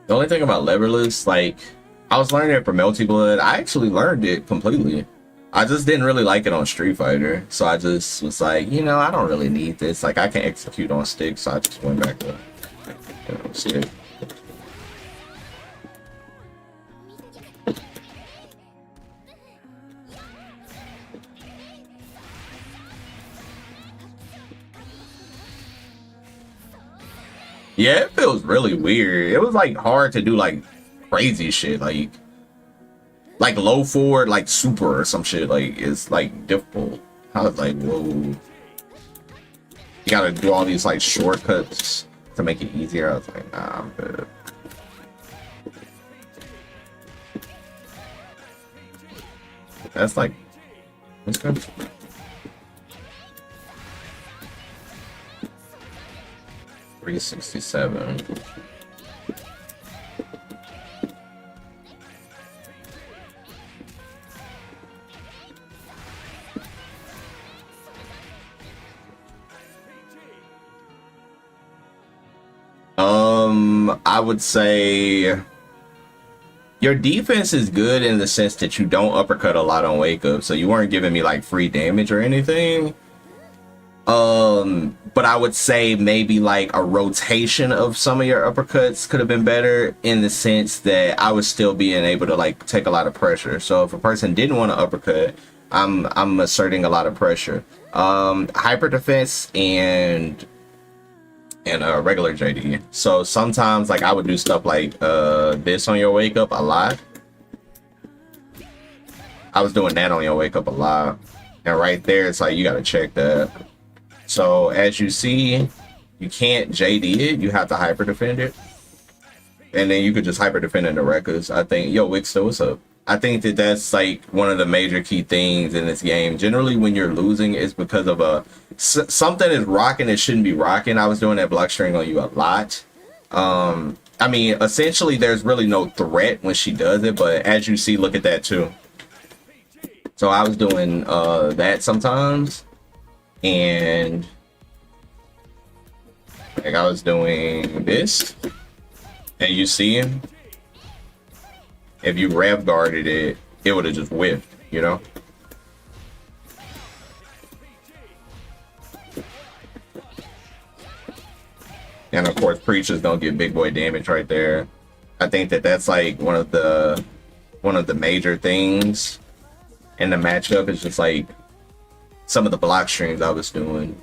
Speaker 1: The only thing about lever lists, like, I was learning it for Melty Blood. I actually learned it completely. I just didn't really like it on Street Fighter. So I just was like, you know, I don't really need this. Like, I can execute on stick, so I just went back to, you know, stick. Yeah, it feels really weird. It was like hard to do like crazy shit, like low forward, like super or some shit. Like it's like difficult. I was like, whoa. You gotta do all these like shortcuts to make it easier. I was like, nah, I'm good. That's like, what's good? $367. I would say your defense is good in the sense that you don't uppercut a lot on wake up, so you weren't giving me like free damage or anything. But I would say maybe like a rotation of some of your uppercuts could have been better in the sense that I was still being able to like take a lot of pressure. So if a person didn't want to uppercut, I'm asserting a lot of pressure. Hyper defense and a regular JD. So sometimes like I would do stuff like this on your wake up a lot. I was doing that on your wake up a lot. And right there, it's like you gotta check that. So as you see, you can't JD it, you have to hyper defend it. And then you could just hyper defend into records. I think, yo, Wixter, what's up? I think that that's like one of the major key things in this game. Generally, when you're losing, it's because of something is rocking it shouldn't be rocking. I was doing that block string on you a lot. I mean, essentially, there's really no threat when she does it, but as you see, look at that too. So I was doing that sometimes, and like I was doing this, and you see him. If you rev guarded it, it would have just whiffed, you know? And of course, Preacher's gonna get big boy damage right there. I think that that's like one of the major things in the matchup is just like some of the block streams I was doing.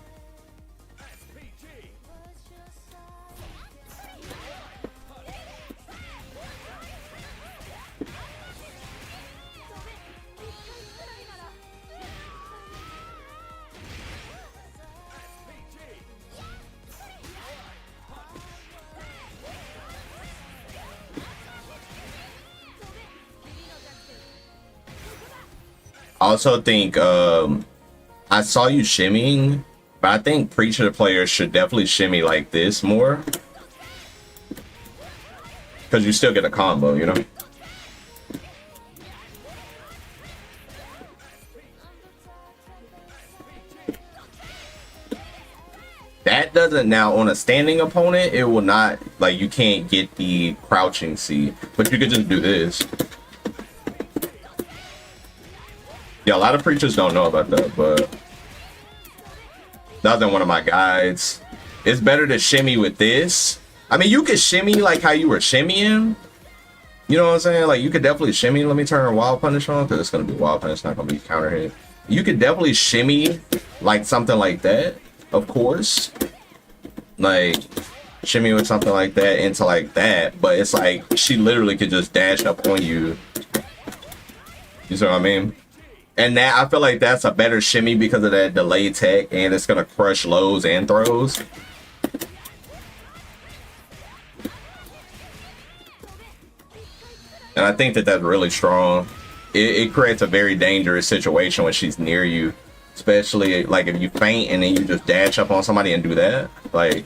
Speaker 1: I also think I saw you shimmying, but I think Preacher players should definitely shimmy like this more. Because you still get a combo, you know? That doesn't, now on a standing opponent, it will not, like, you can't get the crouching C, but you could just do this. Yeah, a lot of preachers don't know about that, but that wasn't one of my guides. It's better to shimmy with this. I mean, you could shimmy like how you were shimmying. You know what I'm saying? Like, you could definitely shimmy. Let me turn Wild Punish on, because it's going to be Wild Punish, not going to be counter hit. You could definitely shimmy like something like that, of course. Like, shimmy with something like that into like that, but it's like she literally could just dash up on you. You see what I mean? And that, I feel like that's a better shimmy because of that delay tech, and it's going to crush lows and throws. And I think that that's really strong. It creates a very dangerous situation when she's near you. Especially like if you faint and then you just dash up on somebody and do that. Like,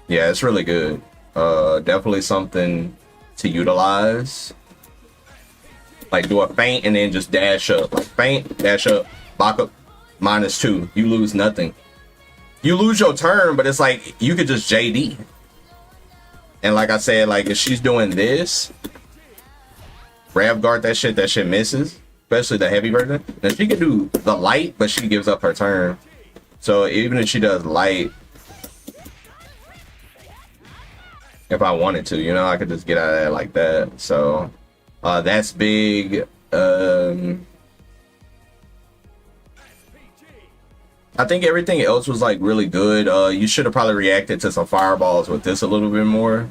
Speaker 1: yeah, it's really good. Definitely something to utilize. Like, do a feint and then just dash up. Like, feint, dash up, lock up, -2. You lose nothing. You lose your turn, but it's like you could just JD. And like I said, like if she's doing this, grab guard that shit misses, especially the heavy version. Now she can do the light, but she gives up her turn. So even if she does light, if I wanted to, you know, I could just get out of that like that. So that's big. I think everything else was like really good. You should have probably reacted to some fireballs with this a little bit more.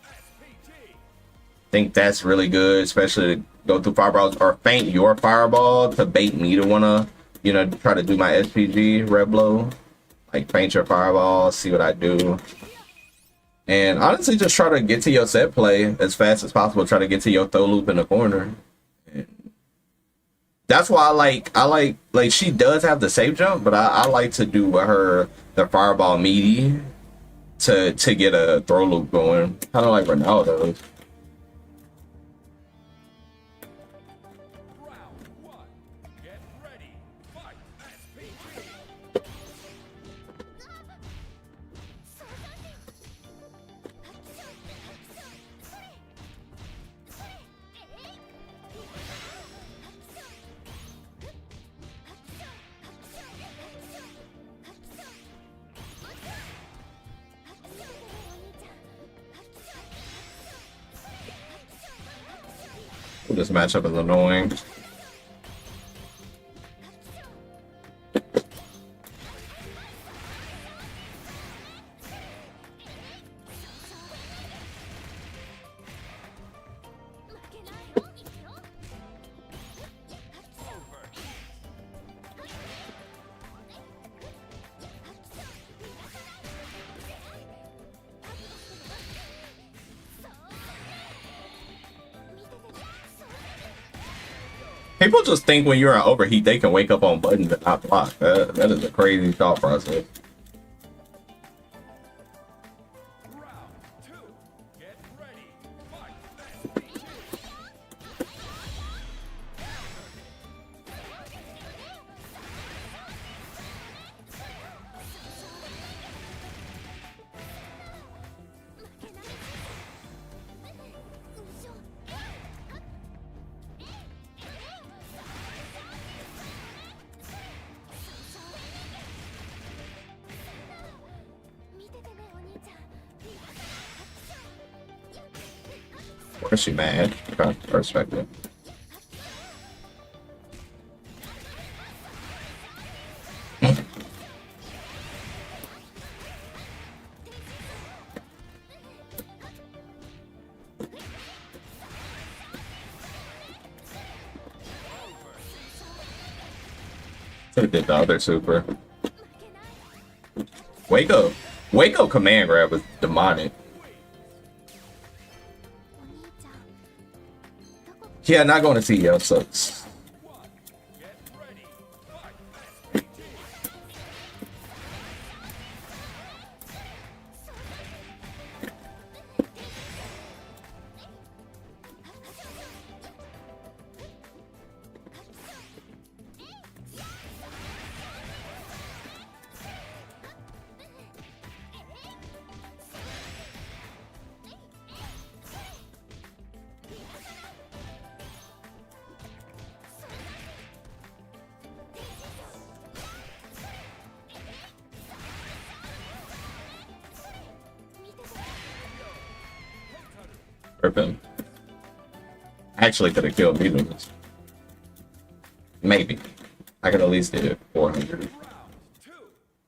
Speaker 1: I think that's really good, especially to go through fireballs or feint your fireball to bait me to wanna, you know, try to do my SPG red blow. Like feint your fireball, see what I do. And honestly, just try to get to your set play as fast as possible. Try to get to your throw loop in the corner. That's why I like she does have the safe jump, but I like to do the fireball meaty to get a throw loop going, kind of like Ronaldo. This matchup is annoying. People just think when you're in overheat, they can wake up on buttons and not block. That is a crazy thought process. Is she mad? Okay, I respect it. Should have did the other super. Waco command grab was demonic. Yeah, not going to CEO sucks. Rip him. Actually could have killed me with this. Maybe. I could at least do 400.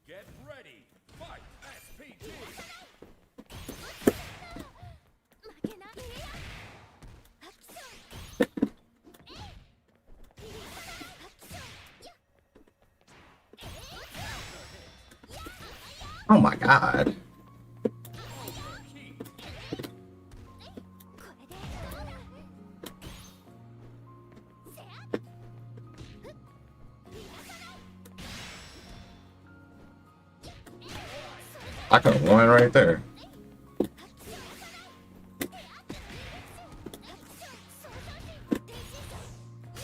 Speaker 2: Get ready. Fight. SPG.
Speaker 3: 負けない
Speaker 1: Oh my god.
Speaker 3: これでどうだ
Speaker 1: I could have won right there.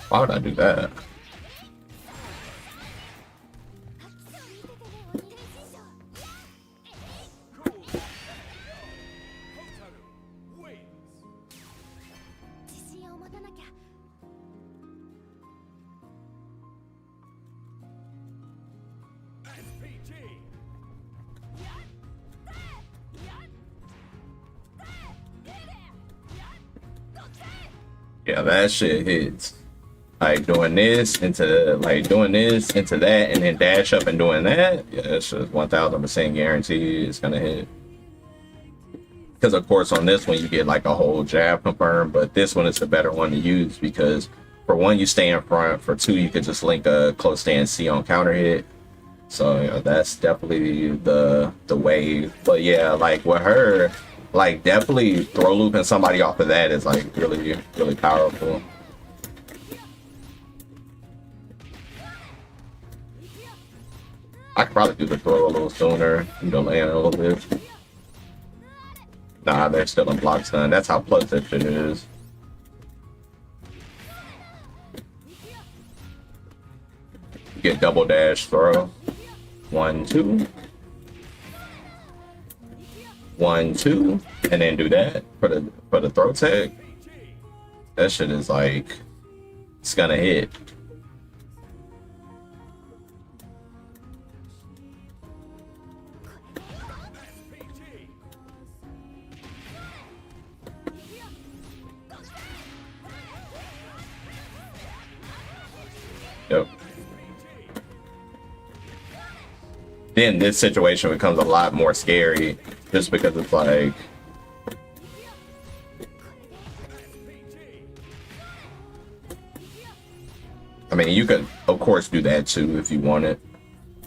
Speaker 1: Why would I do that?
Speaker 2: Wins.
Speaker 3: 自信を持たなきゃ
Speaker 2: SPG.
Speaker 1: Yeah, that shit hits. Like doing this into that, and then dash up and doing that. Yeah, that's just 1000% guarantee it's gonna hit. Because of course on this one you get like a whole jab confirmed, but this one is the better one to use because for one you stay in front, for two you could just link a close stand C on counter hit. So yeah, that's definitely the wave. But yeah, like with her, like definitely throw looping somebody off of that is like really powerful. I could probably do the throw a little sooner, you know, land a little bit. Nah, they're still in block stun. That's how plus that shit is. You get double dash throw. 1, 2. 1, 2, and then do that for the throw tag. That shit is like it's gonna hit. Yep. Then this situation becomes a lot more scary just because it's like I mean you could of course do that too if you wanted.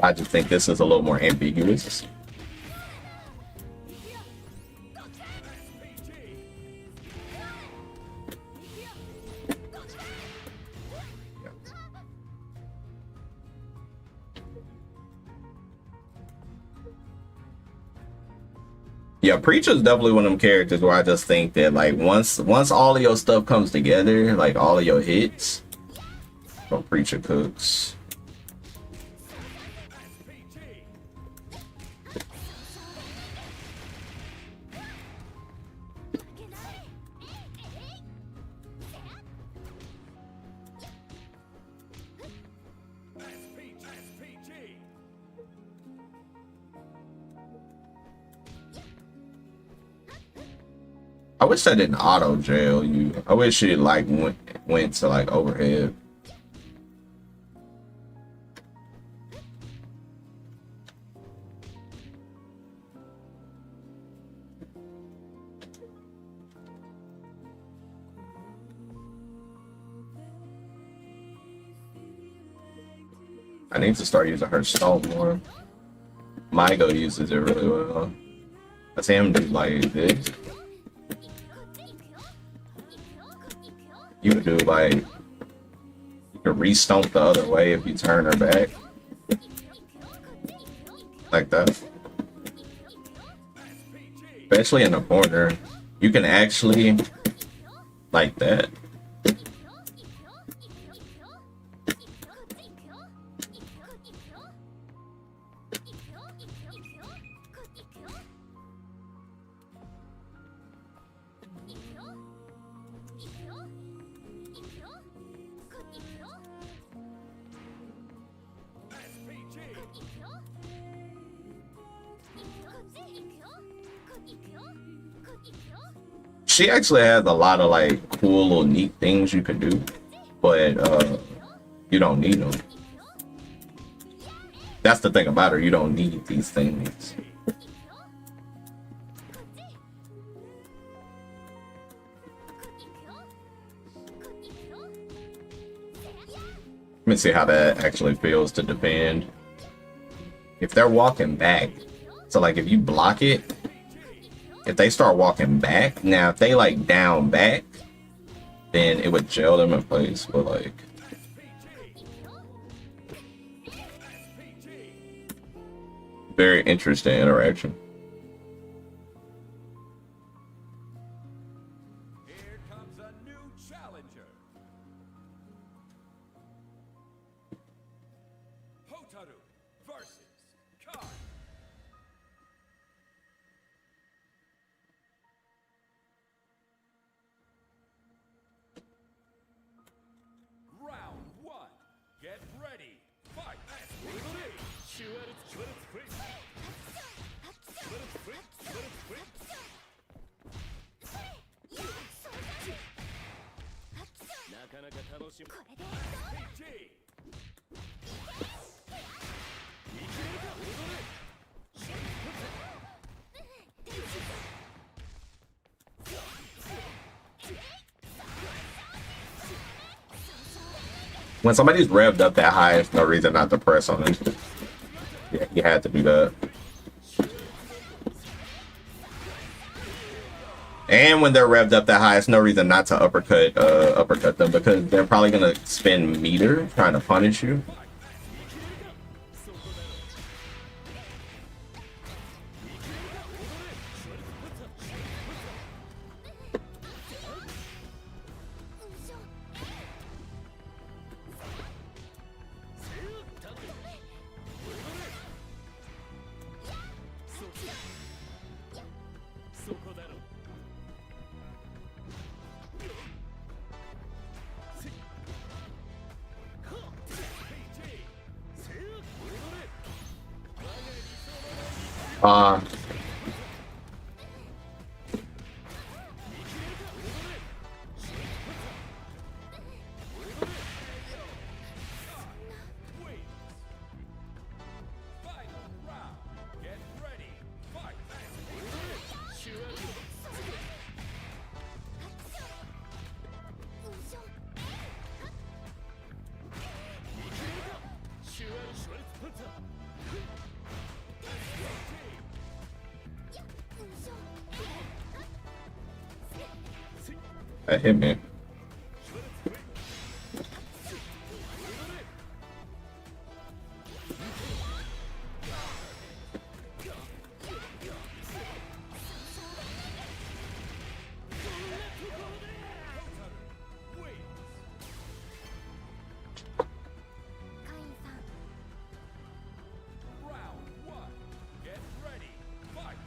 Speaker 1: I just think this is a little more ambiguous. Yeah, Preacher's definitely one of them characters where I just think that like once all of your stuff comes together, like all of your hits, from Preacher cooks. I wish I didn't auto jail you. I wish it like went to like overhead. I need to start using her stone more. Mygo uses it really well. I see him do like this. You can do like you can re-stomp the other way if you turn her back. Like that. Especially in the corner. You can actually like that. She actually has a lot of like cool little neat things you can do, but you don't need them. That's the thing about her, you don't need these things. Let me see how that actually feels to defend. If they're walking back, so like if you block it, if they start walking back, now if they like down back, then it would gel them in place, but like very interesting interaction.
Speaker 2: Here comes a new challenger. Hotaru versus Kai. Round one. Get ready. Fight. PG.
Speaker 1: When somebody's revved up that high, there's no reason not to press on it. Yeah, you had to do that. And when they're revved up that high, it's no reason not to uppercut them, because they're probably gonna spend meter trying to punish you. Uh,
Speaker 2: Final round. Get ready. Fight.
Speaker 1: that hit me.
Speaker 2: Round one. Get ready. Fight.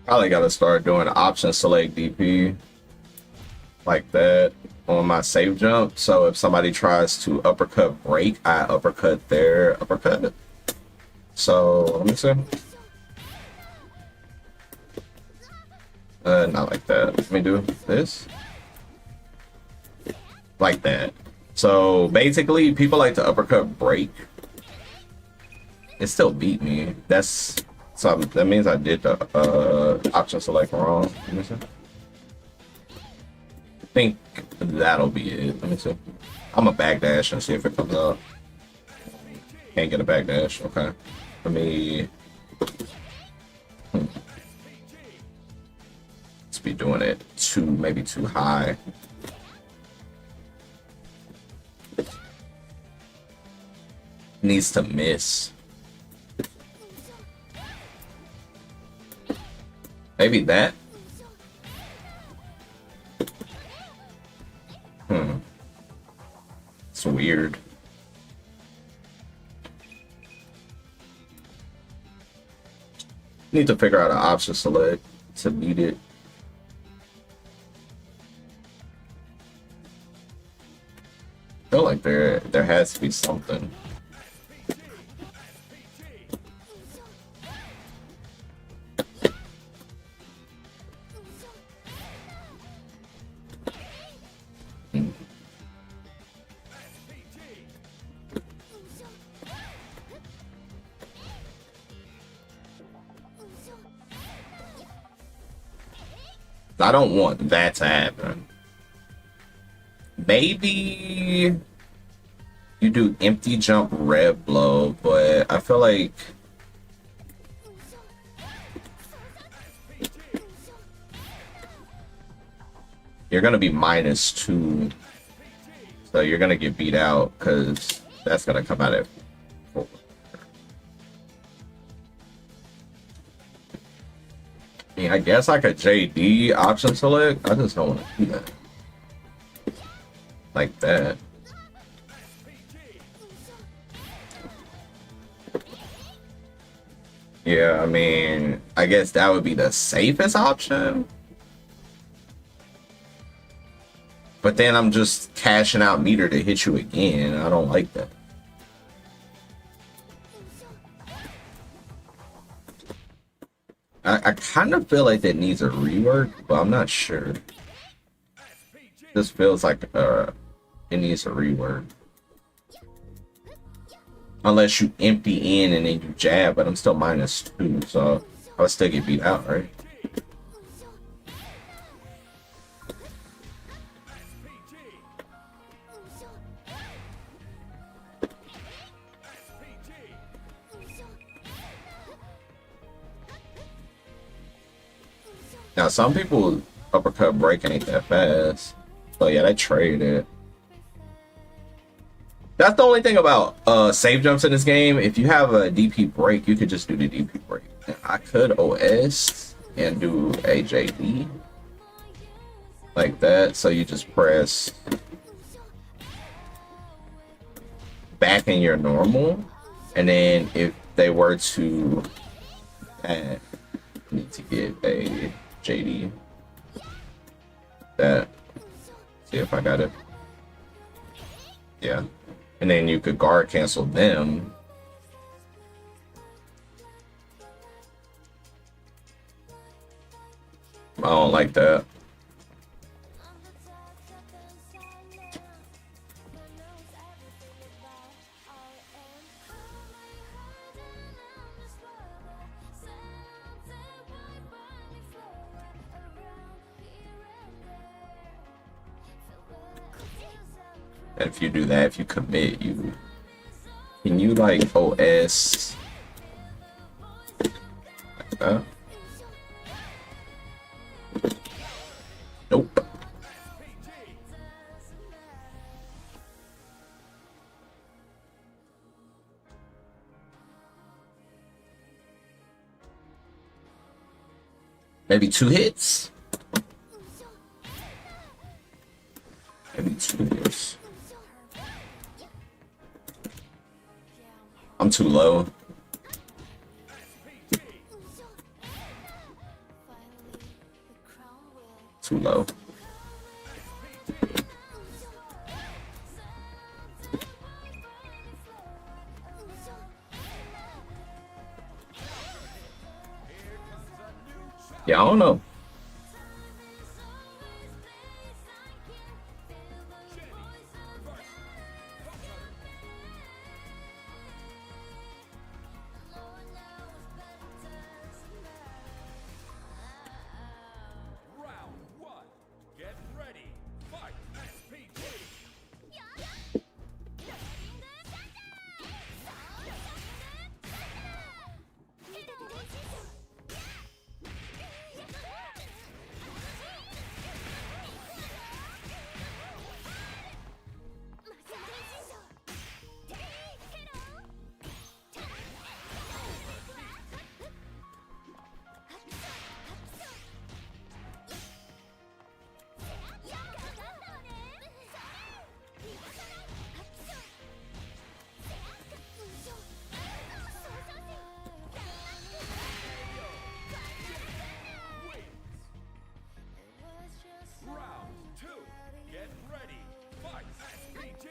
Speaker 1: Probably gotta start doing option select DP like that on my safe jump. So if somebody tries to uppercut break, I uppercut their uppercut. So let me see. Not like that. Let me do this. Like that. So basically, people like to uppercut break. It still beat me. That's so that means I did the option select wrong. Let me see. I think that'll be it. Let me see. I'm a backdash and see if it comes up. Can't get a backdash. Okay. Let me. Let's be doing it maybe too high. Needs to miss. Maybe that. It's weird. Need to figure out an option select to beat it. I feel like there has to be something. I don't want that to happen. Maybe you do empty jump red blow, but I feel like you're gonna be -2, so you're gonna get beat out because that's gonna come out at 4. I mean, I guess like a JD option select. I just don't want to do that. Like that. Yeah, I mean, I guess that would be the safest option. But then I'm just cashing out meter to hit you again. I don't like that. I kind of feel like that needs a rework, but I'm not sure. This feels like it needs a rework. Unless you empty in and then you jab, but I'm still -2, so I'll still get beat out, right? Now, some people uppercut break ain't that fast. So yeah, they trade it. That's the only thing about save jumps in this game. If you have a DP break, you could just do the DP break. And I could OS and do a JD like that. So you just press back in your normal, and then if they were to need to get a JD. That. See if I got it. Yeah. And then you could guard cancel them. I don't like that. And if you do that, if you commit, can you like OS like that? Nope. Maybe 2 hits. Maybe 2 hits. I'm too low. too low. Yeah, I don't know.
Speaker 2: Round one. Get ready. Fight. SPT. Round two. Get ready. Fight. SPT.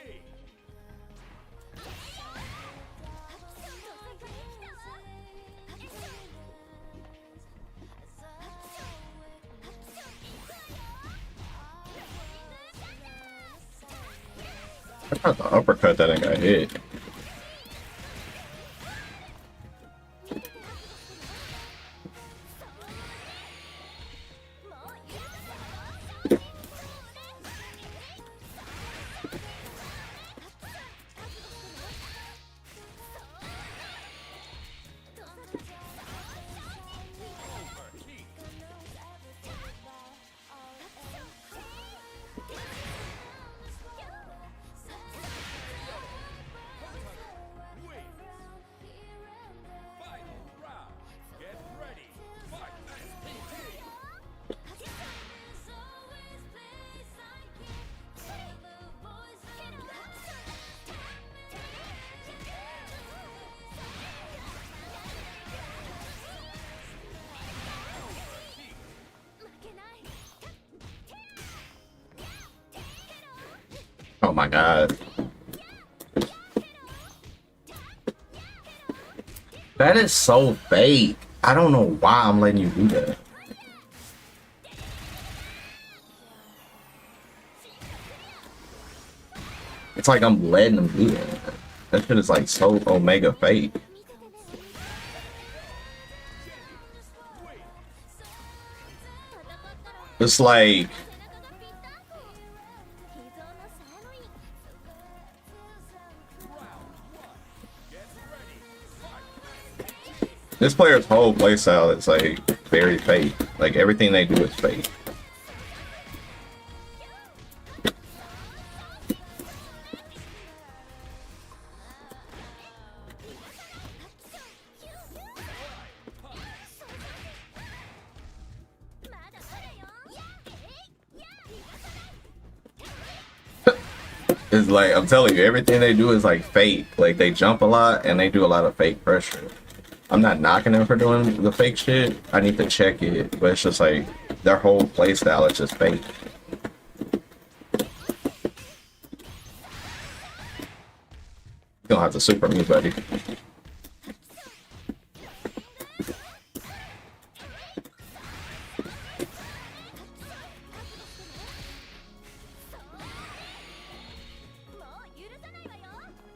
Speaker 1: I tried the uppercut that ain't got hit.
Speaker 2: Final round. Get ready. Fight. SPT.
Speaker 1: Oh my god. That is so fake. I don't know why I'm letting you do that. It's like I'm letting him do that. That shit is like so omega fake. It's like this player's whole playstyle is like very fake. Like everything they do is fake. It's like I'm telling you, everything they do is like fake. Like they jump a lot and they do a lot of fake pressure. I'm not knocking them for doing the fake shit. I need to check it, but it's just like their whole playstyle is just fake. You don't have to super me, buddy.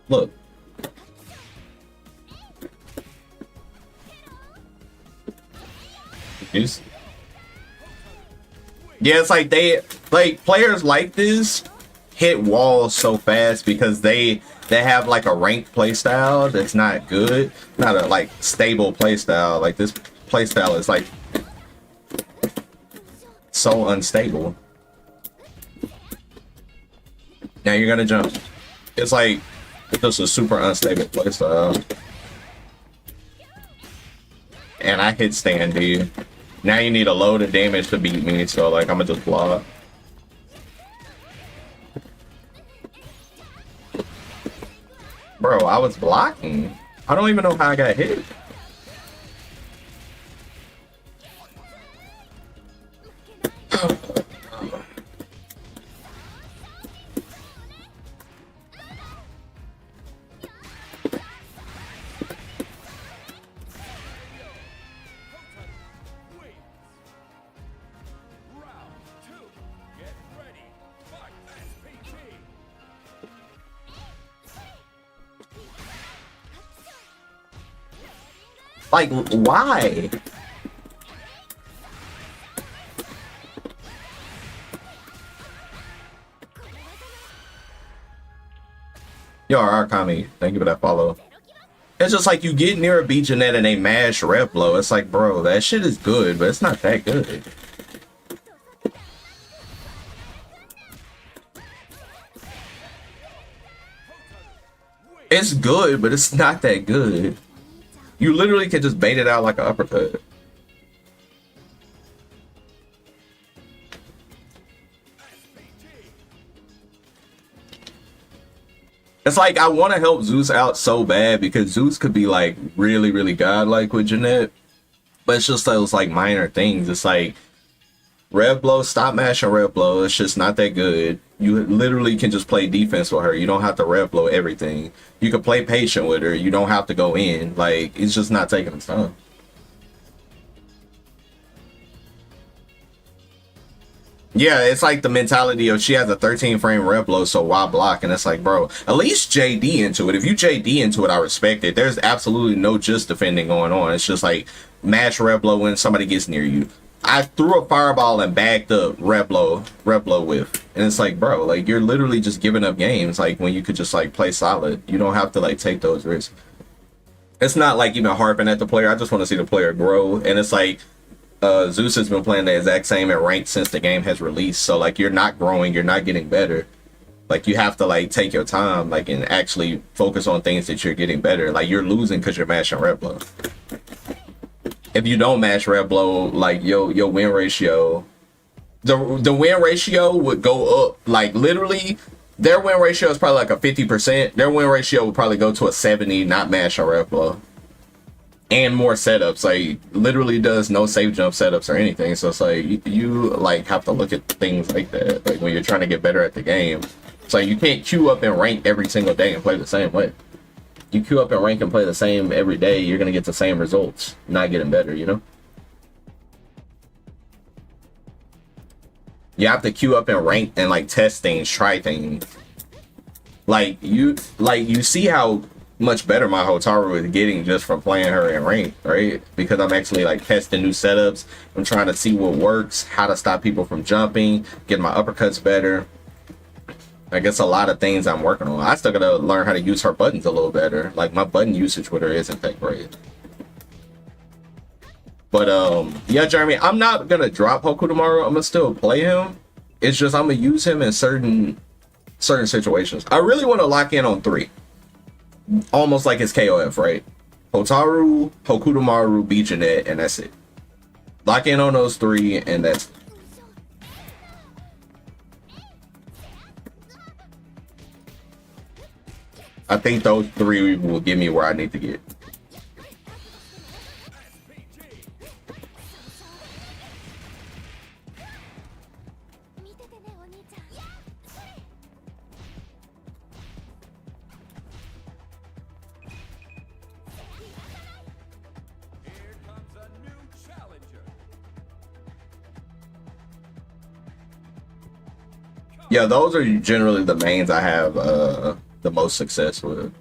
Speaker 1: Look. Yes. Yeah, it's like players like this hit walls so fast because they have like a ranked playstyle that's not good, not a like stable playstyle. Like this playstyle is like so unstable. Now you're gonna jump. It's like it's just a super unstable playstyle. And I hit stand, dude. Now you need a load of damage to beat me, so like I'm gonna just block. Bro, I was blocking. I don't even know how I got hit. Like, why? Yo, Arkami, thank you for that follow. It's just like you get near a B Jeanette and they mash rep blow. It's like, bro, that shit is good, but it's not that good. It's good, but it's not that good. You literally can just bait it out like an uppercut. It's like I want to help Zeus out so bad because Zeus could be like really, really godlike with Jeanette, but it's just those like minor things. It's like Red Blow, stop mashing Red Blow. It's just not that good. You literally can just play defense with her. You don't have to Red Blow everything. You can play patient with her. You don't have to go in. Like, it's just not taking its time. Yeah, it's like the mentality of she has a 13 frame Red Blow, so why block? And it's like, bro, at least JD into it. If you JD into it, I respect it. There's absolutely no just defending going on. It's just like match Red Blow when somebody gets near you. I threw a fireball and backed up Red Blow whiff. And it's like, bro, like you're literally just giving up games like when you could just like play solid. You don't have to like take those risks. It's not like even harping at the player. I just want to see the player grow. And it's like Zeus has been playing the exact same at ranked since the game has released. So like you're not growing, you're not getting better. Like you have to like take your time like and actually focus on things that you're getting better. Like you're losing because you're mashing Red Blow. If you don't match Red Blow, like your win ratio, the win ratio would go up. Like literally, their win ratio is probably like a 50%. Their win ratio would probably go to a 70, not match on Red Blow. And more setups, like literally does no safe jump setups or anything. So it's like you like have to look at things like that. Like when you're trying to get better at the game, it's like you can't queue up and rank every single day and play the same way. You queue up and rank and play the same every day, you're gonna get the same results, not getting better, you know? You have to queue up and rank and like test things, try things. Like you see how much better my Hotaru is getting just from playing her in rank, right? Because I'm actually like testing new setups. I'm trying to see what works, how to stop people from jumping, get my uppercuts better. I guess a lot of things I'm working on. I still gotta learn how to use her buttons a little better. Like my button usage with her isn't that great. But yeah, Jeremy, I'm not gonna drop Hoku tomorrow. I'm gonna still play him. It's just I'm gonna use him in certain situations. I really want to lock in on 3. Almost like his KOF, right? Hotaru, Hokutomaru, B Jeanette, and that's it. Lock in on those 3 and that's it. I think those 3 will get me where I need to get. Yeah, those are generally the mains I have the most success with.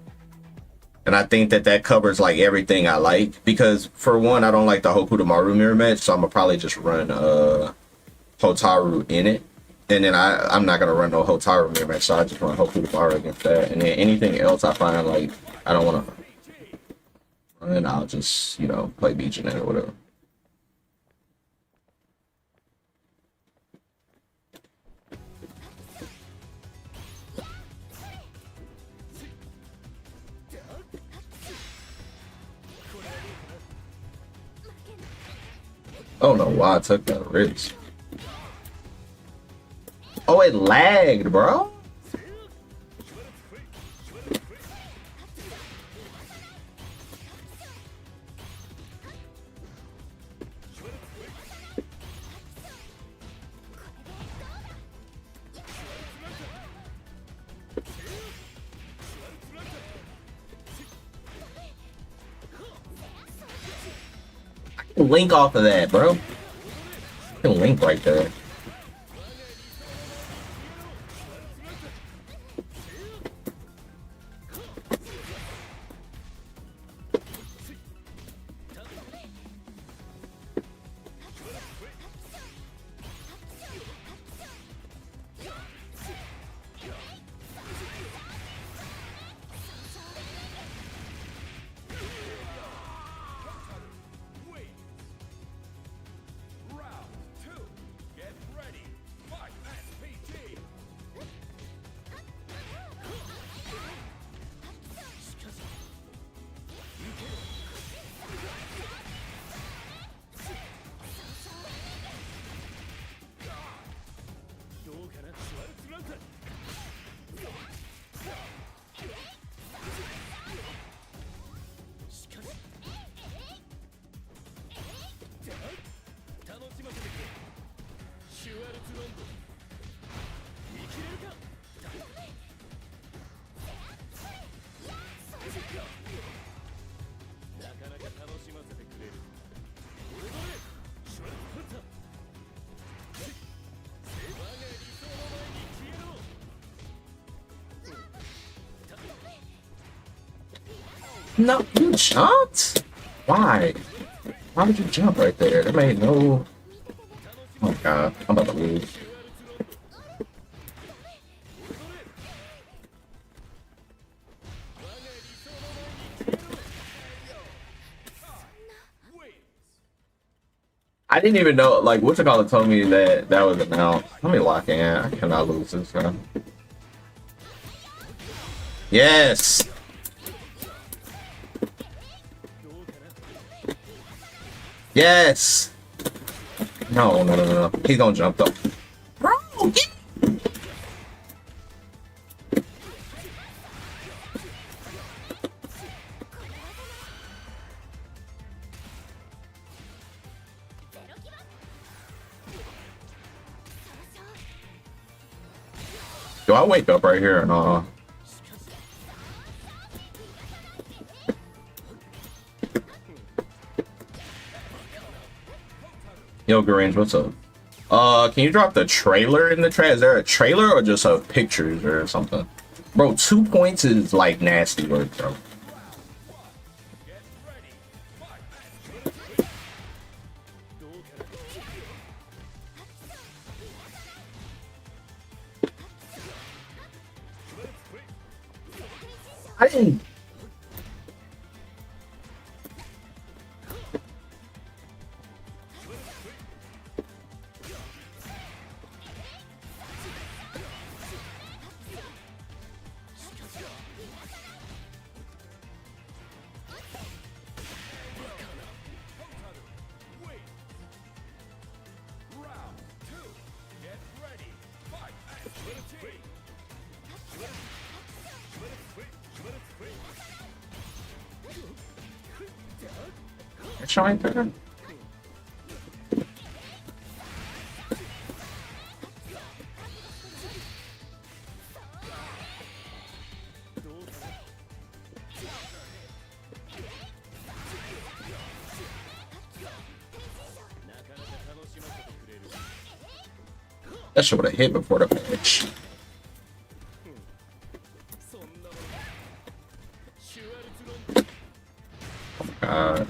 Speaker 1: And I think that covers like everything I like, because for one, I don't like the Hokutomaru mirror match, so I'm gonna probably just run Hotaru in it. And then I'm not gonna run no Hotaru mirror match, so I just run Hokutomaru against that. And then anything else I find like I don't wanna run, I'll just, you know, play B Jeanette or whatever. I don't know why I took that risk. Oh, it lagged, bro. Link off of that, bro. You can link right there. No, you jumped? Why? Why would you jump right there? That made no... Oh my god, I'm about to lose. I didn't even know, like, what's it called told me that that was announced. Let me lock in. I cannot lose this guy. Yes! Yes! No, no, no, no. He's gonna jump though. Bro, get... Do I wake up right here or no? Yo, Garange, what's up? Can you drop the trailer in the chat? Is there a trailer or just pictures or something? Bro, 2 points is like nasty work, bro. I didn't... Showing there? That shit would have hit before the match. Oh my god.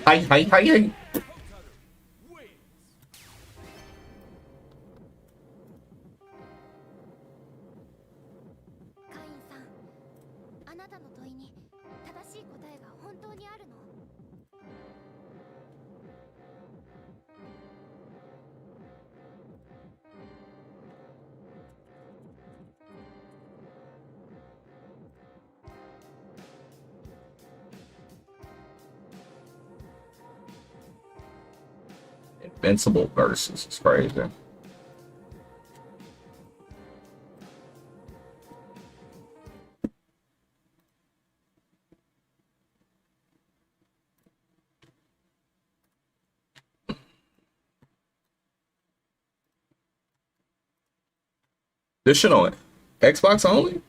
Speaker 1: Hi.
Speaker 3: あなたの問いに正しい答えが本当にあるの？
Speaker 1: Invincible versus is crazy. This shit on Xbox only?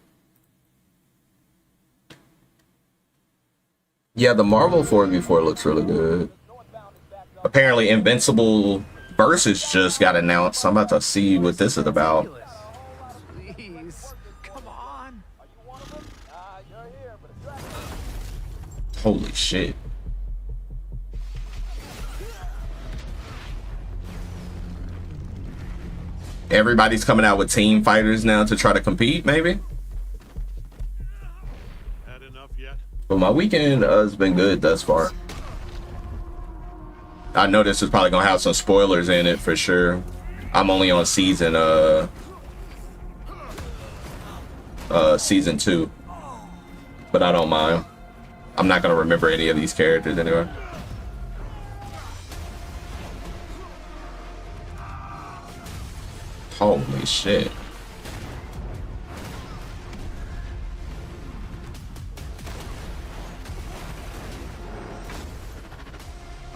Speaker 1: Yeah, the Marvel 4v4 looks really good. Apparently Invincible Versus just got announced. I'm about to see what this is about.
Speaker 4: Please, come on.
Speaker 1: Holy shit. Everybody's coming out with team fighters now to try to compete, maybe?
Speaker 2: Had enough yet?
Speaker 1: But my weekend has been good thus far. I know this is probably gonna have some spoilers in it for sure. I'm only on season 2, but I don't mind. I'm not gonna remember any of these characters anyway. Holy shit.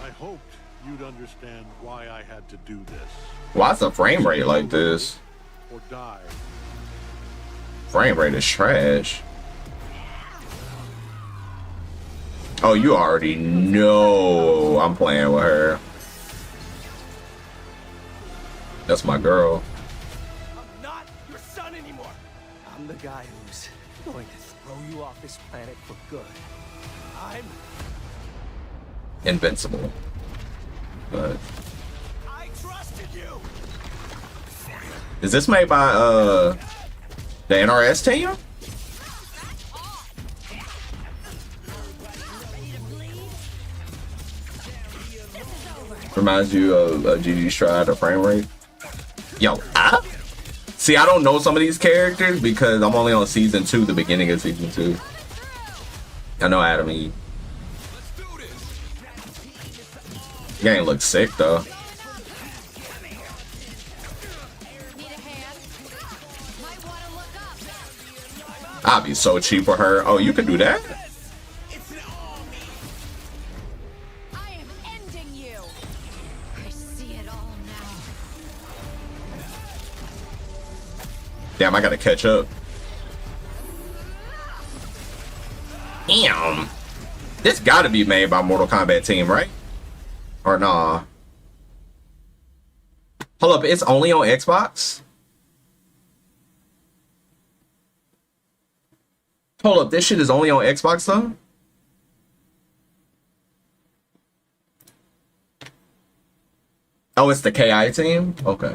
Speaker 2: I hoped you'd understand why I had to do this.
Speaker 1: Why's the frame rate like this?
Speaker 2: Or die.
Speaker 1: Frame rate is trash. Oh, you already know I'm playing with her. That's my girl.
Speaker 4: I'm not your son anymore. I'm the guy who's going to throw you off this planet for good. I'm
Speaker 1: Invincible. But
Speaker 4: I trusted you.
Speaker 1: is this made by the NRS team? Reminds you of GG Stride or Frame Rate? Yo, see, I don't know some of these characters because I'm only on season 2, the beginning of season 2. I know Adam E. Game looks sick though. I'd be so cheap for her. Oh, you can do that?
Speaker 3: I am ending you. I see it all now.
Speaker 1: Damn, I gotta catch up. Damn. This gotta be made by Mortal Kombat team, right? Or nah? Hold up, it's only on Xbox? Hold up, this shit is only on Xbox though? Oh, it's the KI team? Okay.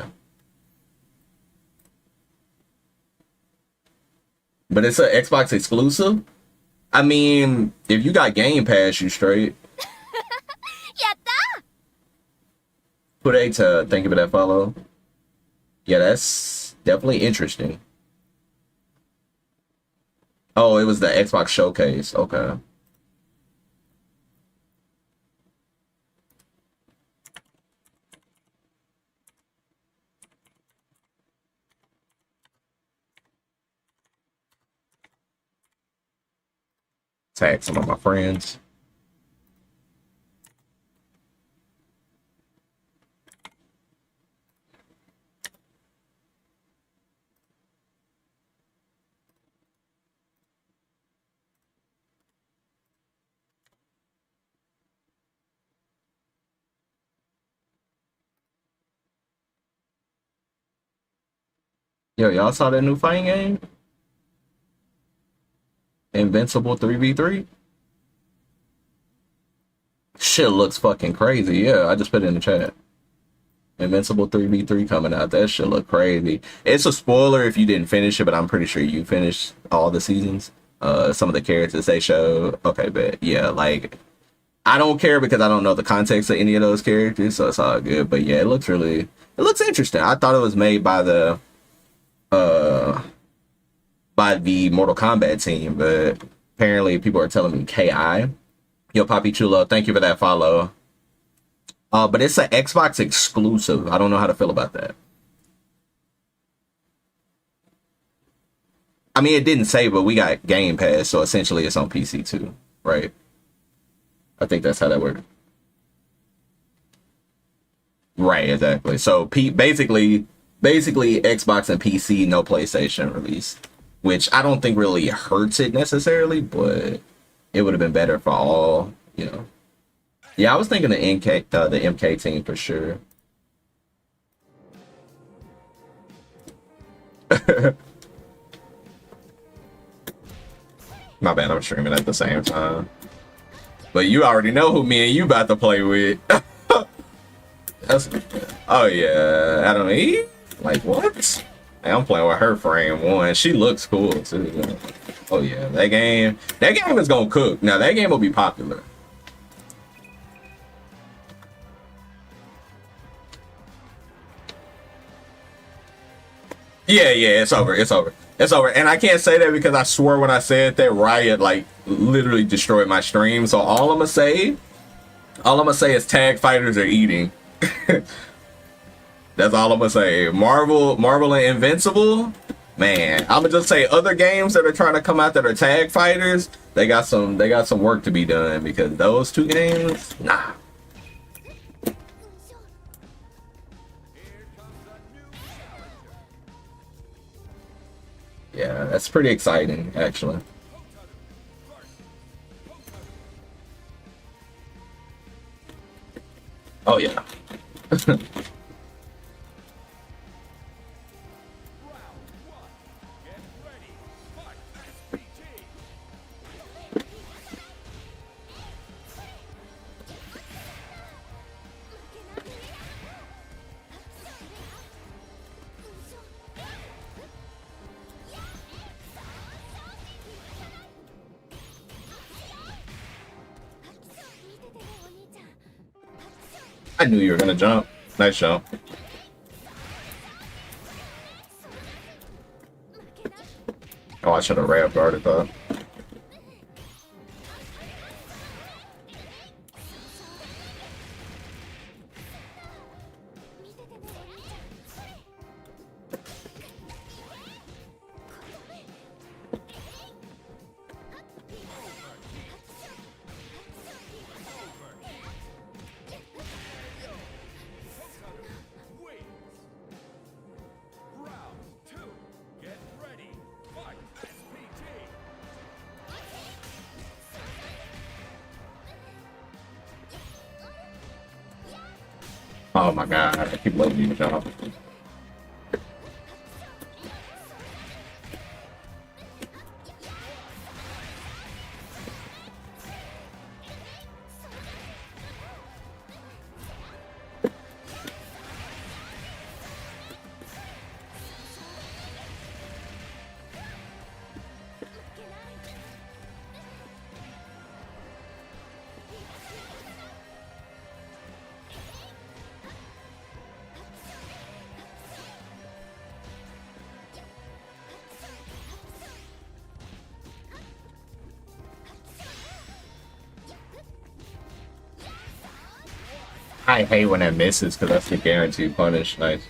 Speaker 1: But it's an Xbox exclusive? I mean, if you got Game Pass, you straight.
Speaker 3: Yatta!
Speaker 1: Put A to thank you for that follow. Yeah, that's definitely interesting. Oh, it was the Xbox Showcase. Okay. Tag some of my friends. Yo, y'all saw that new fighting game? Invincible 3v3? Shit looks fucking crazy. Yeah, I just put it in the chat. Invincible 3v3 coming out. That shit look crazy. It's a spoiler if you didn't finish it, but I'm pretty sure you finished all the seasons. Some of the characters they show. Okay, but yeah, like I don't care because I don't know the context of any of those characters, so it's all good. But yeah, it looks interesting. I thought it was made by the Mortal Kombat team, but apparently people are telling me KI. Yo, Poppy Chulo, thank you for that follow. But it's an Xbox exclusive. I don't know how to feel about that. I mean, it didn't say, but we got Game Pass, so essentially it's on PC too, right? I think that's how that works. Right, exactly. So basically Xbox and PC, no PlayStation release, which I don't think really hurts it necessarily, but it would have been better for all, you know. Yeah, I was thinking the MK team for sure. My bad, I'm streaming at the same time. But you already know who me and you about to play with. Oh yeah, Adam E? Like what? Hey, I'm playing with her frame one. She looks cool too. Oh yeah, that game is gonna cook. Now that game will be popular. Yeah, it's over. And I can't say that because I swear when I said that, Riot like literally destroyed my stream. So all I'm gonna say is tag fighters are eating. That's all I'm gonna say. Marvel and Invincible, man. I'm gonna just say other games that are trying to come out that are tag fighters, they got some work to be done because those two games, nah. Yeah, that's pretty exciting, actually. Oh yeah. I knew you were gonna jump. Nice jump. Oh, I should have ray guarded that. Oh my god, I keep letting you jump. I hate when it misses because that's the guaranteed punish. Nice.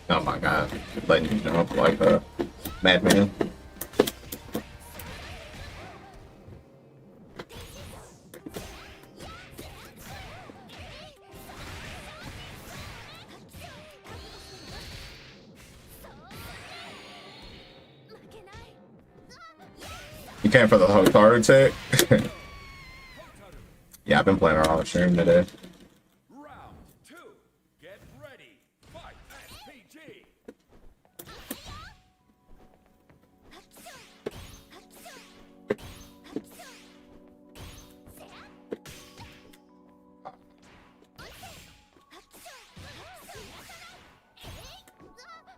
Speaker 1: Oh my god, letting you jump like a madman. You came for the Hotaru tech? Yeah, I've been playing her on stream today.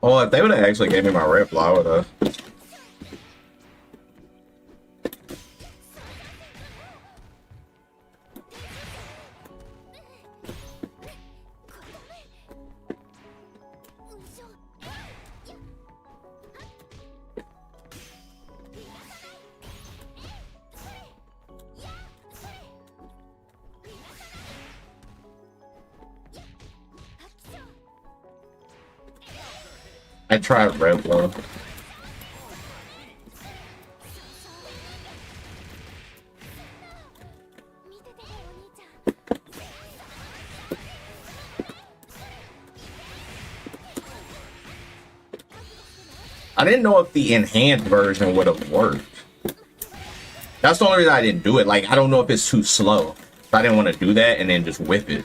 Speaker 1: Well, if they would have actually gave me my rifle, I would have. I tried red blow. I didn't know if the enhanced version would have worked. That's the only reason I didn't do it. Like, I don't know if it's too slow. So I didn't want to do that and then just whip it.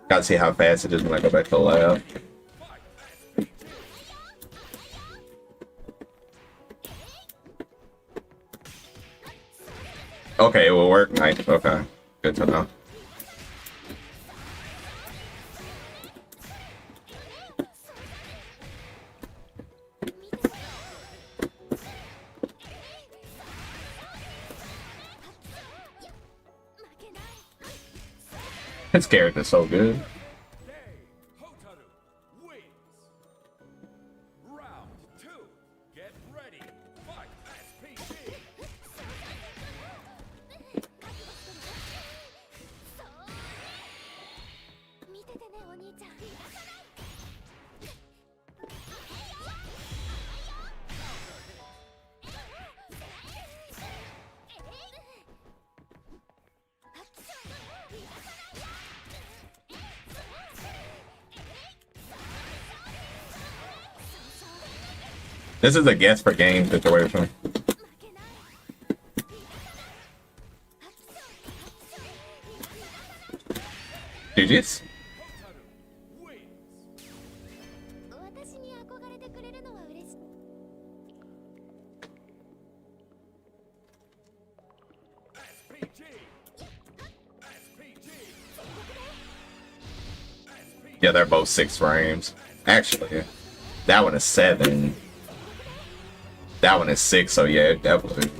Speaker 1: Gotta see how fast it is when I go back to the lab. Okay, it will work. Nice. Okay. Good to know. His character's so good. This is a guess per game situation. GG's.
Speaker 3: 私に憧れてくれるのは嬉しい。
Speaker 1: Yeah, they're both 6 frames. Actually, that one is 7. That one is 6, so yeah, definitely.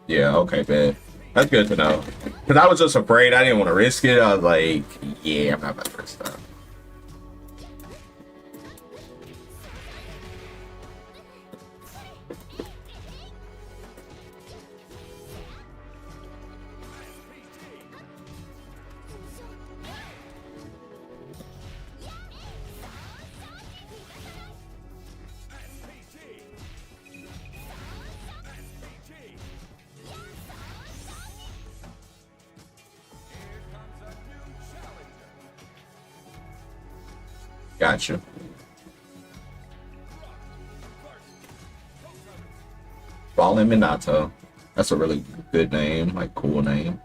Speaker 1: Yeah, okay, man. That's good to know. Because I was just afraid. I didn't want to risk it. I was like, yeah, I'm not about to risk that. Gotcha. Fallen Minato. That's a really good name, like cool name.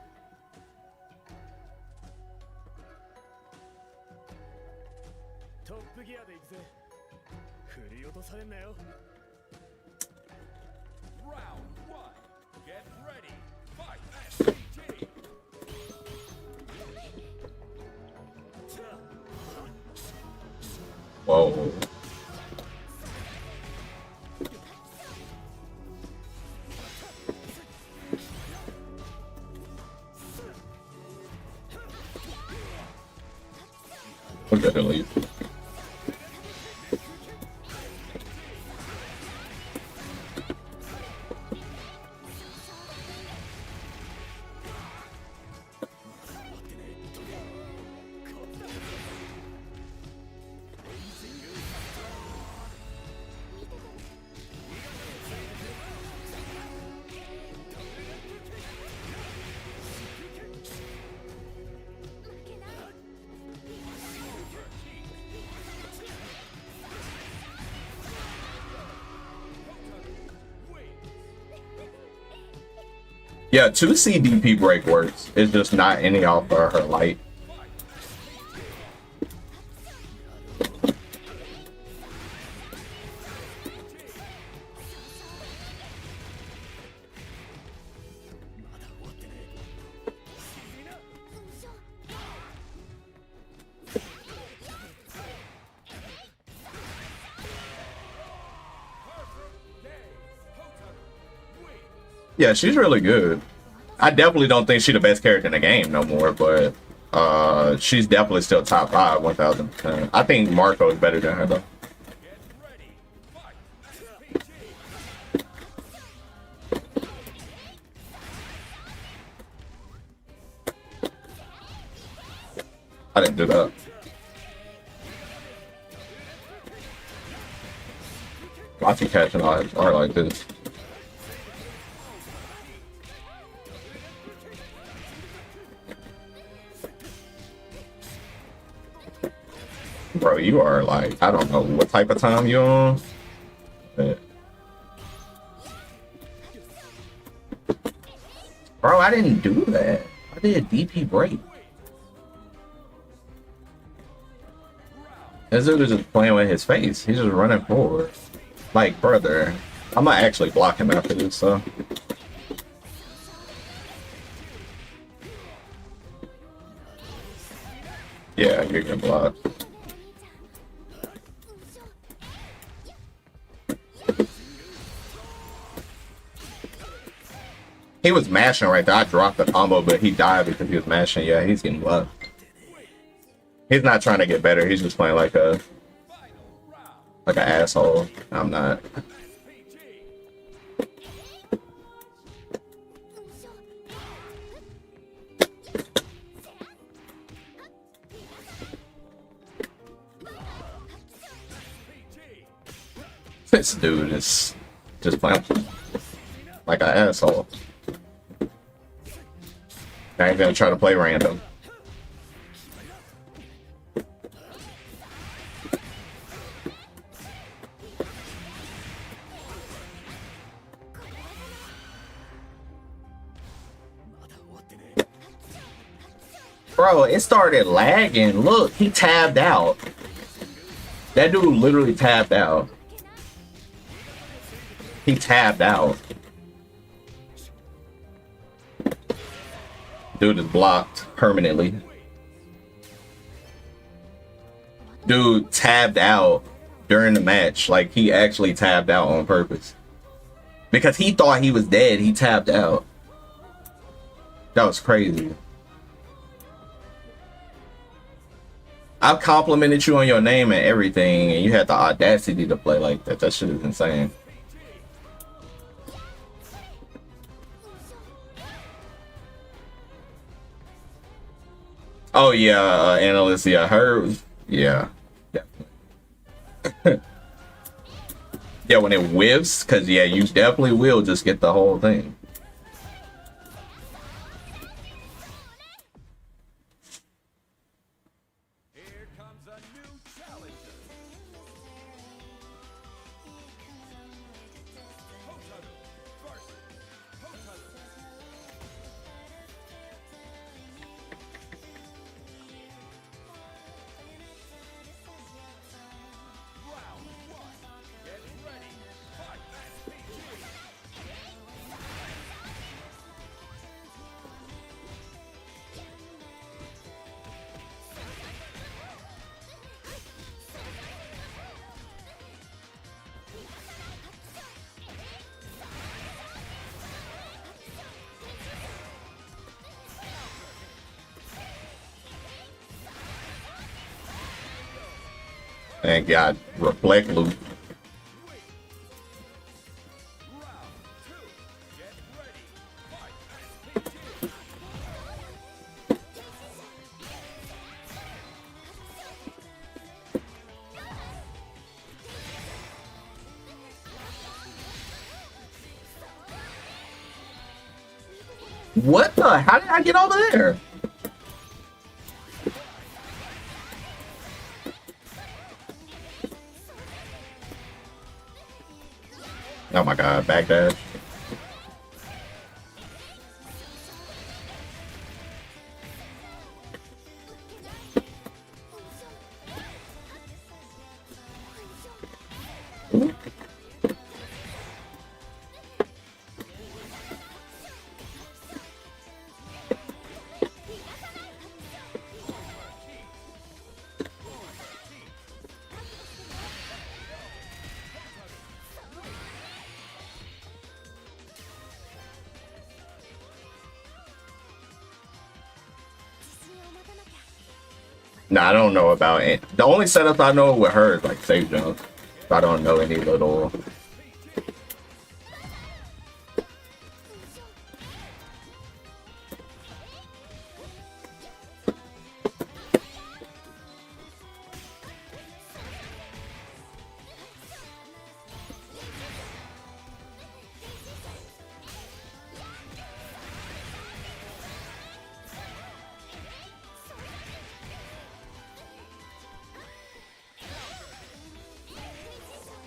Speaker 1: Whoa. What the hell are you? Yeah, 2C DP break works. It's just not any off of her light. Yeah, she's really good. I definitely don't think she's the best character in the game no more, but she's definitely still top 5, 1000%. I think Marco is better than her though. I didn't do that. Lots of catching art like this. Bro, you are like, I don't know what type of time you on. But... Bro, I didn't do that. I did a DP break. This dude is just playing with his face. He's just running forward. Like, brother, I'm gonna actually block him after this, so. Yeah, you're gonna block. He was mashing right there. I dropped the combo, but he died because he was mashing. Yeah, he's getting blocked. He's not trying to get better. He's just playing like an asshole. I'm not. This dude is just playing like an asshole. I ain't gonna try to play random. Bro, it started lagging. Look, he tabbed out. That dude literally tabbed out. He tabbed out. Dude is blocked permanently. Dude tabbed out during the match. Like, he actually tabbed out on purpose. Because he thought he was dead, he tapped out. That was crazy. I've complimented you on your name and everything, and you had the audacity to play like that. That shit is insane. Oh yeah, analyst, yeah, her, yeah. Definitely. Yeah, when it whiffs, because yeah, you definitely will just get the whole thing.
Speaker 4: Here comes a new challenger. Hotaru versus Hotaru. Round one. Get ready. Fight SPG.
Speaker 1: Thank God, reflect loop.
Speaker 4: Round two. Get ready. Fight SPG.
Speaker 1: What the? How did I get over there? Oh my God, backdash. Nah, I don't know about it. The only setup I know with her is like safe jump. I don't know any little.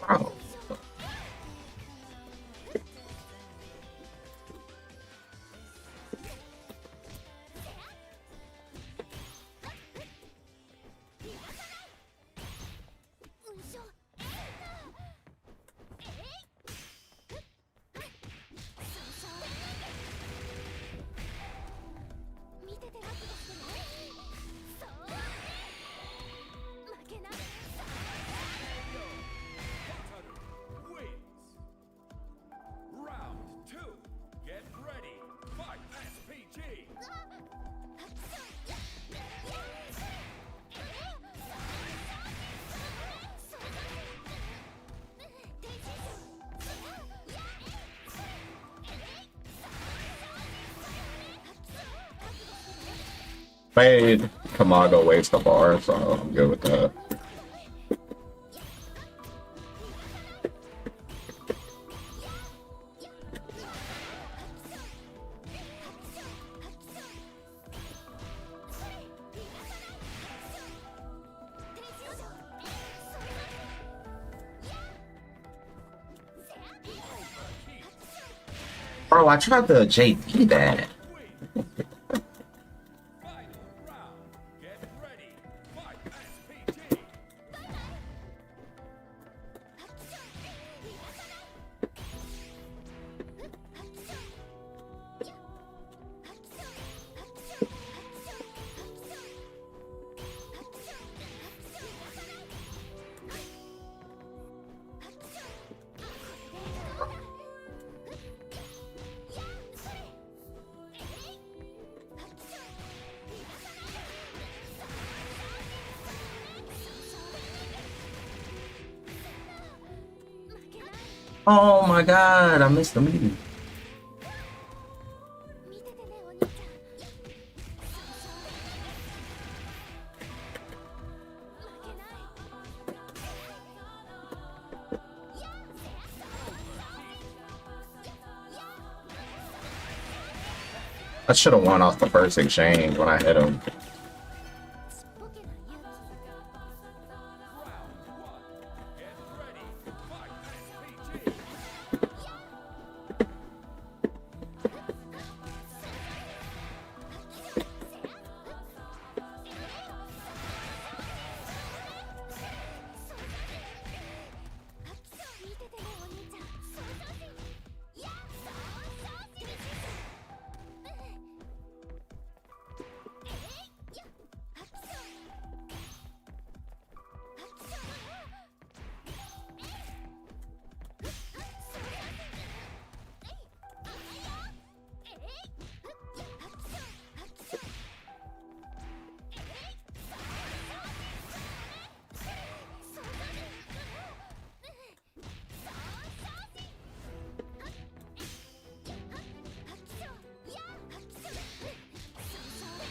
Speaker 1: Wow.
Speaker 4: Hotaru wins. Round two. Get ready. Fight SPG.
Speaker 1: Fade Kamago waste the bar, so I'm good with that. Bro, I tried to JD that.
Speaker 4: Final round.
Speaker 1: Oh my god, I missed the meeting.
Speaker 3: 見ててねお兄ちゃん。負けない。
Speaker 1: I should have won off the first exchange when I hit him.
Speaker 3: ちっぽけな勇気。 見ててねお兄ちゃん。いや、そ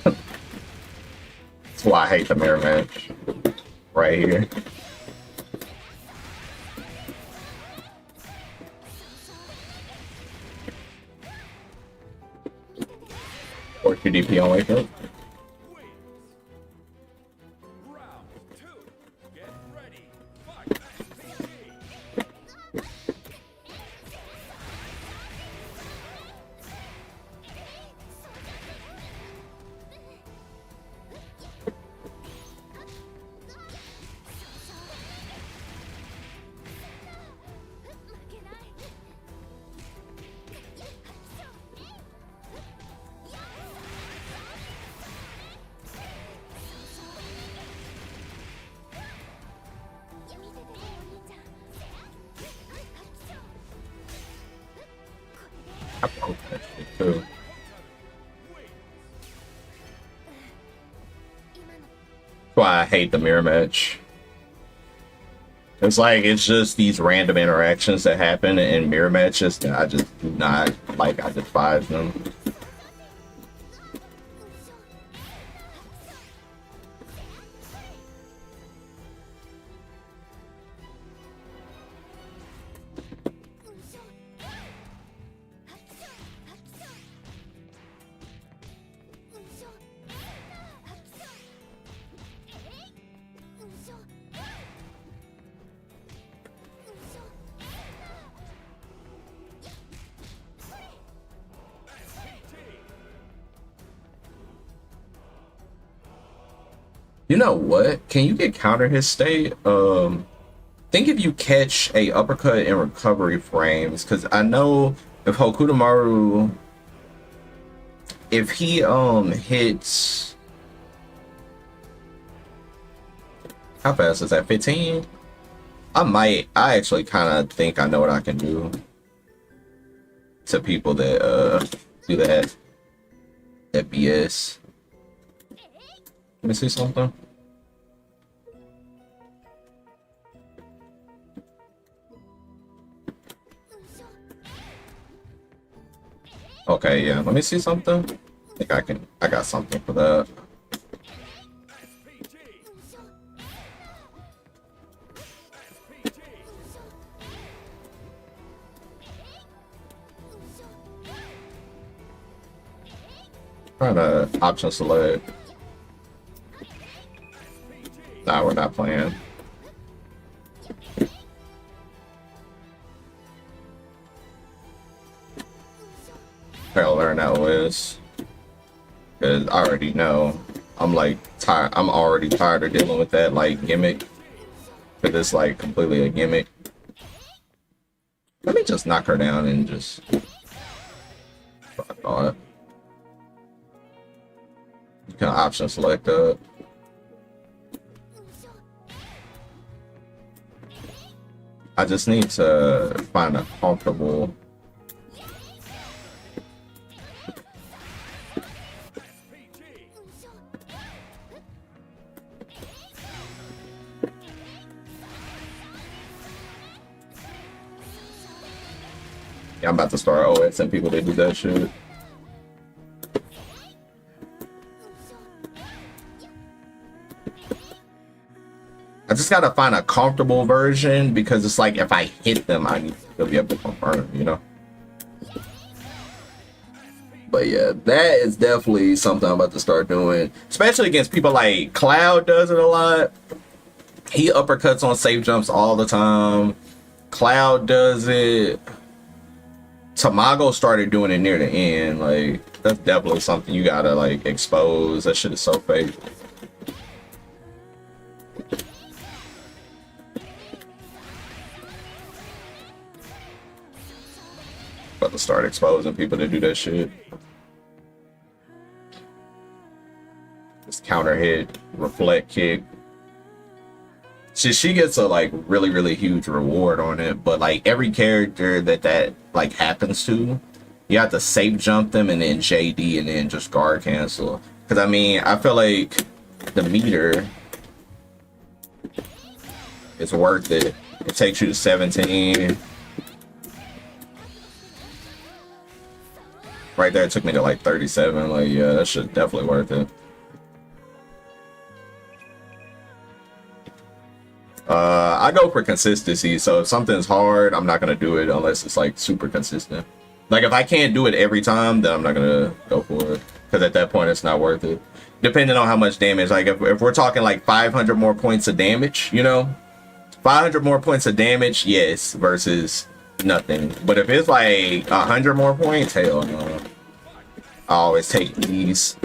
Speaker 3: うし。
Speaker 1: That's why I hate the mirror match. Right here. Or QDP on wake up.
Speaker 2: Round 2. Get ready. Fight. SPG.
Speaker 1: I broke that shit too. That's why I hate the mirror match. It's like it's just these random interactions that happen in mirror matches that I just do not like. I despise them. You know what? Can you get counter his state? Think if you catch a uppercut in recovery frames, because I know if Hokutomaru, if he hits, how fast is that? 15? I actually kind of think I know what I can do to people that do that BS. Let me see something. Okay, yeah, let me see something. I think I got something for that. Trying to option select. Nah, we're not playing. I'll learn that was, because I already know. I'm like tired. I'm already tired of dealing with that like gimmick, because it's like completely a gimmick. Let me just knock her down and just. I thought. You can option select up. I just need to find a comfortable. Yeah, I'm about to start OSing people to do that shit. I just gotta find a comfortable version because it's like if I hit them, I need to be able to confirm, you know? But yeah, that is definitely something I'm about to start doing, especially against people like Cloud does it a lot. He uppercuts on safe jumps all the time. Cloud does it. Tamago started doing it near the end. Like, that's definitely something you gotta like expose. That shit is so fake. About to start exposing people to do that shit. This counter hit, reflect kick. She gets a like really huge reward on it, but like every character that like happens to, you have to safe jump them and then JD and then just guard cancel. Because I mean, I feel like the meter is worth it. It takes you to 17. Right there, it took me to like 37. Like, yeah, that shit definitely worth it. I go for consistency, so if something's hard, I'm not gonna do it unless it's like super consistent. Like if I can't do it every time, then I'm not gonna go for it, because at that point it's not worth it. Depending on how much damage, like if we're talking like 500 more points of damage, you know, 500 more points of damage, yes, versus nothing. But if it's like 100 more points, hell no. I always take these.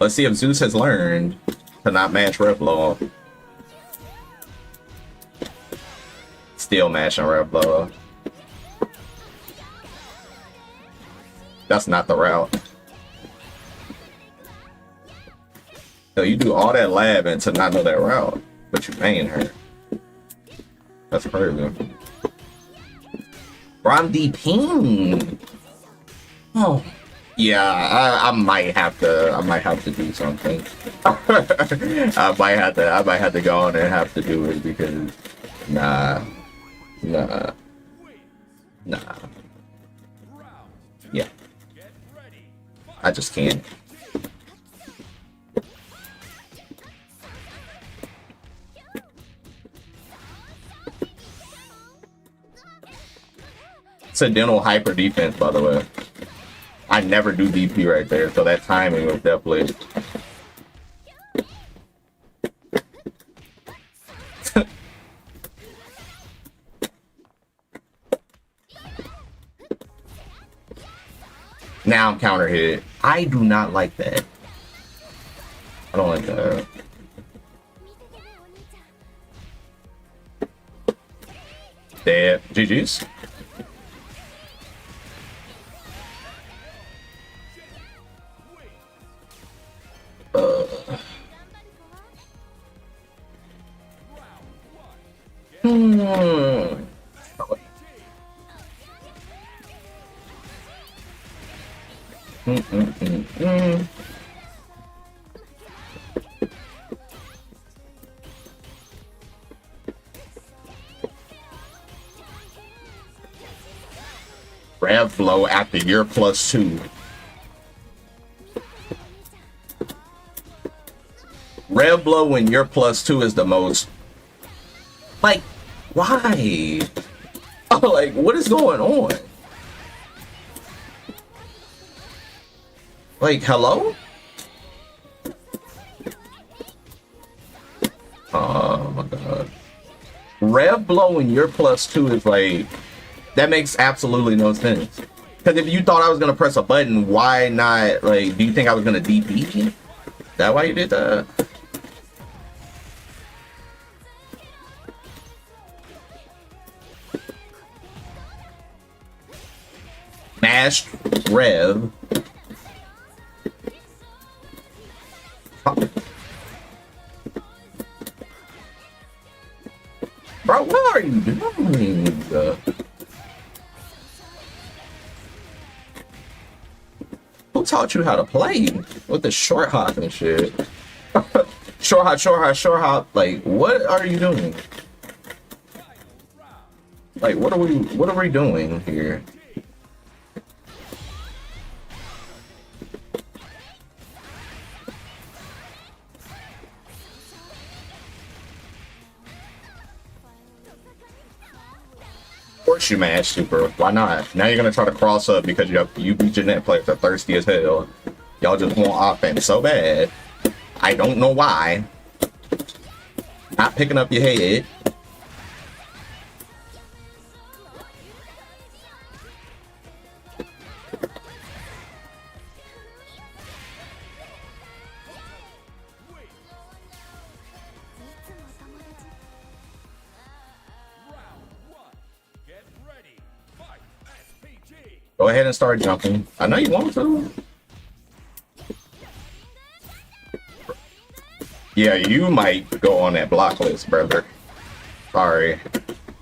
Speaker 1: Let's see if Zeus has learned to not match Rev Blow. Still mashing Rev Blow. That's not the route. So you do all that lab and to not know that route, but you paying her. That's crazy. Ron D Ping. Oh. Yeah, I might have to do something. I might have to go on and have to do it because nah. Yeah. I just can't. Accidental hyper defense, by the way. I never do DP right there, so that timing was definitely. Now I'm counter hit. I do not like that. I don't like that. Dead. GG's. Rev Blow after your +2. Rev Blow when your +2 is the most. Like, why? Oh, like, what is going on? Like, hello? Oh my god. Rev Blow when your +2 is like. That makes absolutely no sense. Because if you thought I was going to press a button, why not, like, do you think I was going to DP? Is that why you did that? Mashed Rev. Bro, what are you doing? Who taught you how to play with the short hop and shit? short hop. Like, what are you doing? Like, what are we doing here? Of course you mash super. Why not? Now you're gonna try to cross up because you beat Jeanette players are thirsty as hell. Y'all just want offense so bad. I don't know why. Not picking up your head. Go ahead and start jumping. I know you want to. Yeah, you might go on that block list, brother. Sorry.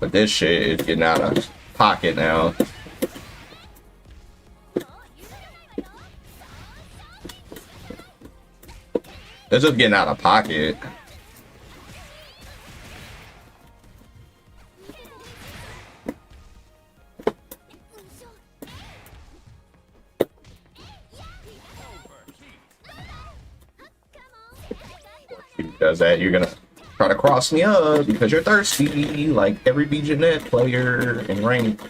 Speaker 1: But this shit is getting out of pocket now. It's just getting out of pocket. Does that, you're gonna try to cross me up because you're thirsty, like every BJNet player in rank.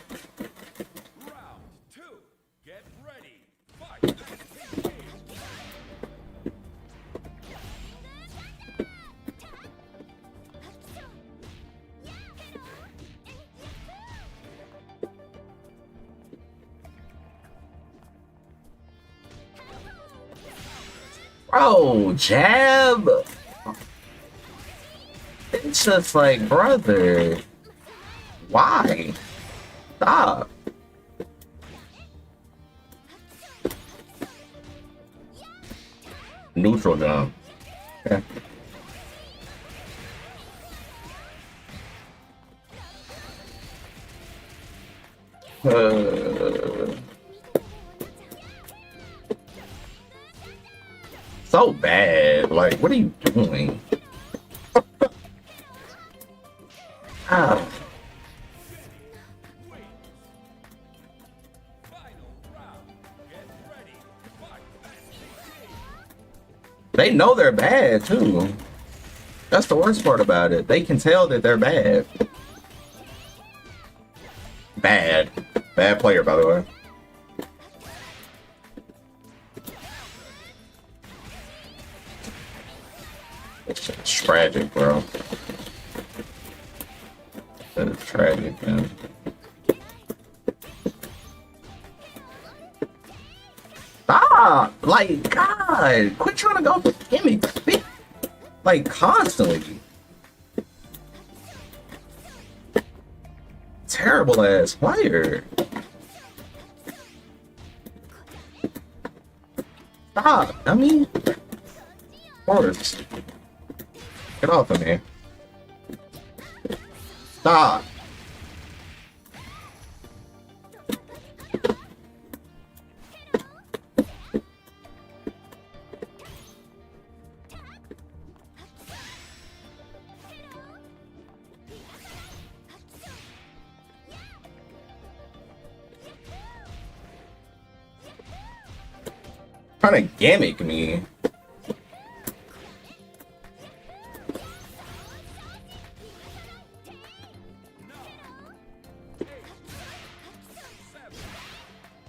Speaker 1: Bro, jab. It's just like, brother, why? Stop. Neutral jump. Okay. So bad. Like, what are you doing? Ah. They know they're bad too. That's the worst part about it. They can tell that they're bad. Bad. Bad player, by the way. It's tragic, bro. That is tragic, man. Stop! Like, God! Quit trying to go for gimmicks. Like, constantly. Terrible ass player. Stop! I mean, of course. Get off of me. Stop. Trying to gimmick me.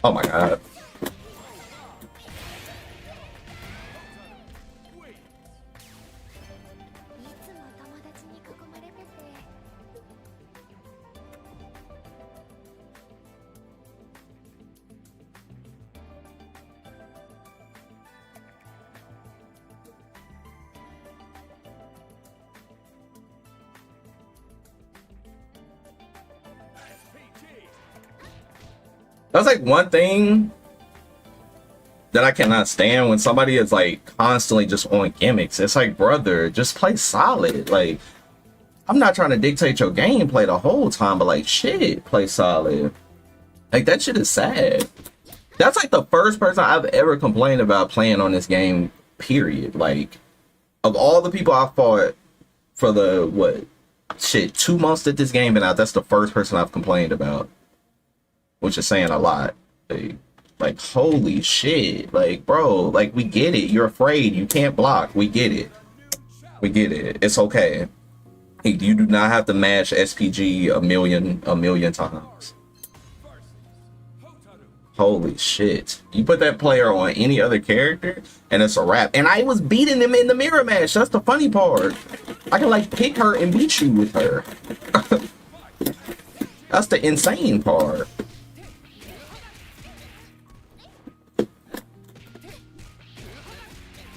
Speaker 1: Oh my God. That's like one thing that I cannot stand when somebody is like constantly just on gimmicks. It's like, brother, just play solid. Like, I'm not trying to dictate your gameplay the whole time, but like, shit, play solid. Like, that shit is sad. That's like the first person I've ever complained about playing on this game, period. Like, of all the people I fought for the, what, shit, 2 months that this game been out, that's the first person I've complained about, which is saying a lot. Like, holy shit, like, bro, like, we get it. You're afraid. You can't block. We get it. We get it. It's okay. You do not have to mash SPG a million times. Holy shit. You put that player on any other character and it's a wrap. And I was beating them in the mirror match. That's the funny part. I can like pick her and beat you with her. That's the insane part.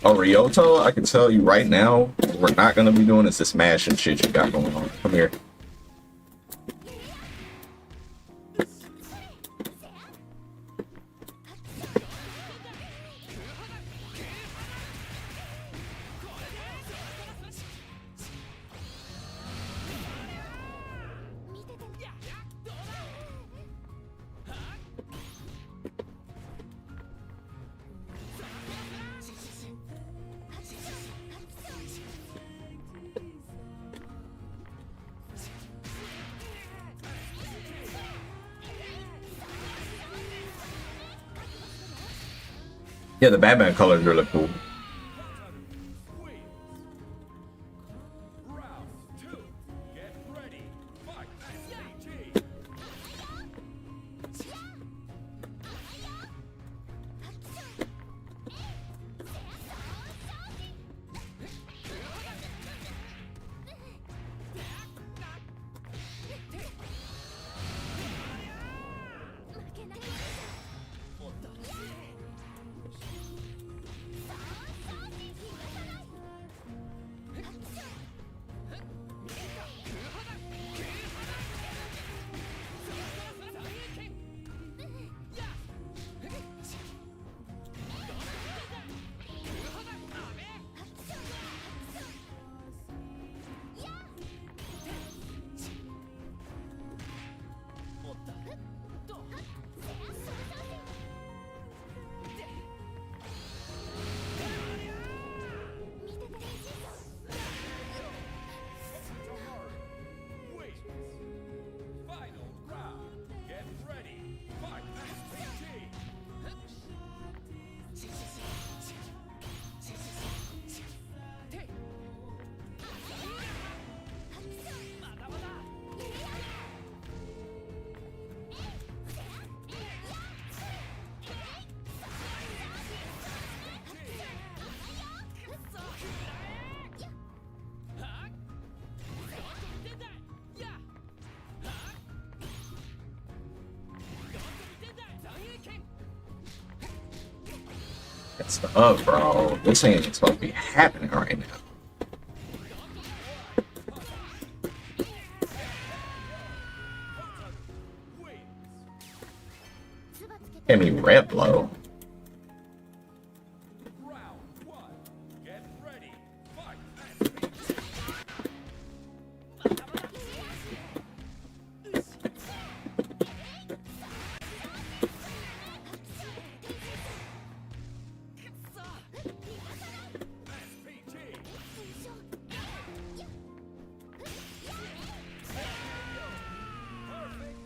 Speaker 1: Oh, Ryoto, I can tell you right now, what we're not going to be doing is this smash and shit you got going on. Come here. Yeah, the Batman color is really cool. That's up, bro. This ain't supposed to be happening right now. Give me red blow.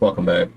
Speaker 1: Welcome back.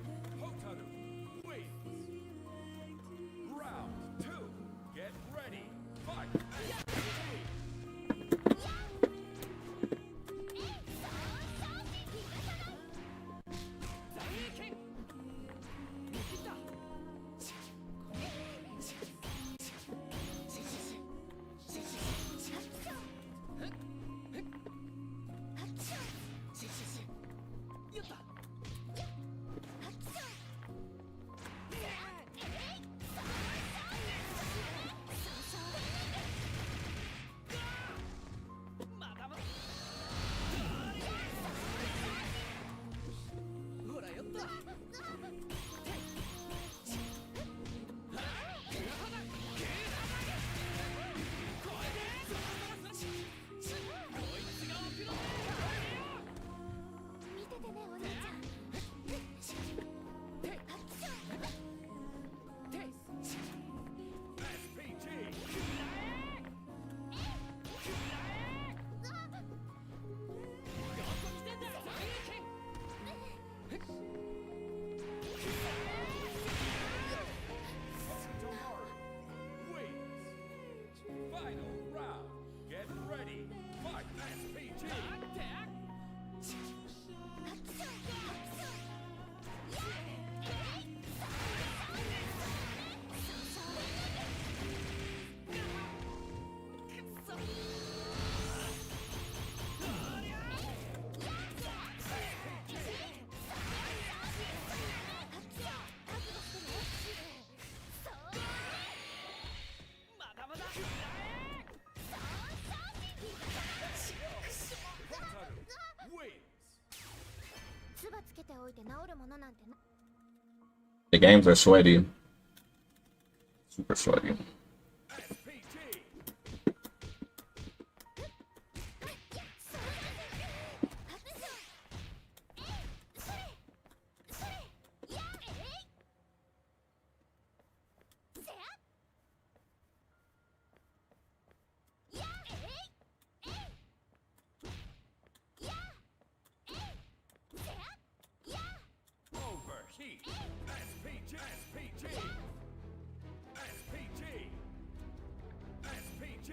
Speaker 3: けておいて治るものなんてな。
Speaker 1: The games are sweaty. Super sweaty.
Speaker 2: Overheat. SPG. SPG. SPG. SPG.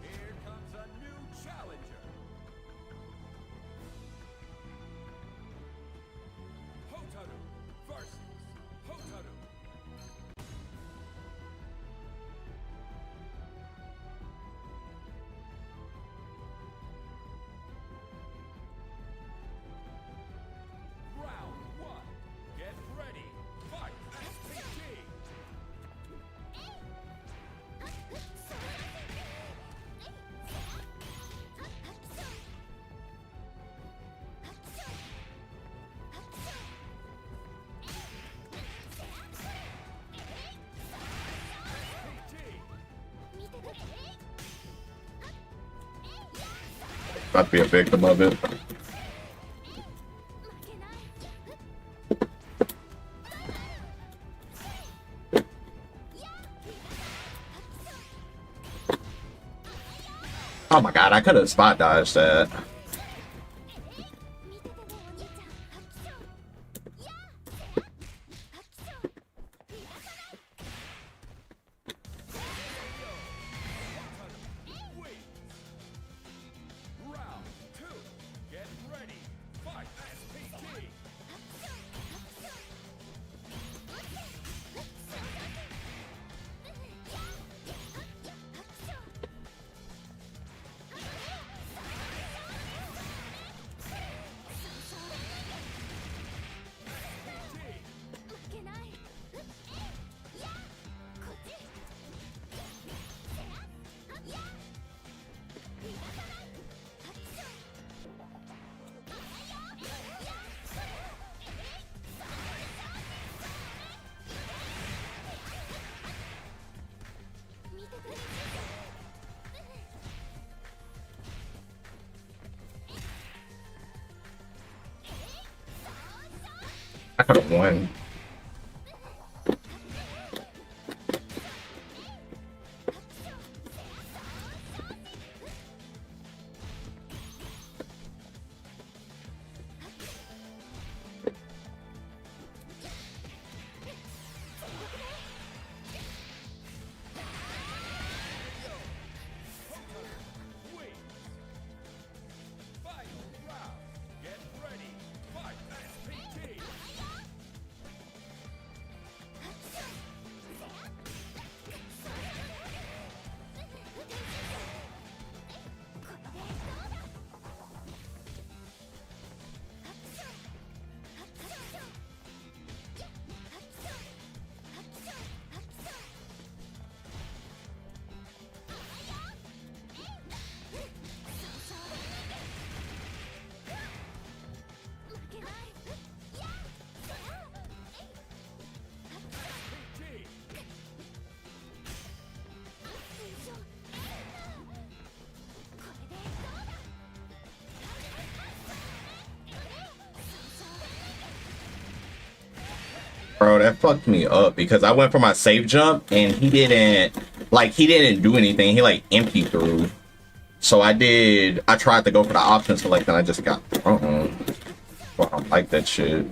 Speaker 2: Here comes a new challenger. Hotaru versus Hotaru. Round one. Get ready. Fight. SPG.
Speaker 1: About to be a victim of it. Oh my god, I could have spot dodged that.
Speaker 2: Round two. Get ready. Fight. SPG.
Speaker 1: I could have won.
Speaker 2: Final round.
Speaker 1: Bro, that fucked me up because I went for my safe jump and he didn't do anything. He like empty through. So I tried to go for the option select and I just got thrown. Well, I don't like that shit.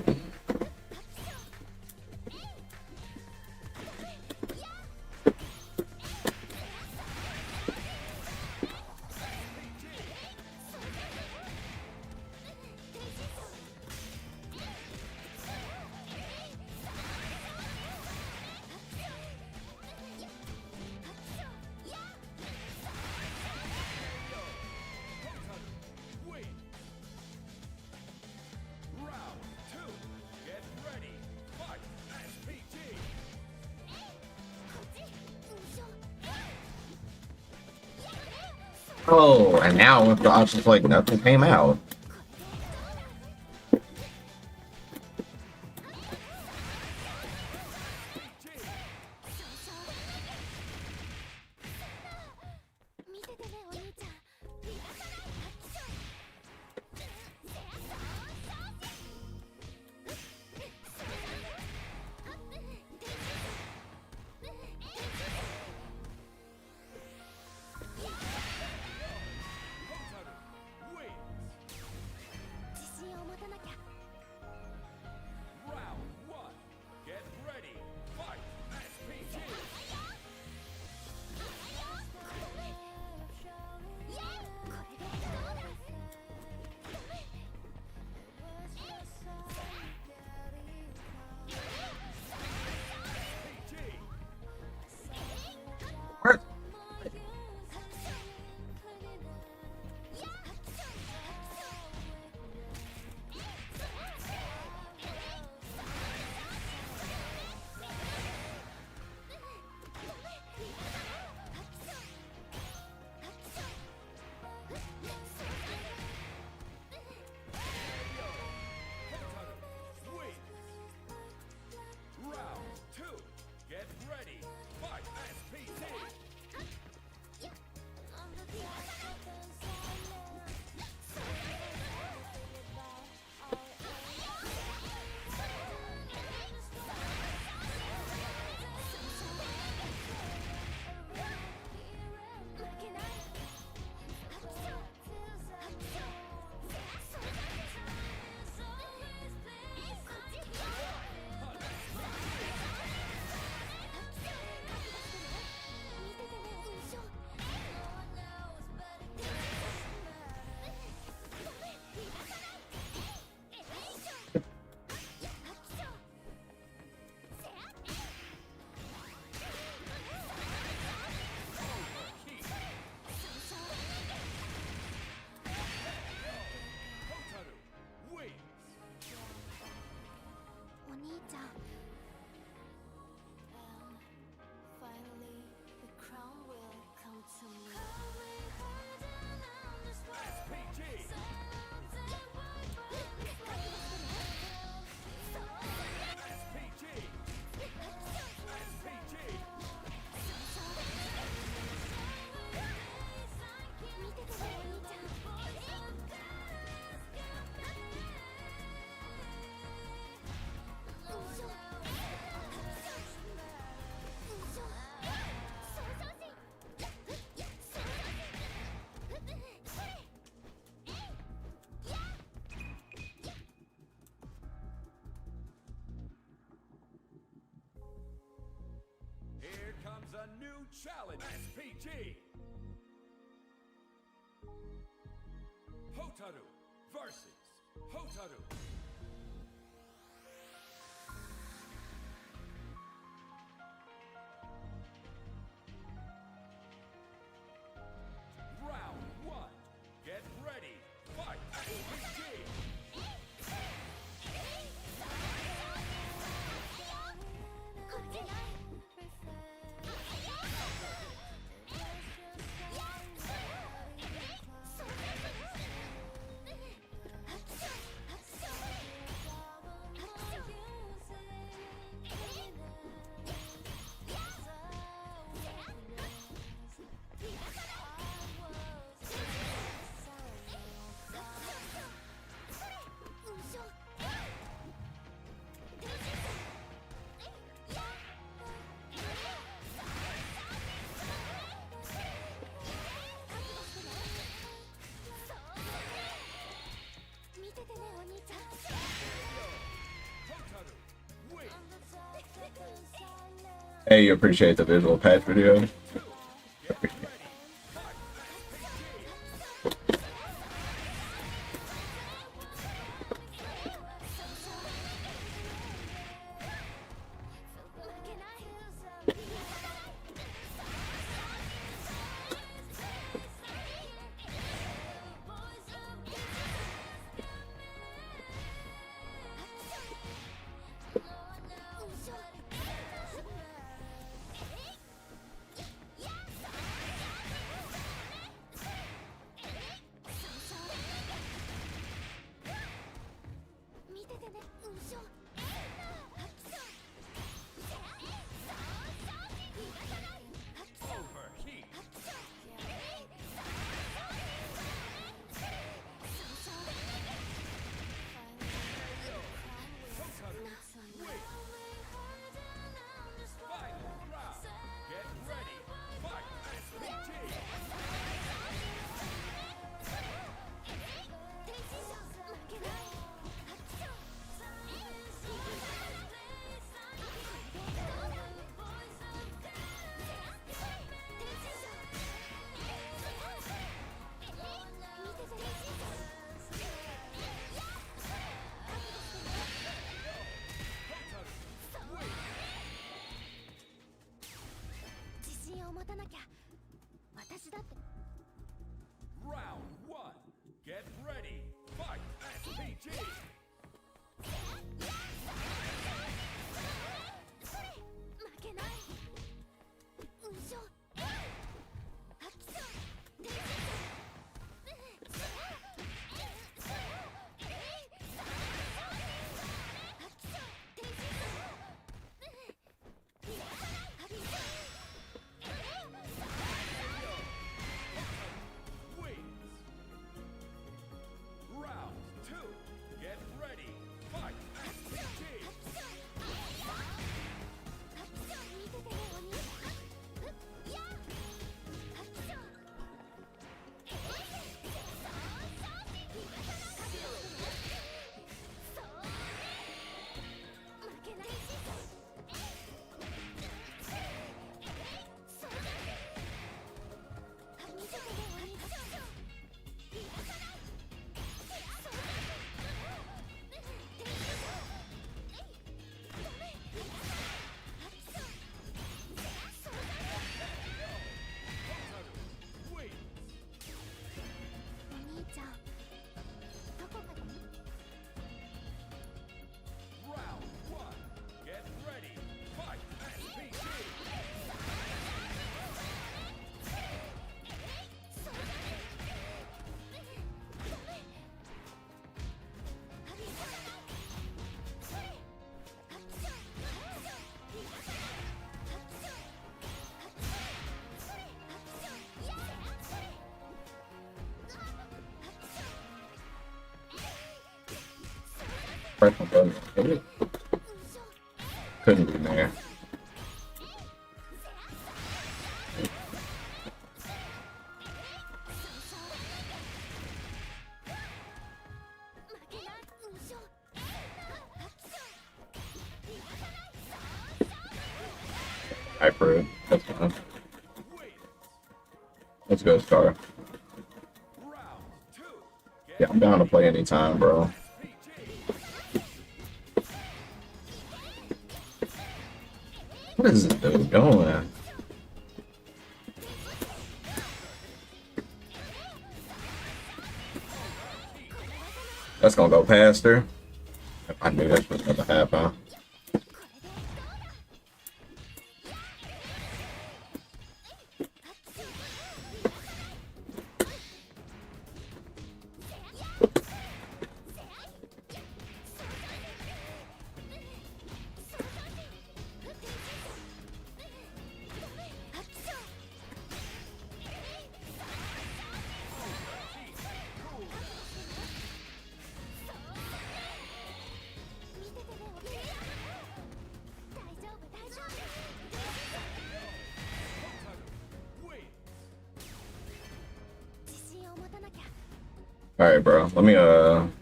Speaker 1: Oh, and now with the options like nothing came out.
Speaker 2: A new challenge. SPG. Hotaru versus Hotaru. Round 1. Get ready. Fight. SPG.
Speaker 1: Hey, you appreciate the visual patch video?
Speaker 2: Round one. Get ready. Fight. SPG.
Speaker 1: couldn't be there. Hyper, that's fine. Let's go, Star. Yeah, I'm down to play anytime, bro. What is this dude doing? That's gonna go past her. I knew that was gonna happen. All right, bro. Let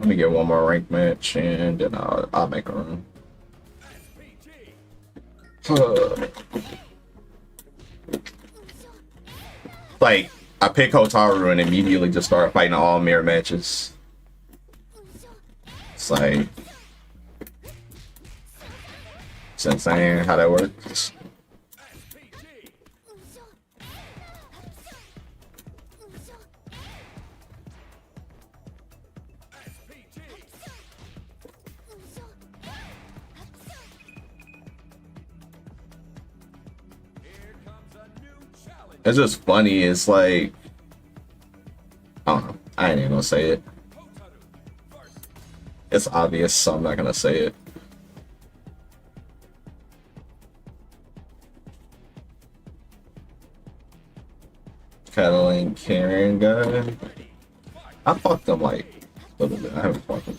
Speaker 1: me get one more ranked match and then I'll make a run. Like, I pick Hotaru and immediately just start fighting all mirror matches. It's like, it's insane how that works. It's just funny. It's like, I don't know. I ain't even gonna say it. It's obvious, so I'm not gonna say it. Catalan Karen guy. I fucked him like a little bit. I haven't fucked him.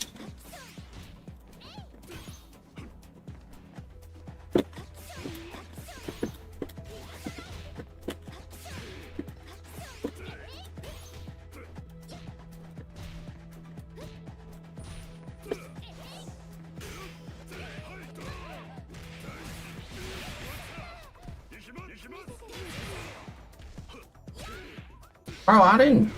Speaker 1: Bro, I didn't.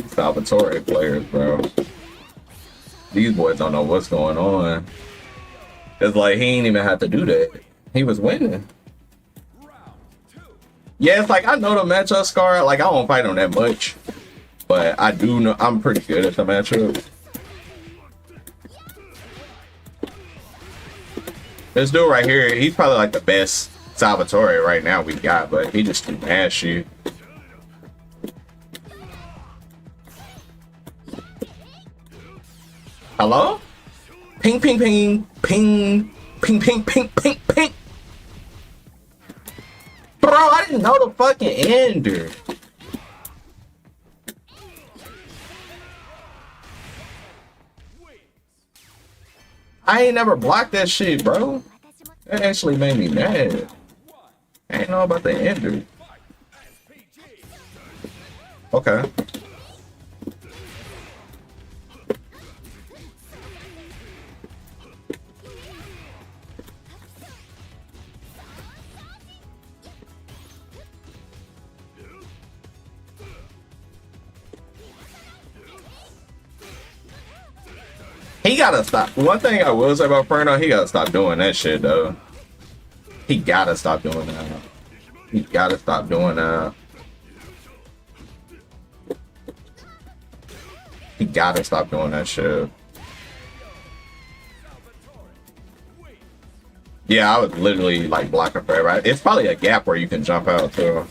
Speaker 1: Salvatore players, bro. These boys don't know what's going on. It's like he ain't even have to do that. He was winning. Yeah, it's like I know the matchup Scar. Like I don't fight him that much, but I do know I'm pretty good at the matchup. This dude right here, he's probably like the best Salvatore right now we got, but he just too ashy. Hello? Ping, ping, ping, ping, ping, ping, ping, ping, ping. Bro, I didn't know the fucking ender. I ain't never blocked that shit, bro. That actually made me mad. I ain't know about the ender. Okay. He gotta stop. One thing I will say about Furno, he gotta stop doing that shit, though. He gotta stop doing that. He gotta stop doing that. He gotta stop doing that shit. Yeah, I was literally like blocking forever. It's probably a gap where you can jump out too.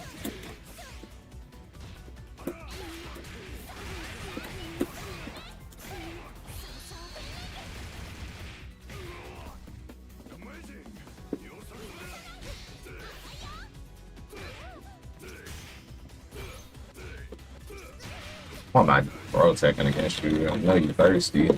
Speaker 1: Why am I bro teching against you? I know you're thirsty.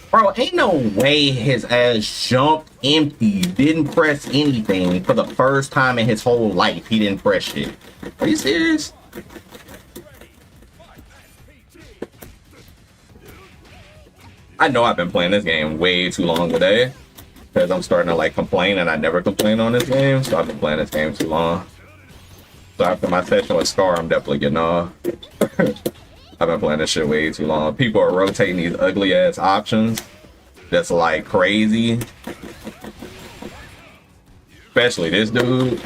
Speaker 1: Bro, ain't no way his ass jumped empty, didn't press anything for the first time in his whole life. He didn't press shit. Are you serious? I know I've been playing this game way too long today because I'm starting to like complain, and I never complain on this game, so I've been playing this game too long. So after my session with Scar, I'm definitely getting off. I've been playing this shit way too long. People are rotating these ugly ass options. That's like crazy. Especially this dude.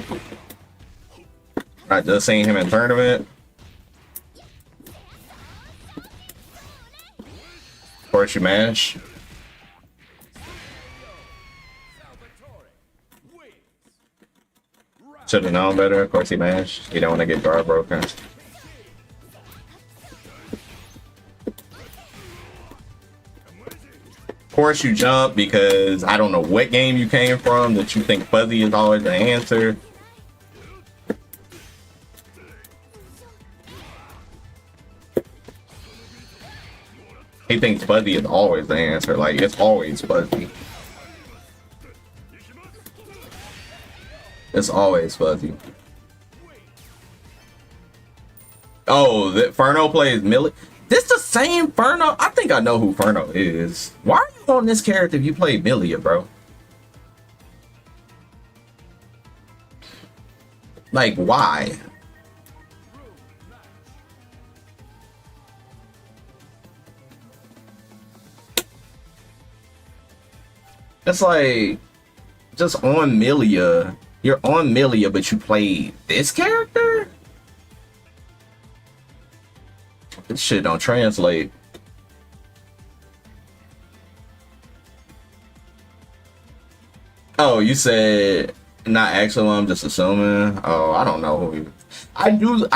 Speaker 1: I just seen him in tournament. Of course you mash. Should have known better. Of course he mashed. He don't want to get guard broken. Of course you jump because I don't know what game you came from that you think fuzzy is always the answer. He thinks fuzzy is always the answer. Like, it's always fuzzy. It's always fuzzy. Oh, that Furno plays Millie. This the same Furno? I think I know who Furno is. Why are you on this character if you play Millia, bro? Like, why? It's like, just on Millia. You're on Millia, but you played this character? This shit don't translate. Oh, you said not actually, I'm just assuming. Oh, I don't know who he... I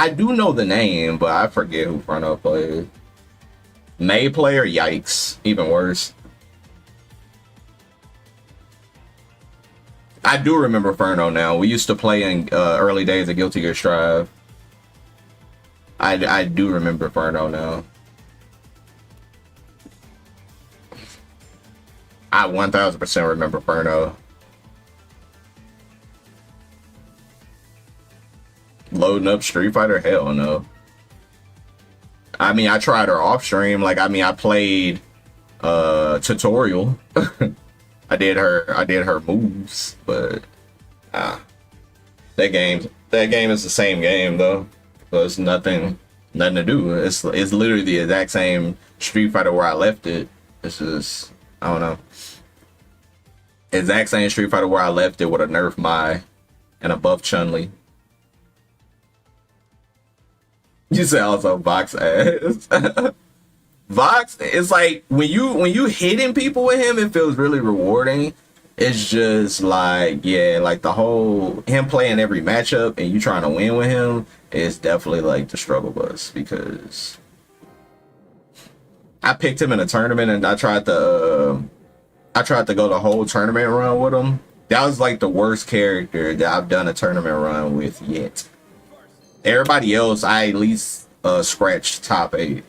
Speaker 1: do know the name, but I forget who Furno plays. May player? Yikes. Even worse. I do remember Furno now. We used to play in early days of Guilty Gear Strive. I do remember Furno now. I 1000% remember Furno. Loading up Street Fighter? Hell no. I mean, I tried her off stream. Like, I mean, I played tutorial. I did her moves, but that game is the same game though. So it's nothing to do. It's literally the exact same Street Fighter where I left it. It's just, I don't know. Exact same Street Fighter where I left it with a nerf Mai and a buff Chun-Li. You say also Vox ass. Vox, it's like when you hitting people with him, it feels really rewarding. It's just like, yeah, like the whole him playing every matchup and you trying to win with him is definitely like the struggle bus, because I picked him in a tournament and I tried to go the whole tournament run with him. That was like the worst character that I've done a tournament run with yet. Everybody else, I at least scratched top 8.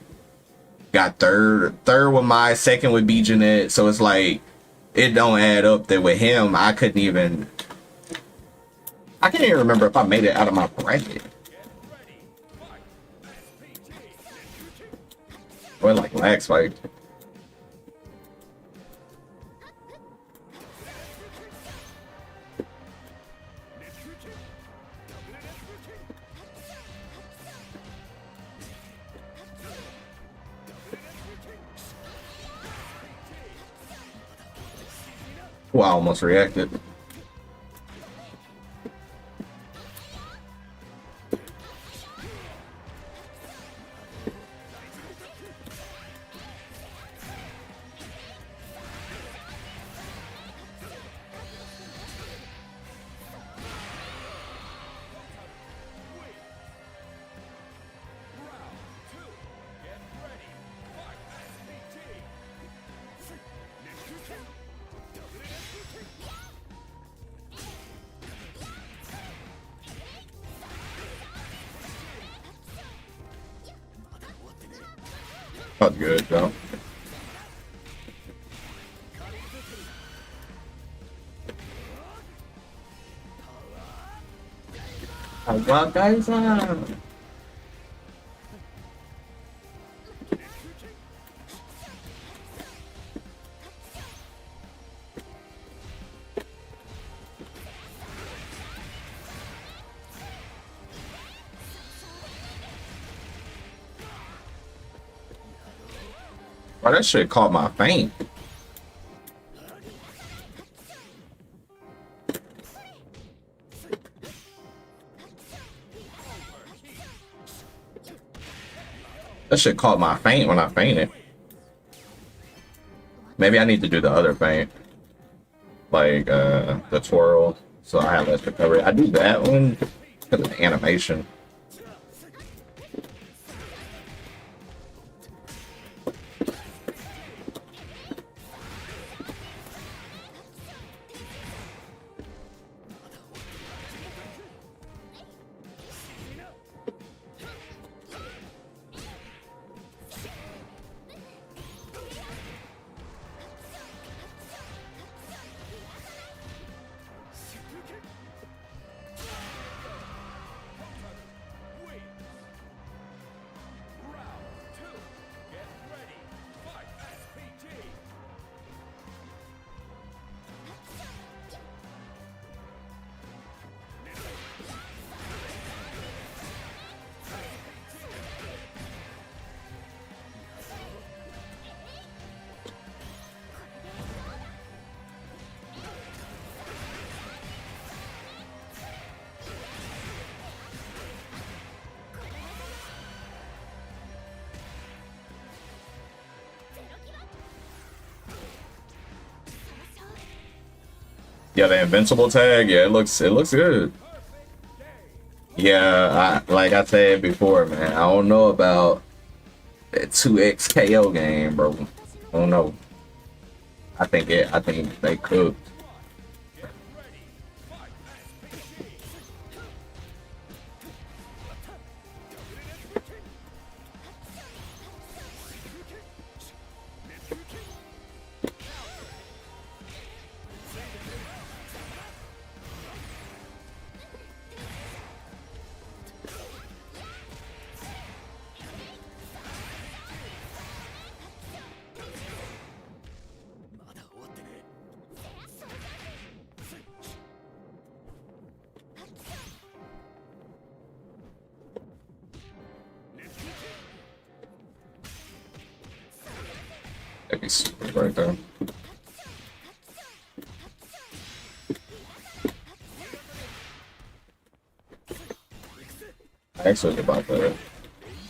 Speaker 1: Got third with my second with B Jeanette, so it's like it don't add up that with him I can't even remember if I made it out of my bracket. Or like lag spike. Well, I almost reacted. That's good, though. What guys are? Oh, that shit caught my feint. That shit caught my feint when I fainted. Maybe I need to do the other feint. Like, the twirl. so I have less recovery. I do that one because of the animation. Yeah, the invincible tag, yeah, it looks good. Yeah, like I said before, man, I don't know about that 2x KO game, bro. I don't know. I think they cooked. That'd be super right there. I actually about the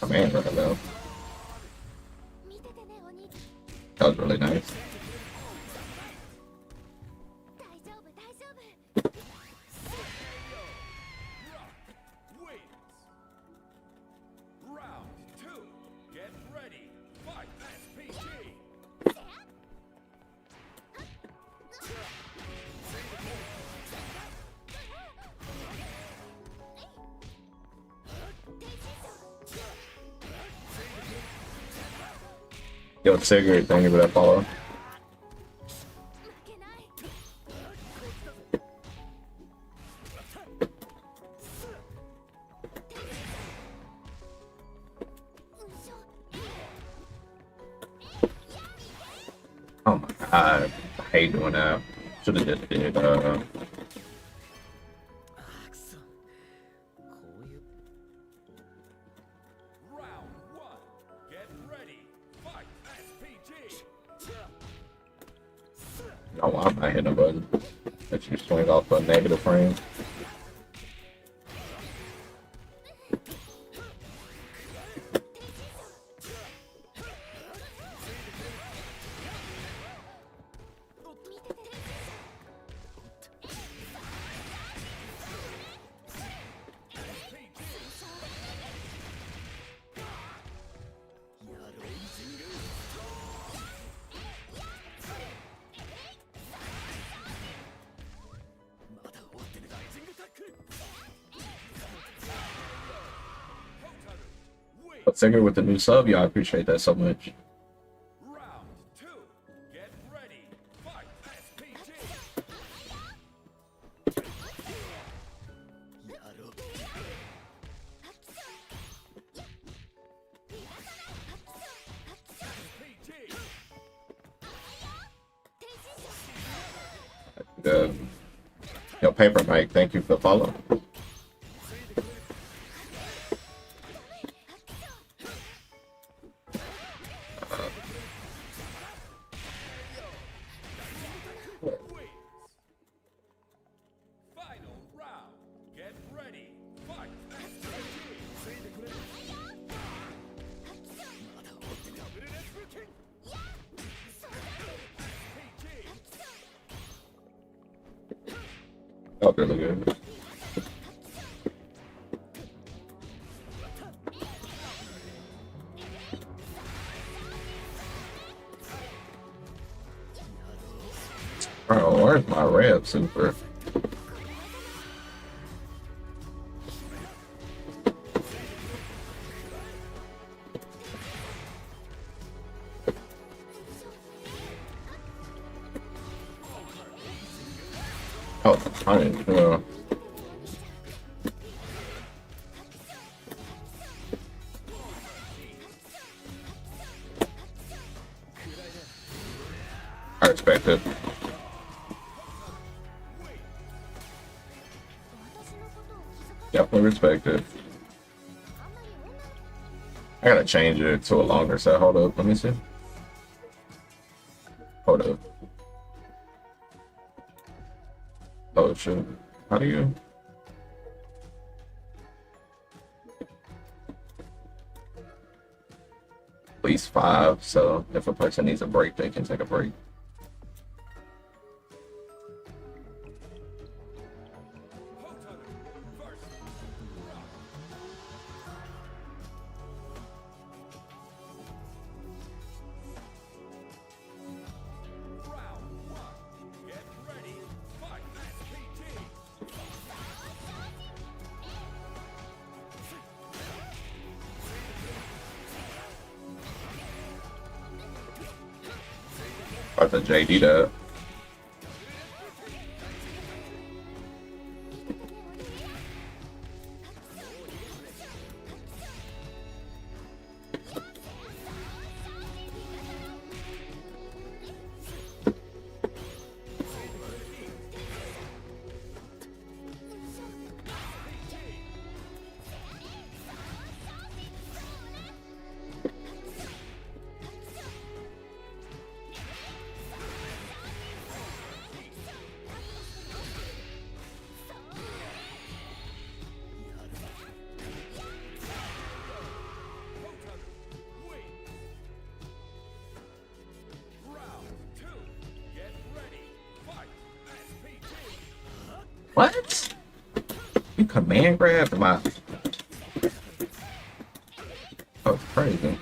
Speaker 1: command right now. That was really nice. Yo, Sigurd, thank you for that follow. Oh my god, I hate doing that. Should have just did Oh, I'm not hitting a button. Let you swing off a negative frame. But Singer with the new sub, y'all, I appreciate that so much. Yo, Paper Mike, thank you for the follow. Felt really good. Bro, where's my rep super? Oh, I didn't know. I respect it.
Speaker 3: 私のことを気遣って
Speaker 1: Definitely respect it.
Speaker 3: あんまり女の
Speaker 1: I gotta change it to a longer set. Hold up, let me see. Hold up. Oh shit. How do you? At least 5, so if a person needs a break, they can take a break. About the JD that. What? You command grabbed my. Oh, crazy.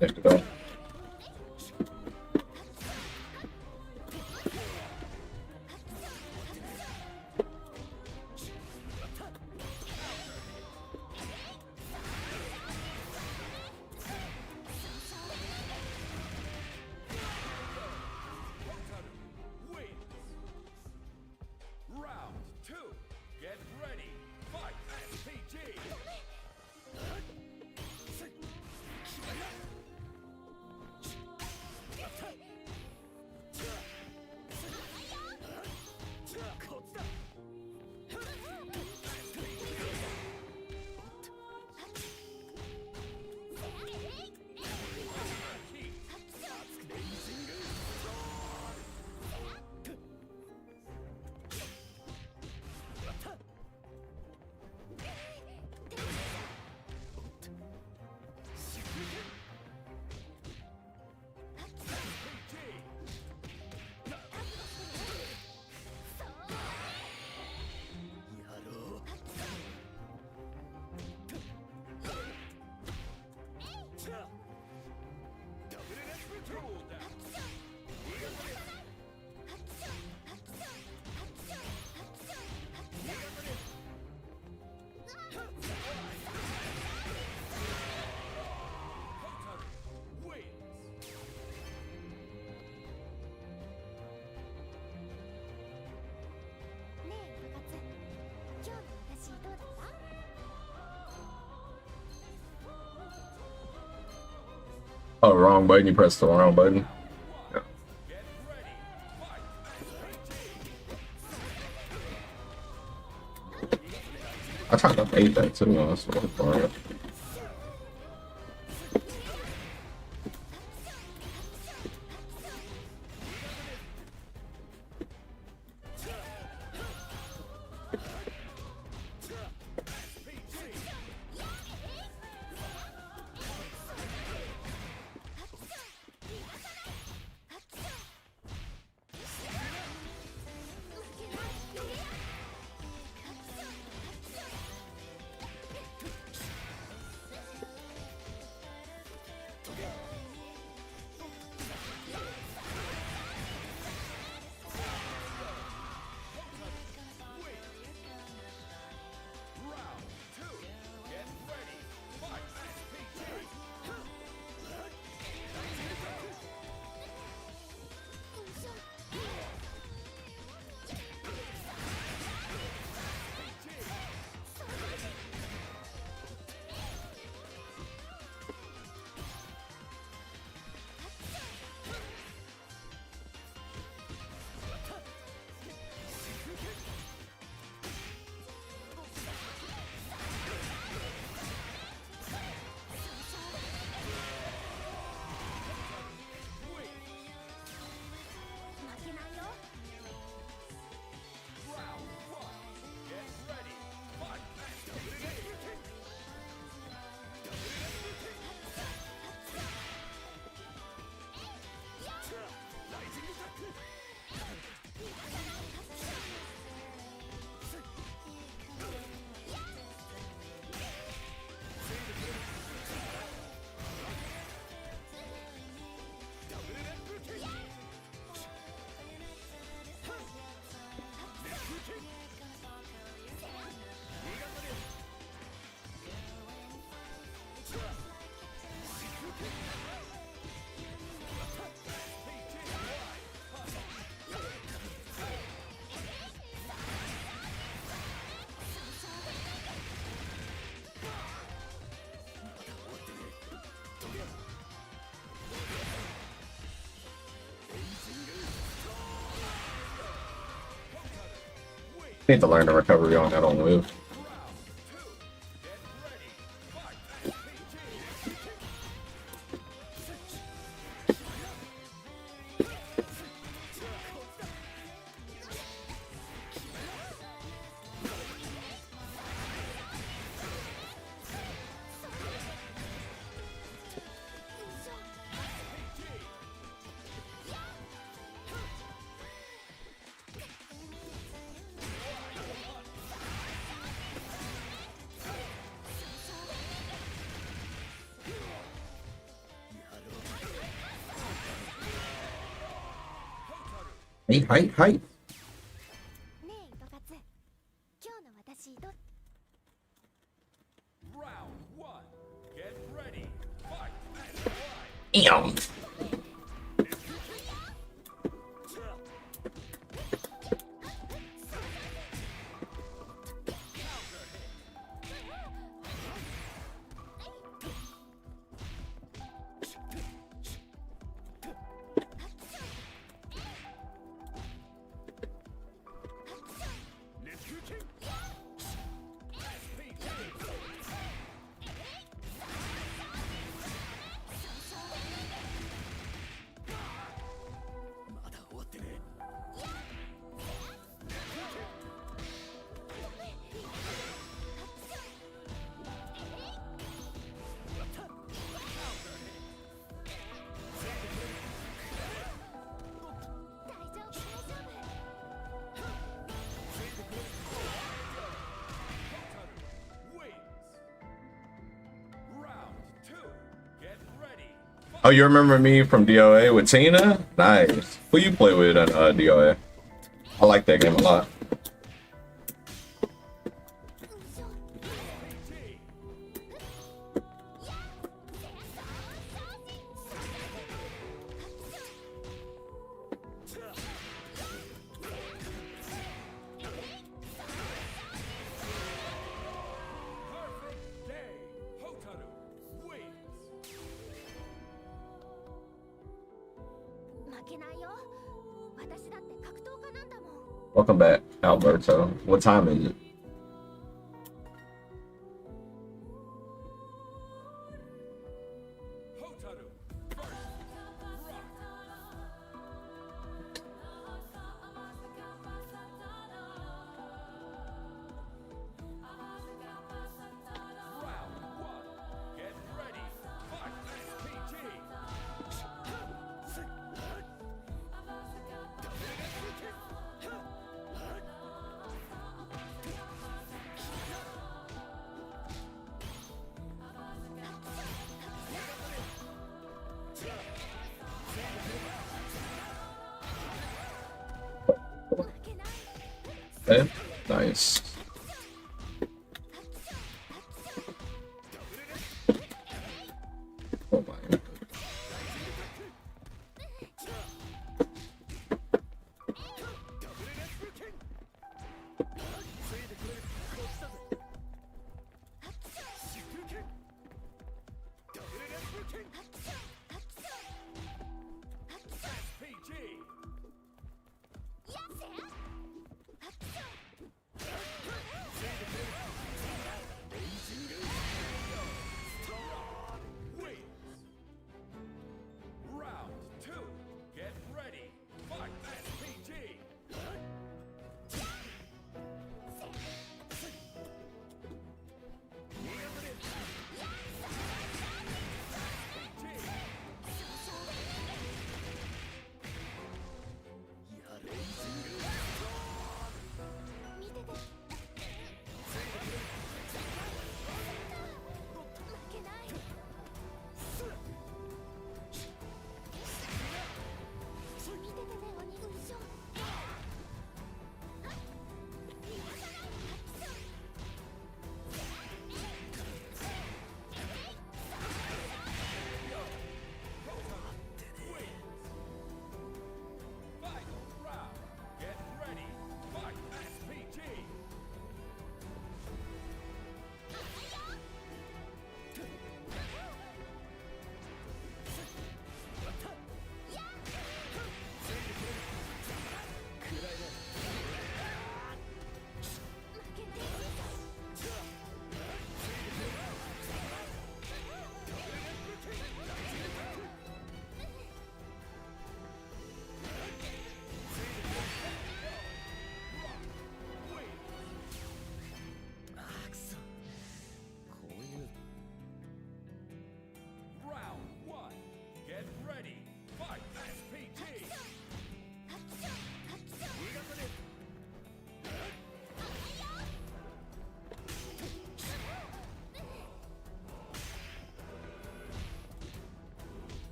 Speaker 1: There we go.
Speaker 2: Round 2. Get ready. Fight SPG.
Speaker 1: Oh, wrong button. You pressed the wrong button. Yeah. I tried to bait that too. I was looking for it. Need to learn the recovery on that on move.はい。
Speaker 3: ねえ糸カツ、今日の私ど
Speaker 1: いやん。Oh, you remember me from DOA with Tina? Nice. Who you play with at DOA? I like that game a lot. Welcome back, Alberto. What time is it? Okay, nice. Oh my.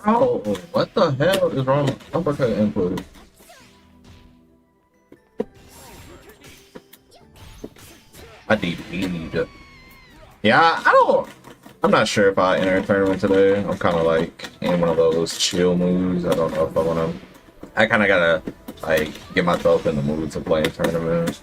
Speaker 1: Oh, what the hell is wrong with uppercut input? I need. Yeah, I'm not sure if I enter a tournament today. I'm kind of like in one of those chill moods. I don't know if I want to. I kind of gotta like get myself in the mood to play in tournaments.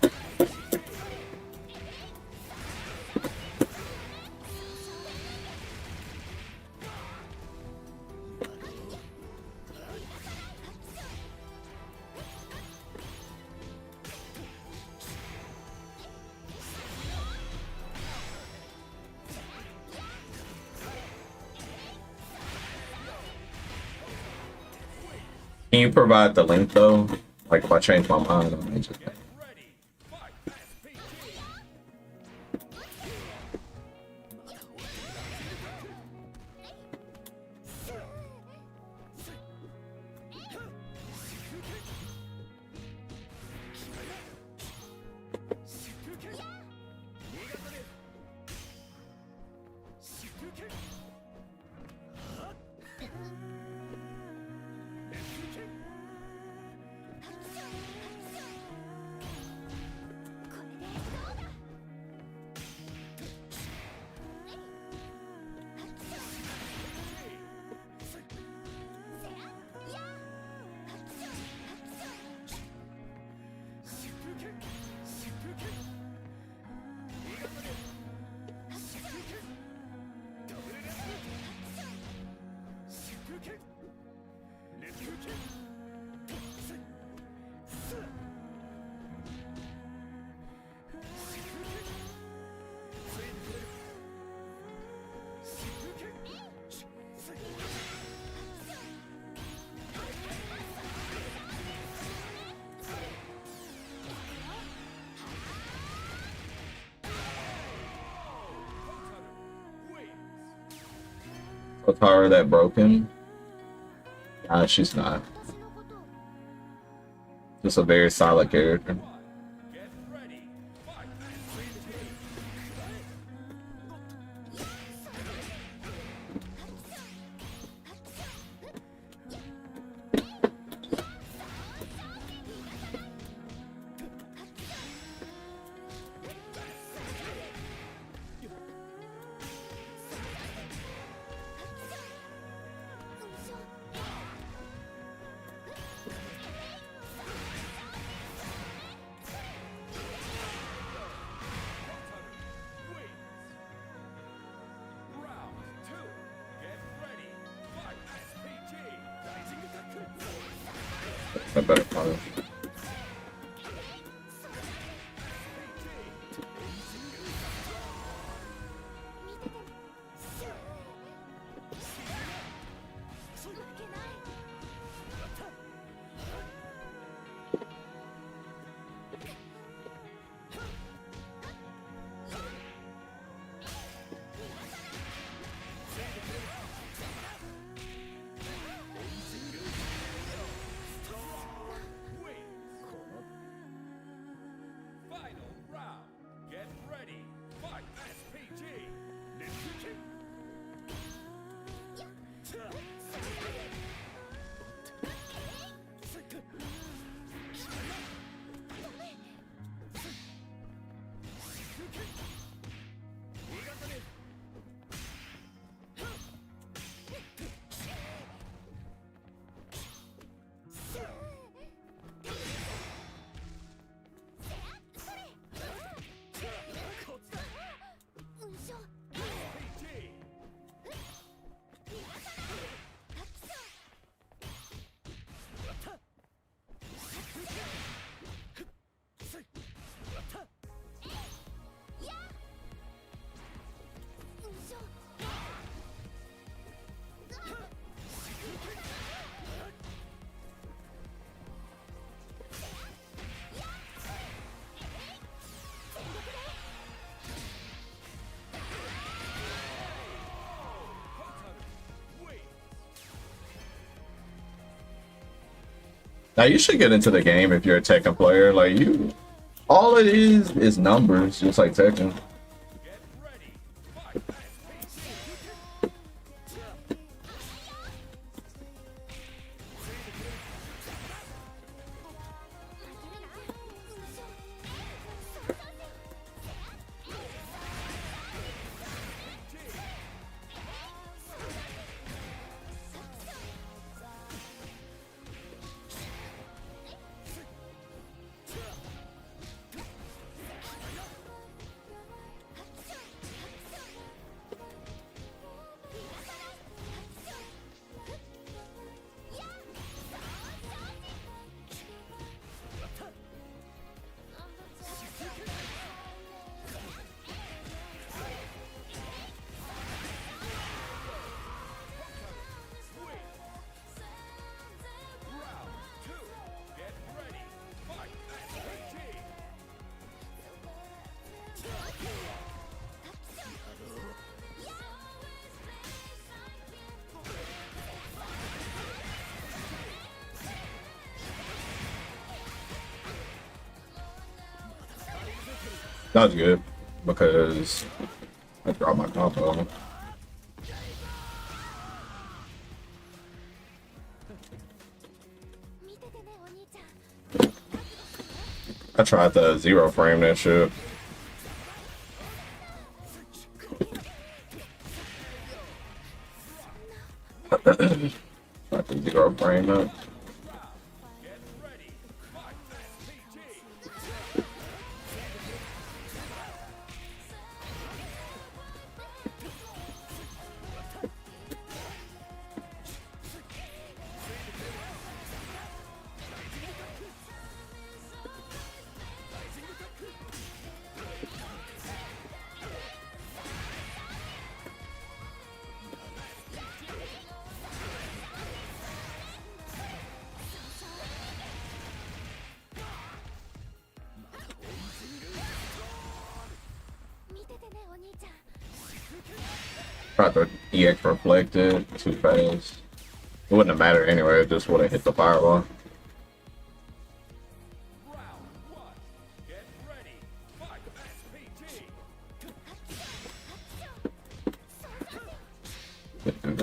Speaker 1: Can you provide the link though? Like if I change my mind, I may just. Avatar that broken? Nah, she's not.
Speaker 3: 私のことを
Speaker 1: Just a very solid character. I better follow. 'Now you should get into the game if you're a Tekken player. Like you, all it is numbers, just like Tekken. That was good because I dropped my combo. I tried the zero frame that shit. Tried the zero frame that. Tried to EX reflected too fast. It wouldn't have mattered anyway, it just would have hit the fireball. And,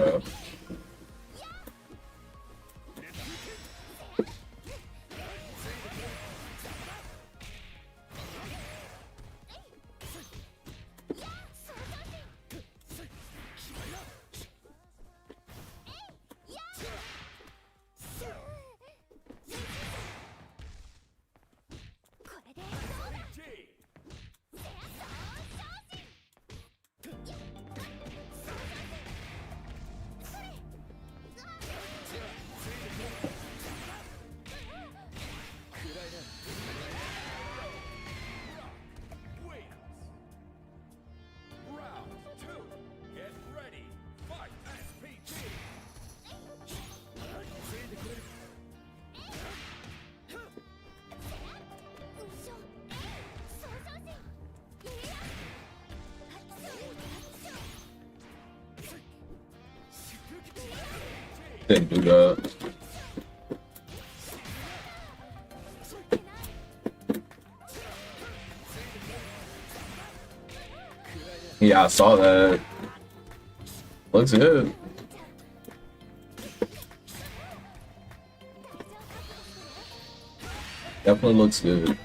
Speaker 1: didn't do that. Yeah, I saw that. Looks good. Definitely looks good.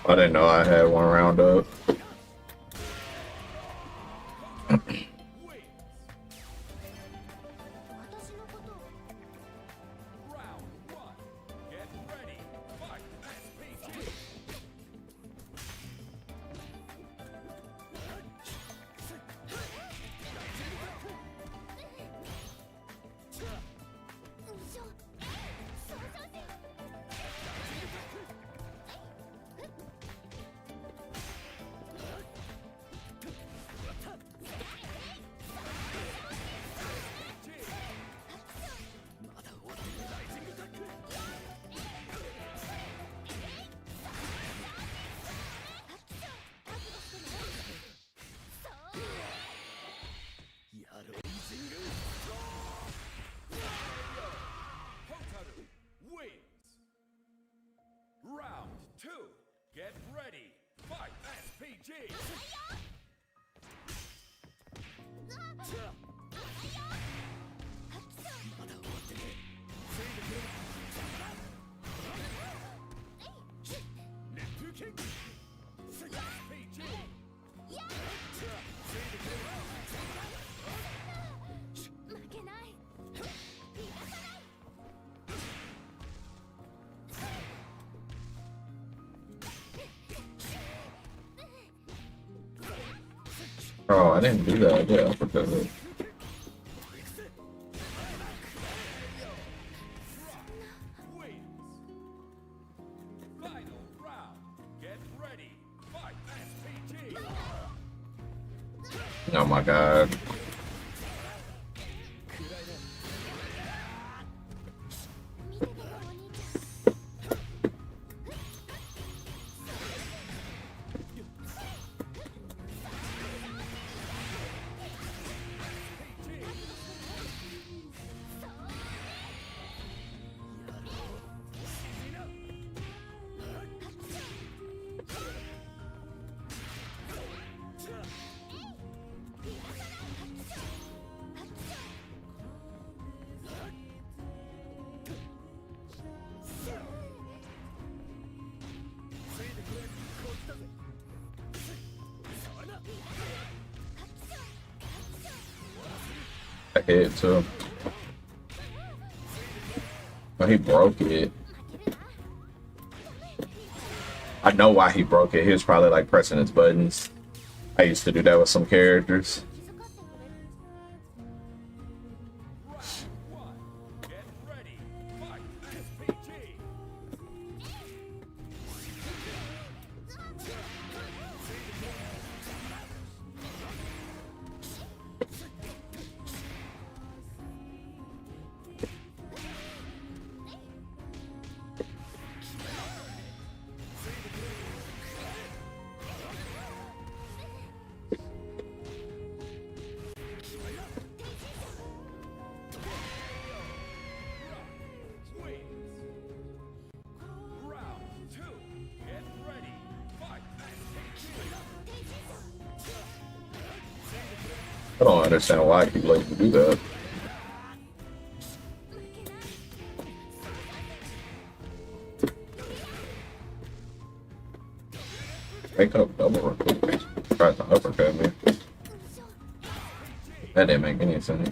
Speaker 1: I didn't know I had one round up.
Speaker 2: Round 2. Get ready. Fight SPG.
Speaker 1: Oh, I didn't do that. Yeah, I forgot that.
Speaker 2: Final round. Get ready. Fight SPG.
Speaker 1: Oh my god. I hit too. But he broke it. I know why he broke it. He was probably like pressing his buttons. I used to do that with some characters. I don't understand why people like to do that. Make up double recruit. Tried to uppercut me. That didn't make any sense.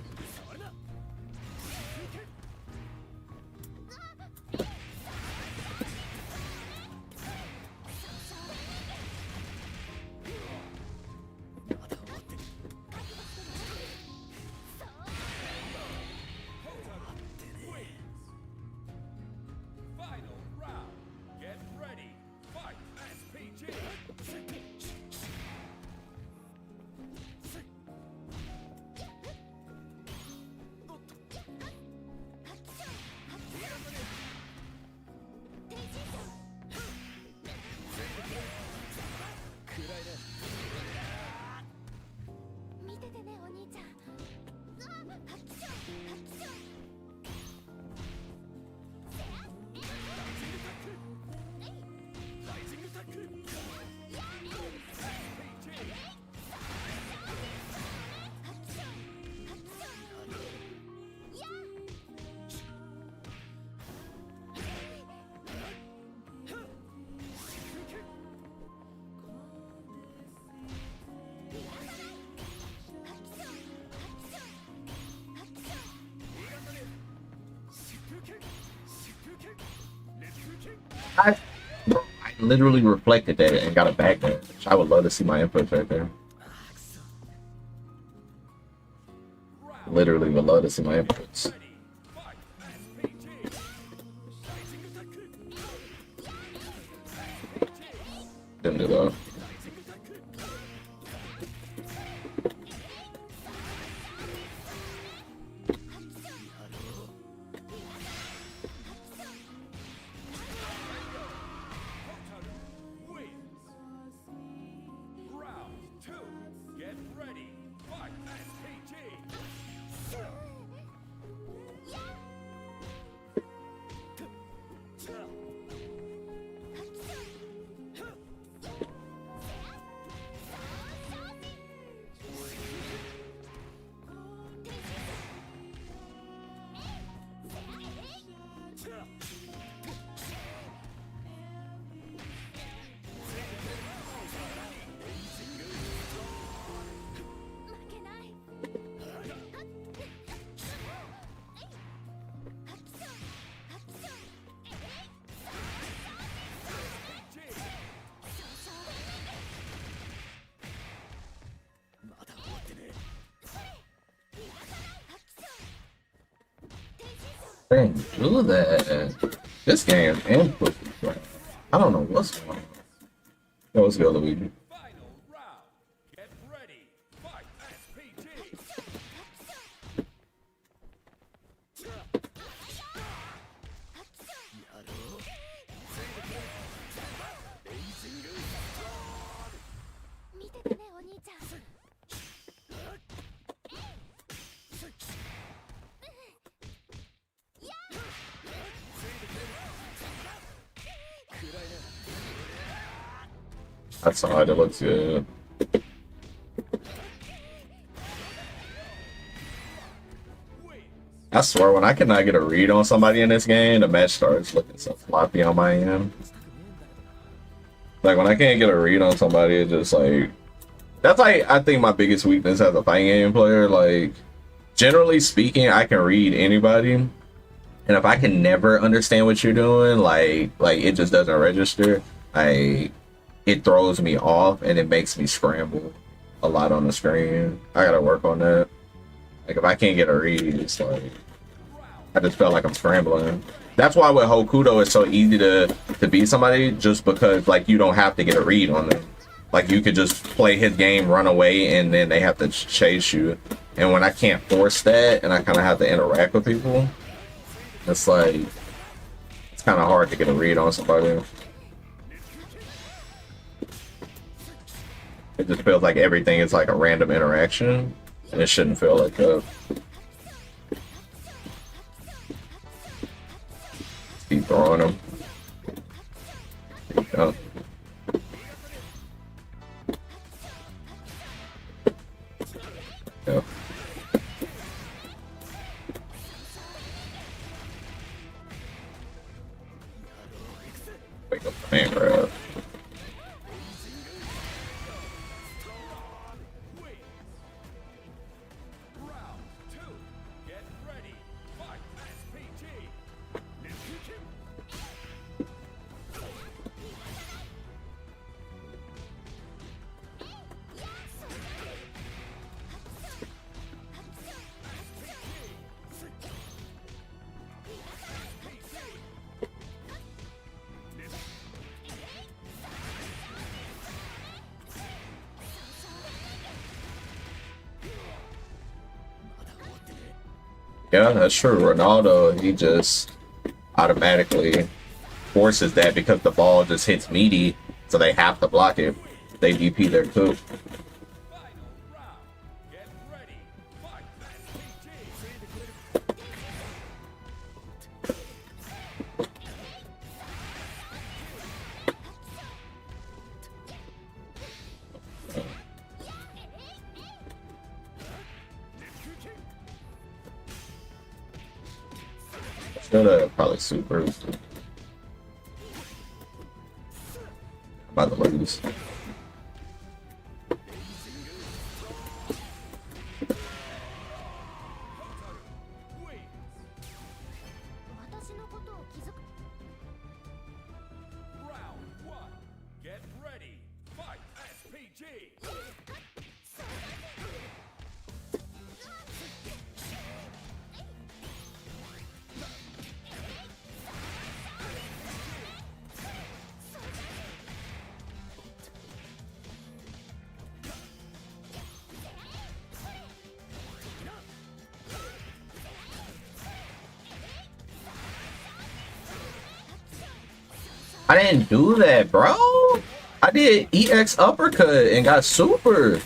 Speaker 1: I literally reflected that and got a back there. I would love to see my inputs right there. Literally would love to see my inputs. Didn't do that. Dang, do that. This game input. I don't know what's going on. Yo, let's go, Luigi. I saw it. It looks good. I swear, when I cannot get a read on somebody in this game, the match starts looking so floppy on my end. Like, when I can't get a read on somebody, it's just like... That's like, I think my biggest weakness as a fighting game player. Like, generally speaking, I can read anybody. And if I can never understand what you're doing, like it just doesn't register. It throws me off and it makes me scramble a lot on the screen. I gotta work on that. Like, if I can't get a read, it's like I just felt like I'm scrambling. That's why with Hokuto it's so easy to beat somebody, just because like you don't have to get a read on them. Like, you could just play his game, run away, and then they have to chase you. And when I can't force that and I kind of have to interact with people, it's like it's kind of hard to get a read on somebody. It just feels like everything is like a random interaction, and it shouldn't feel like that. Keep throwing them. There you go. Yep. Wake up the man grab. Yeah, that's true. Ronaldo, he just automatically forces that because the ball just hits meaty, so they have to block it. They DP their too. Probably super. About to lose. 'I didn't do that, bro. I did EX uppercut and got super.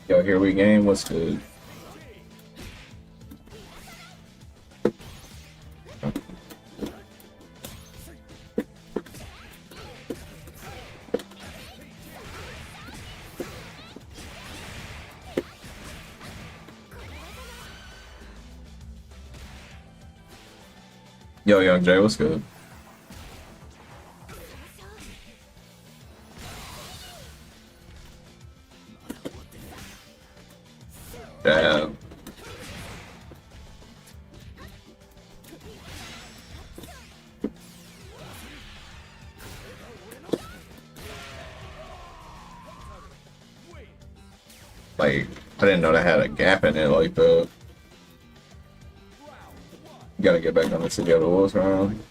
Speaker 1: Yo, here we game. What's good? Yo, Young Jay, what's good? Damn. Like, I didn't know that had a gap in it like that. Gotta get back on the City of the Wolves round.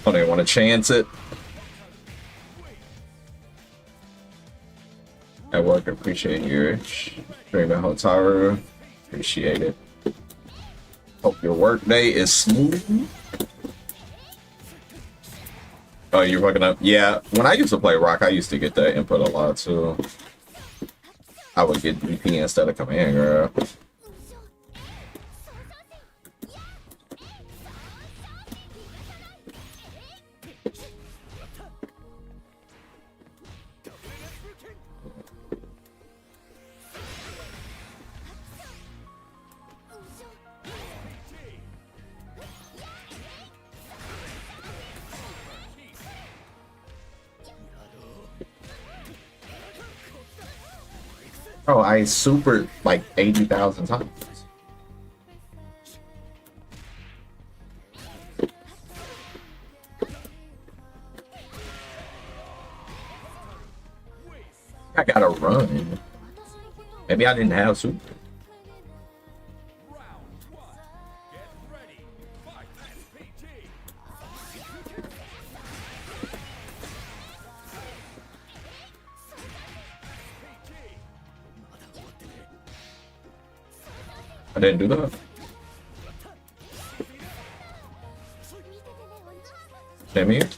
Speaker 1: I don't even want to chance it. At work, appreciate your stream at Hotaru. Appreciate it. Hope your work day is smooth. Oh, you're fucking up. Yeah, when I used to play Rock, I used to get that input a lot too. I would get DP instead of command, girl. Oh, I super like 80,000 times. I gotta run. Maybe I didn't have super. I didn't do that. Damn here.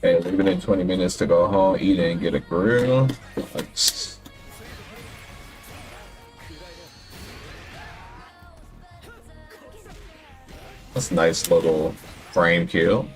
Speaker 1: Okay, leaving in 20 minutes to go home, eat and get a grill. That's a nice little frame kill.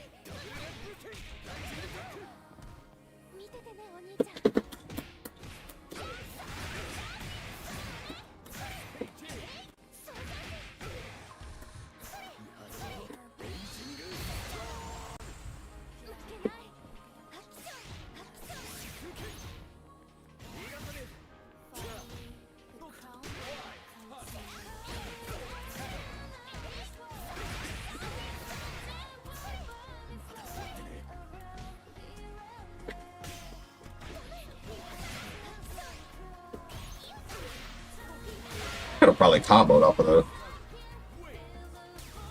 Speaker 1: Could have probably comboed off of that.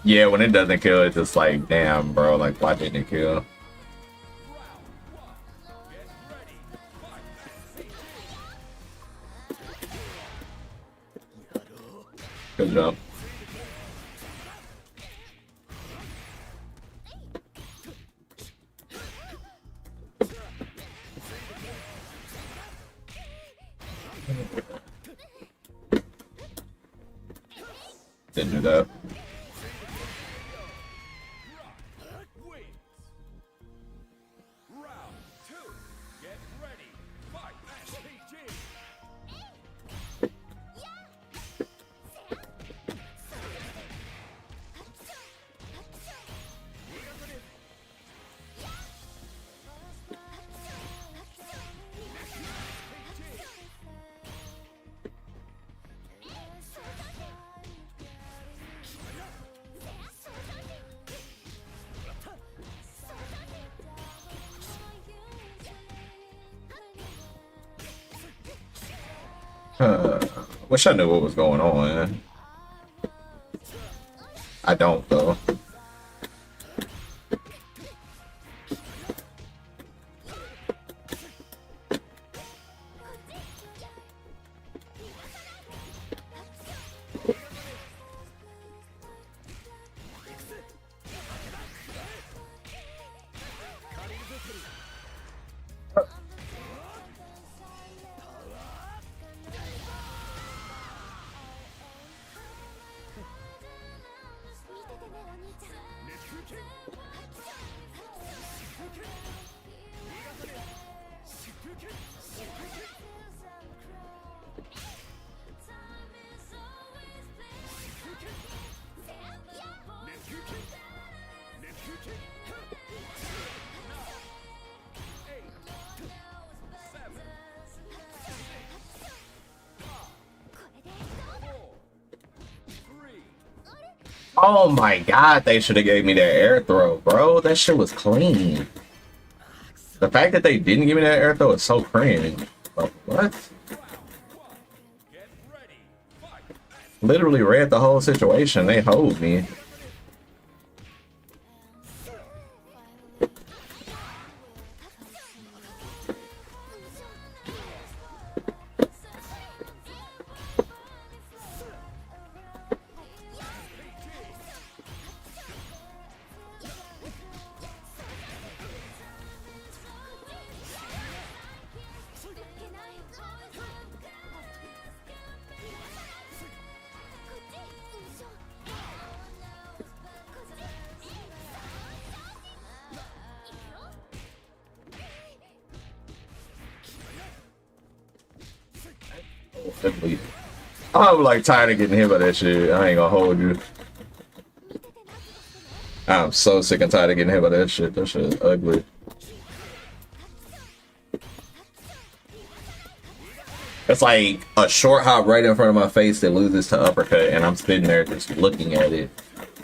Speaker 1: Yeah, when it doesn't kill, it's just like, damn, bro, like, why didn't it kill? Good job. Didn't do that. Wish I knew what was going on. I don't though. Oh my god, they should have gave me that air throw, bro. That shit was clean. The fact that they didn't give me that air throw is so cringe. Bro, what? Literally read the whole situation. They hold me. I'm like tired of getting hit by that shit. I ain't gonna hold you. I'm so sick and tired of getting hit by that shit. That shit is ugly. It's like a short hop right in front of my face that loses to uppercut, and I'm sitting there just looking at it.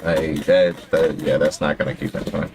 Speaker 1: Like yeah, that's not gonna keep it fun.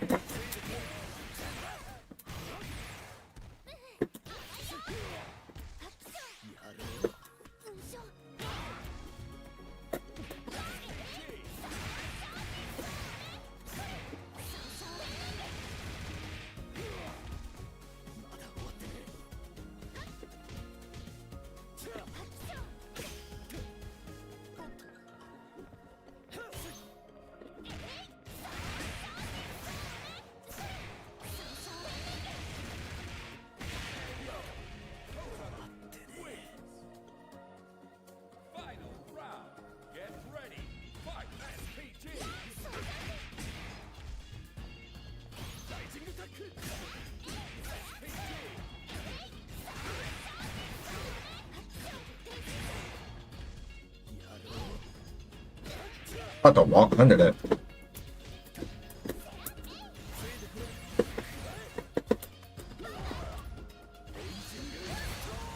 Speaker 1: About to walk under that.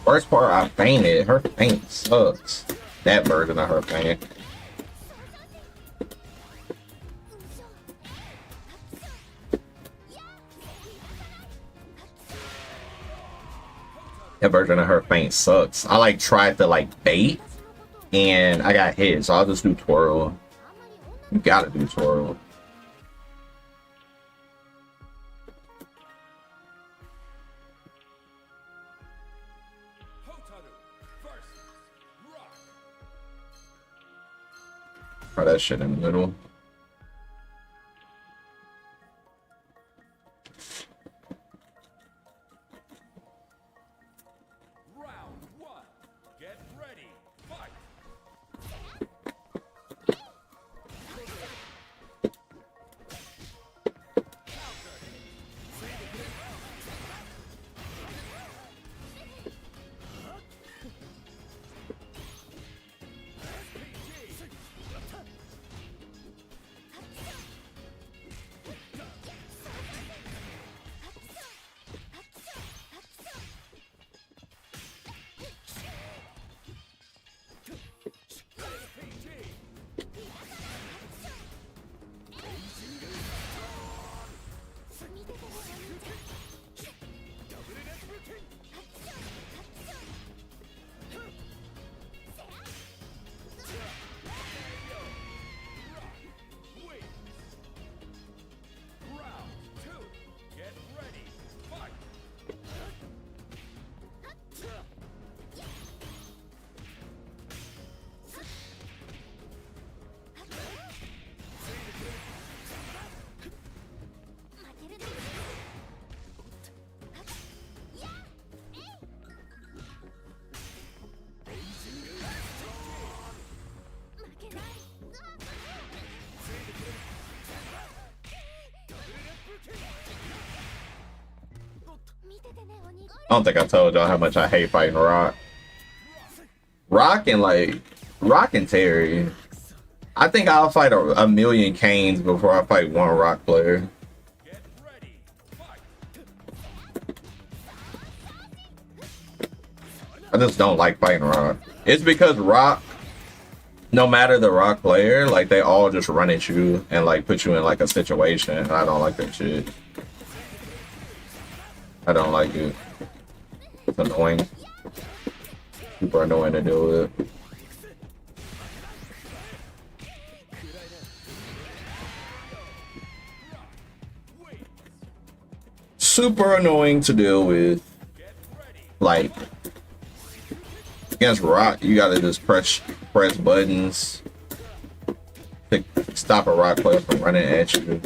Speaker 1: Worst part, I fainted. Her faint sucks. That version of her faint. That version of her faint sucks. I like tried to like bait and I got hit, so I'll just do twirl. You gotta do twirl. Try that shit in the middle. I don't think I told y'all how much I hate fighting Rock. Rock and Terry. I think I'll fight a million Kanes before I fight one Rock player. I just don't like fighting Rock. It's because Rock, no matter the Rock player, like they all just run at you and like put you in like a situation. And I don't like that shit. I don't like it. It's annoying. Super annoying to deal with. Super annoying to deal with. Like against Rock, you gotta just press buttons to stop a Rock player from running at you.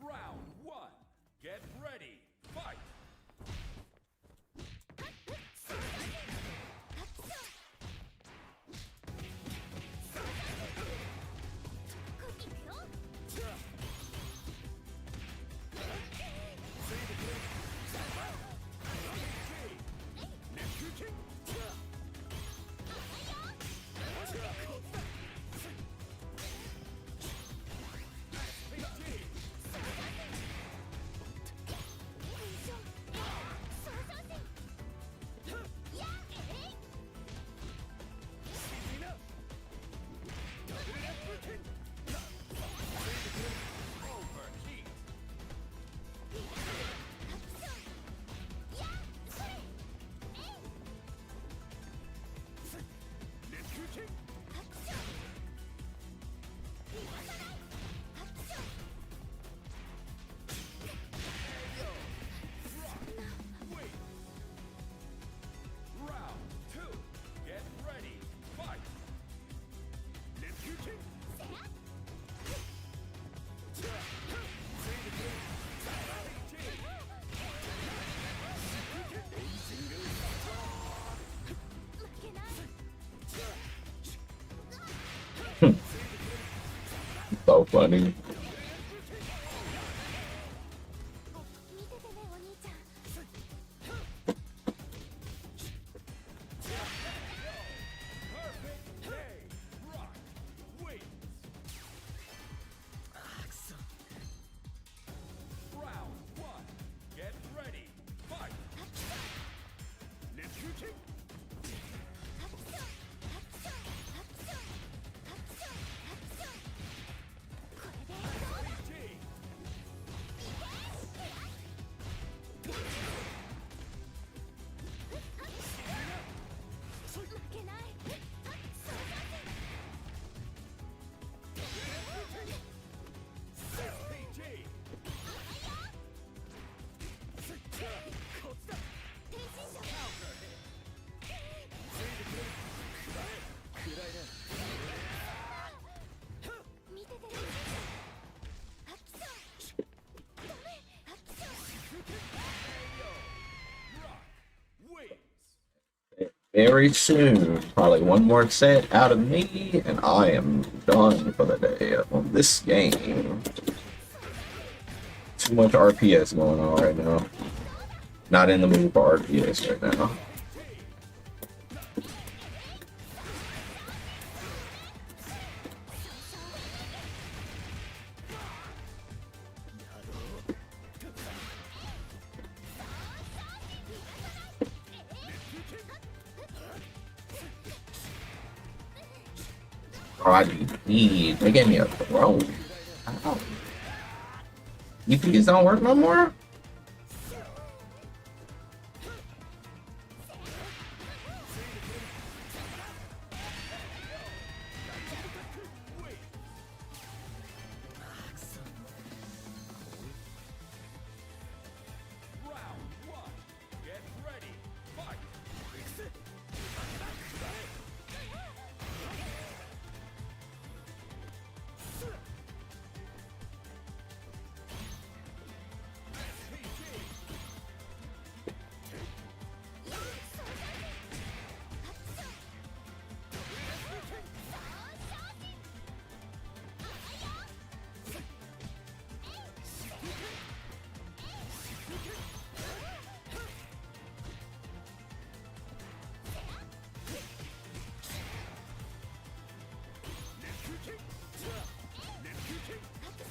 Speaker 2: Round one. Get ready. Fight.
Speaker 1: So funny. Very soon, probably one more set out of me, and I am done for the day on this game. too much RPS going on right now. Not in the mood for RPS right now. Oh, I need. They gave me a throw. Ow. You think these don't work no more?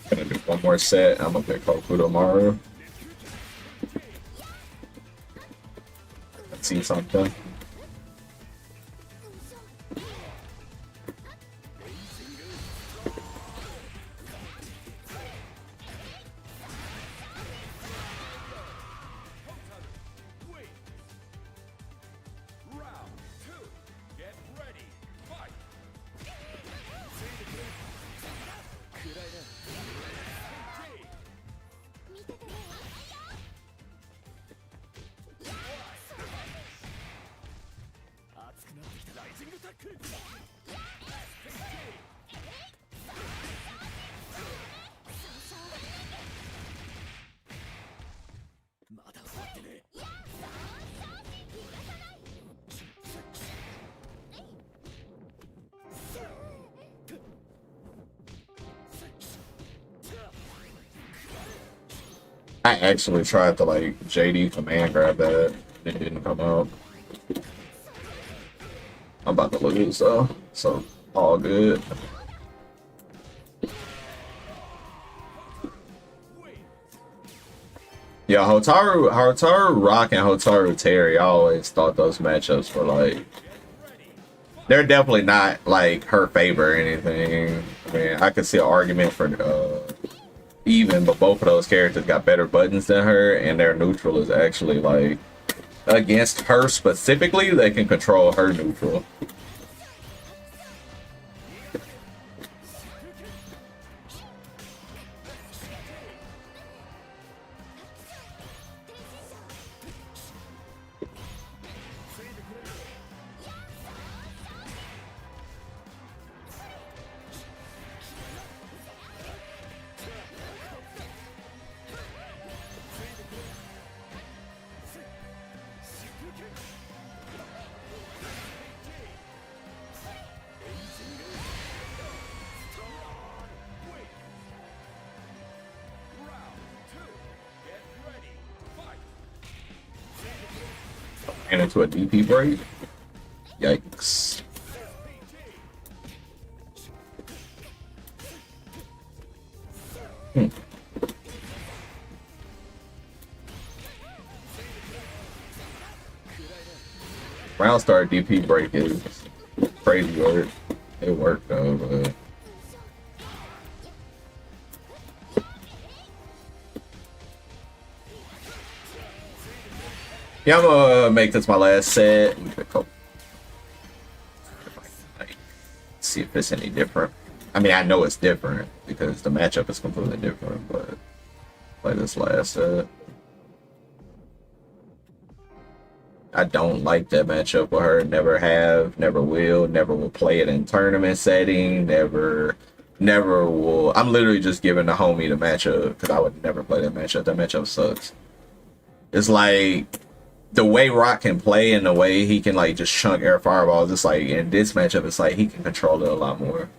Speaker 1: Gonna do one more set. I'm gonna pick Hoku tomorrow. Let's see something. I actually tried to like JD command grab that. It didn't come out. I'm about to lose though, so all good. Yeah, Hotaru Rock and Hotaru Terry, I always thought those matchups were like, they're definitely not like her favor or anything. I mean, I could see an argument for even, but both of those characters got better buttons than her, and their neutral is actually like against her specifically. They can control her neutral. And into a DP break. Yikes. Round start DP break is crazy work. It worked though, but yeah, I'm gonna make this my last set. See if it's any different. I mean, I know it's different because the matchup is completely different, but play this last set. I don't like that matchup with her. Never have, never will, never will play it in tournament setting. Never will. I'm literally just giving the homie the matchup because I would never play that matchup. That matchup sucks. It's like the way Rock can play and the way he can like just chunk air fireballs. It's like in this matchup, it's like he can control it a lot more.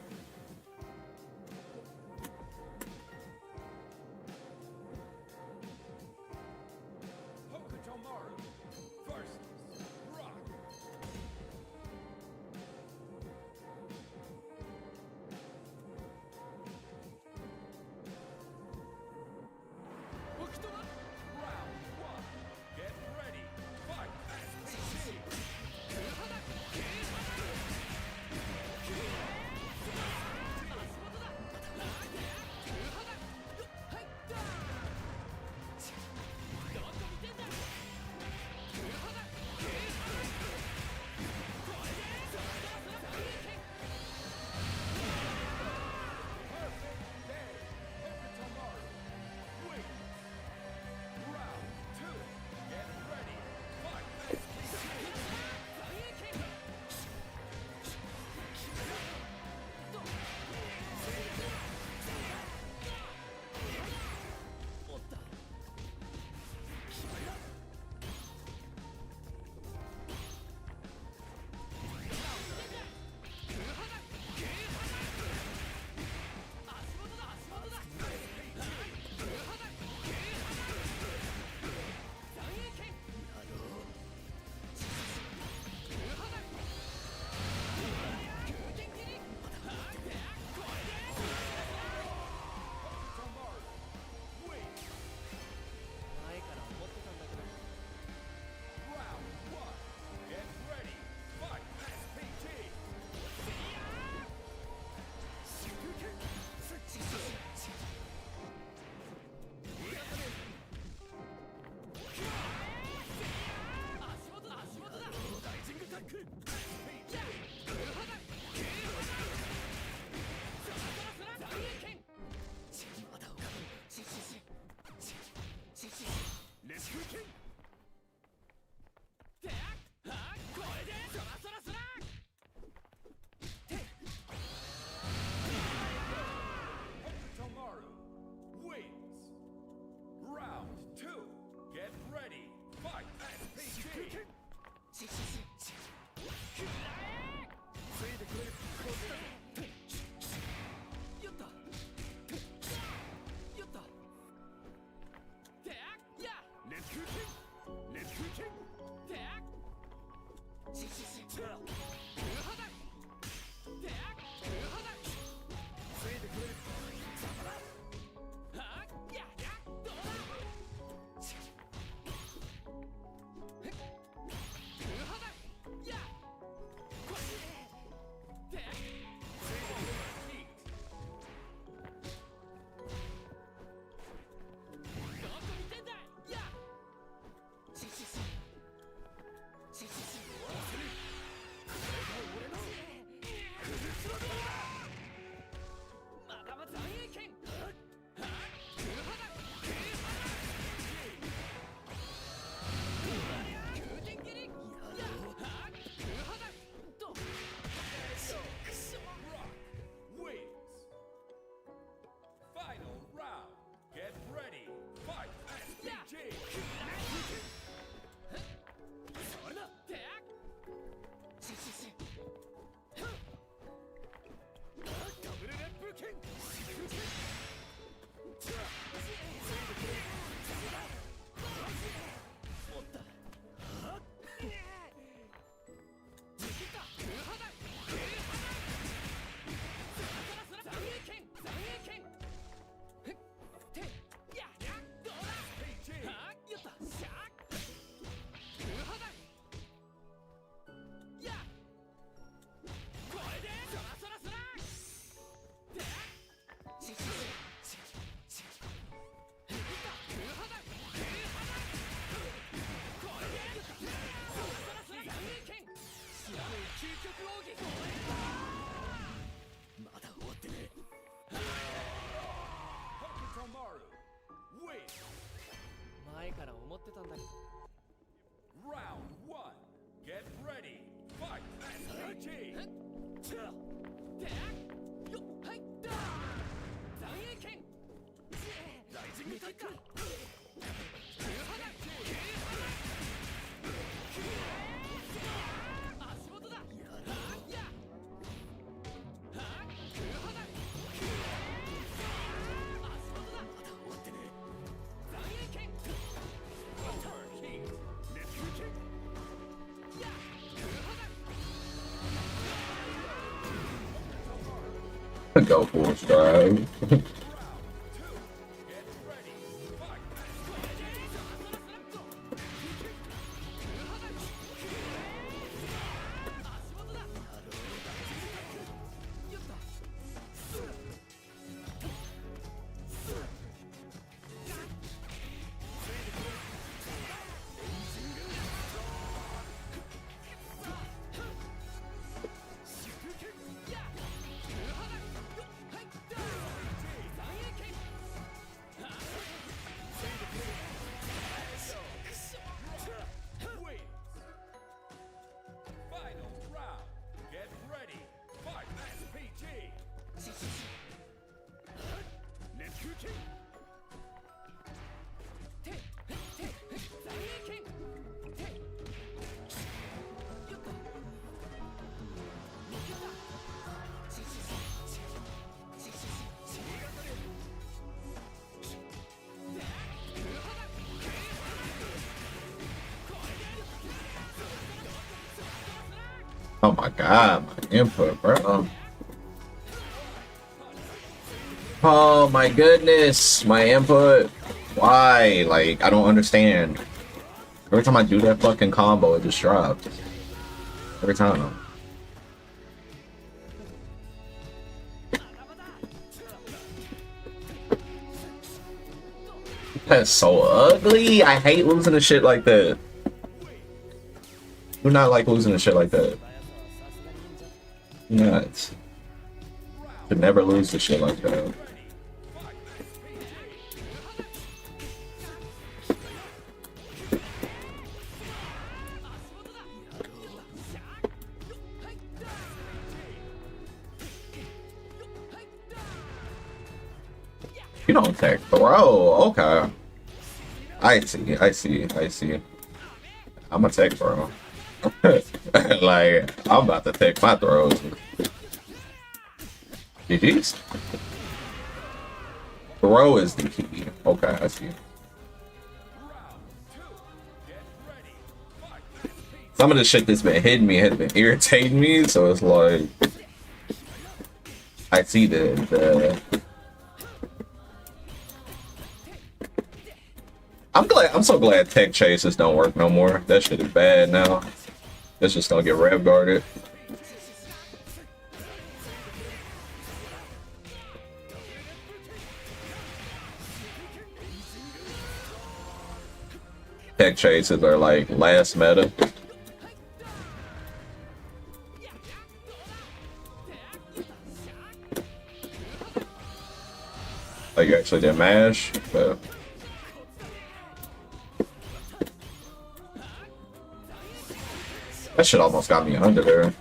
Speaker 2: Final round. Get ready. Fight. SPG. Hokutomaru wins.
Speaker 4: 前から思ってたんだ。
Speaker 2: Round 1. Get ready. Fight. SPG.
Speaker 4: よっはいだ残影剣ライジングタッカー足元だやや足元だまだ終わってね残影剣
Speaker 2: Turn heat. Neptune kick.
Speaker 4: や
Speaker 1: Go full stride.
Speaker 2: Final round. Get ready. Fight. SPG. Neptune kick.
Speaker 4: 残影剣よっと
Speaker 1: Oh my god, my input, bro. Oh my goodness, my input. Why? Like, I don't understand. Every time I do that fucking combo, it just drops. Every time. That's so ugly. I hate losing to shit like that. Do not like losing to shit like that. Nuts. Should never lose to shit like that. You don't take throw. Okay. I see. I'm a tech bro. Like, I'm about to take my throws. GG's. Throw is the key. Okay, I see.
Speaker 2: Round
Speaker 1: Some of the shit that's been hitting me has been irritating me, so it's like I see the I'm so glad tech chases don't work no more. That shit is bad now. It's just gonna get rev guarded. Tech chases are like last meta. Like you actually did mash, but that shit almost got me under there.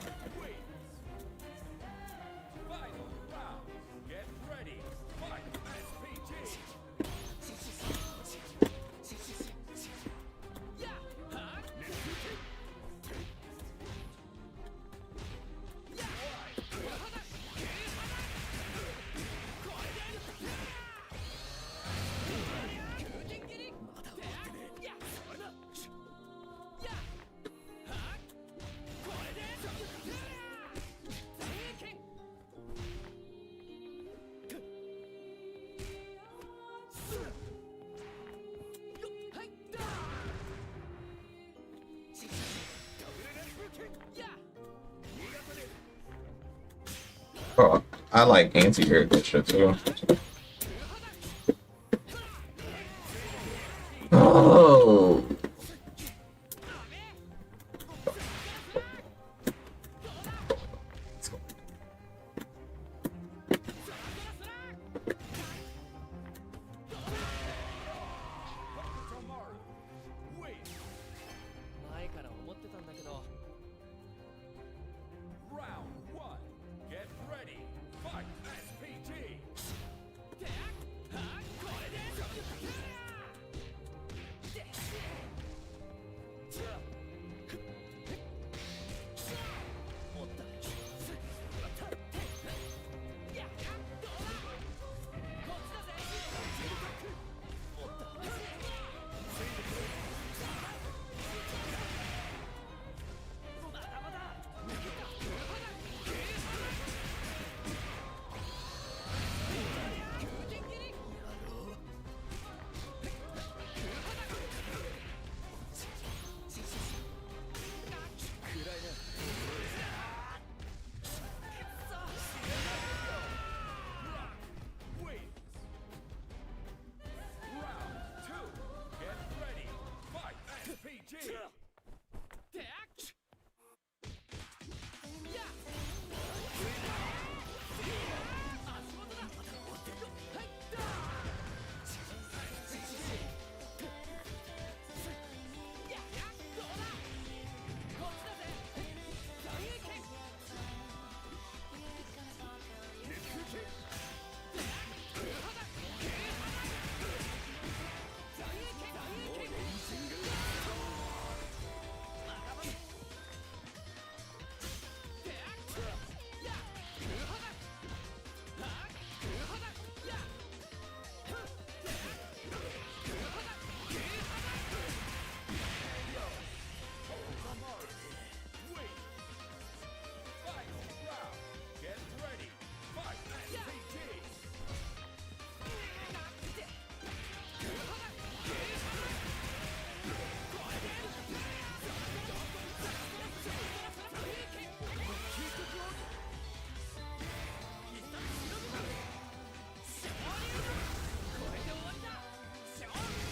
Speaker 1: Oh, I like anti-air this shit too. Oh.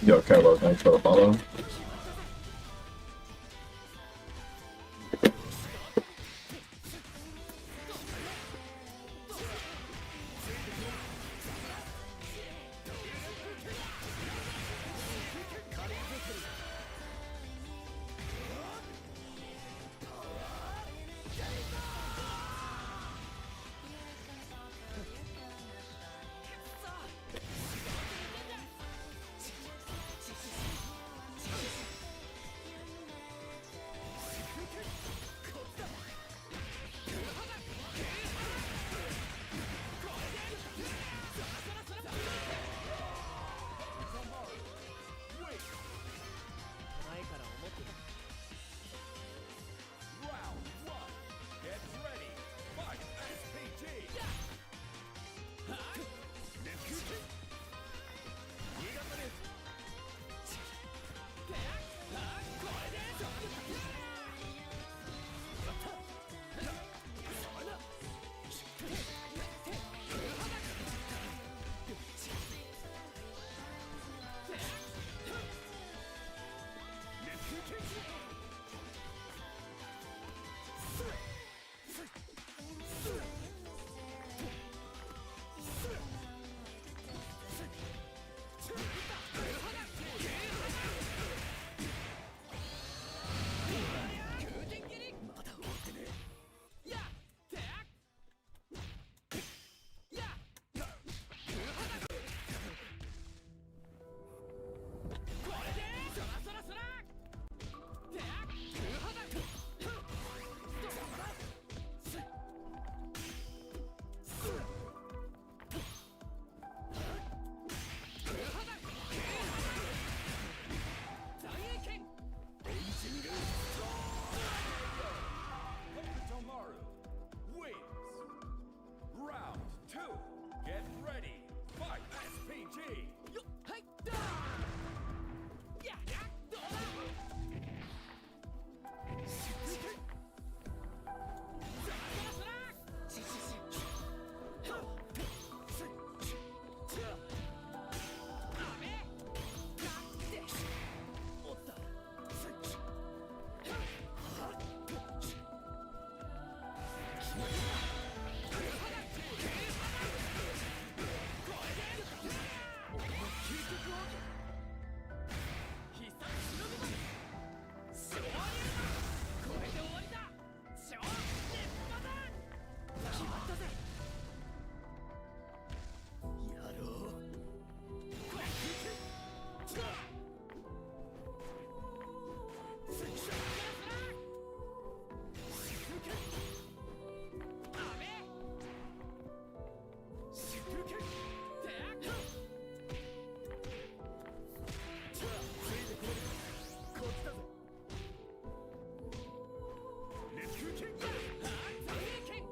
Speaker 1: Yo, Carlo, thanks for the follow.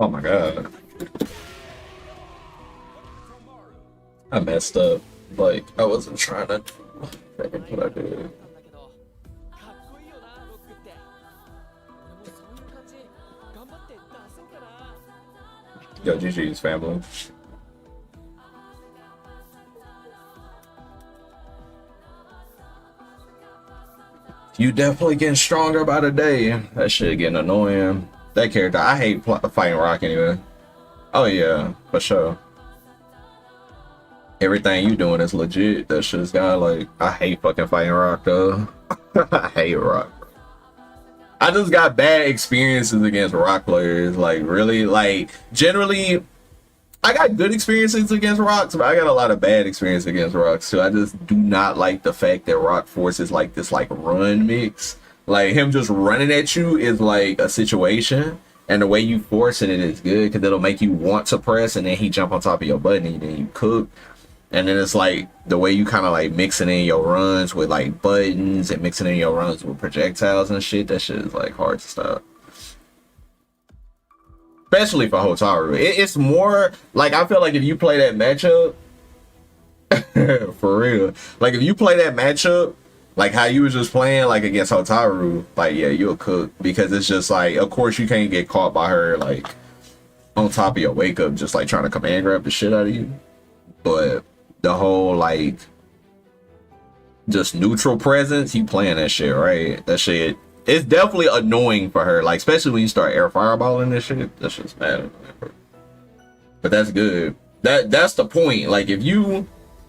Speaker 1: Oh my god. I messed up. Like, I wasn't trying to fucking what I did.
Speaker 4: かっこいいよな、ロックって。俺もそういう感じ、頑張って出そうかな。
Speaker 1: Yo, GG's family. You definitely getting stronger by the day. That shit getting annoying. That character, I hate fighting Rock anyway. Oh yeah, for sure. Everything you doing is legit. That shit's got like, I hate fucking fighting Rock though. I hate Rock. I just got bad experiences against Rock players. Like really, like generally, I got good experiences against Rocks, but I got a lot of bad experience against Rocks too. I just do not like the fact that Rock forces like this like run mix. Like him just running at you is like a situation, and the way you force it is good because it'll make you want to press, and then he jump on top of your button and then you cook. And then it's like the way you kind of like mixing in your runs with like buttons and mixing in your runs with projectiles and shit. That shit is like hard to stop. Especially for Hotaru. It's more like, I feel like if you play that matchup, for real, like if you play that matchup, like how you was just playing like against Hotaru, like yeah, you'll cook, because it's just like, of course you can't get caught by her like on top of your wake up, just like trying to command grab the shit out of you. But the whole like just neutral presence, you playing that shit right. That shit, it's definitely annoying for her, like especially when you start air fireballing this shit. That's just bad. But that's good. That's the point. Like if you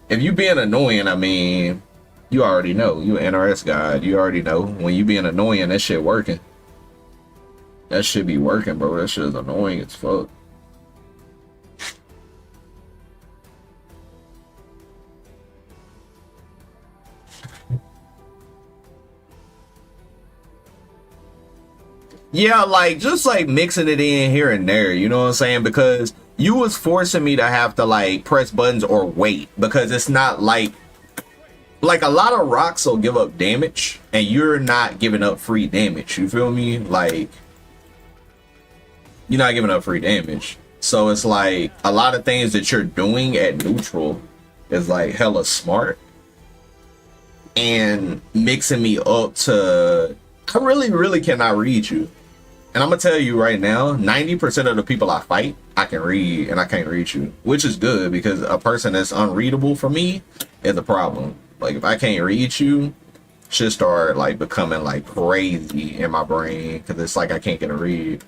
Speaker 1: being annoying, I mean, you already know. You an NRS guy. You already know when you being annoying, that shit working. That shit be working, bro. That shit is annoying as fuck. Yeah, like just like mixing it in here and there, you know what I'm saying? Because you was forcing me to have to like press buttons or wait, because it's not like a lot of rocks will give up damage and you're not giving up free damage. You feel me? Like you're not giving up free damage. So it's like a lot of things that you're doing at neutral is like hella smart, and mixing me up to, I really cannot read you. And I'm gonna tell you right now, 90% of the people I fight, I can read, and I can't read you, which is good, because a person that's unreadable for me is a problem. Like if I can't read you, shit start like becoming like crazy in my brain, because it's like I can't get a read.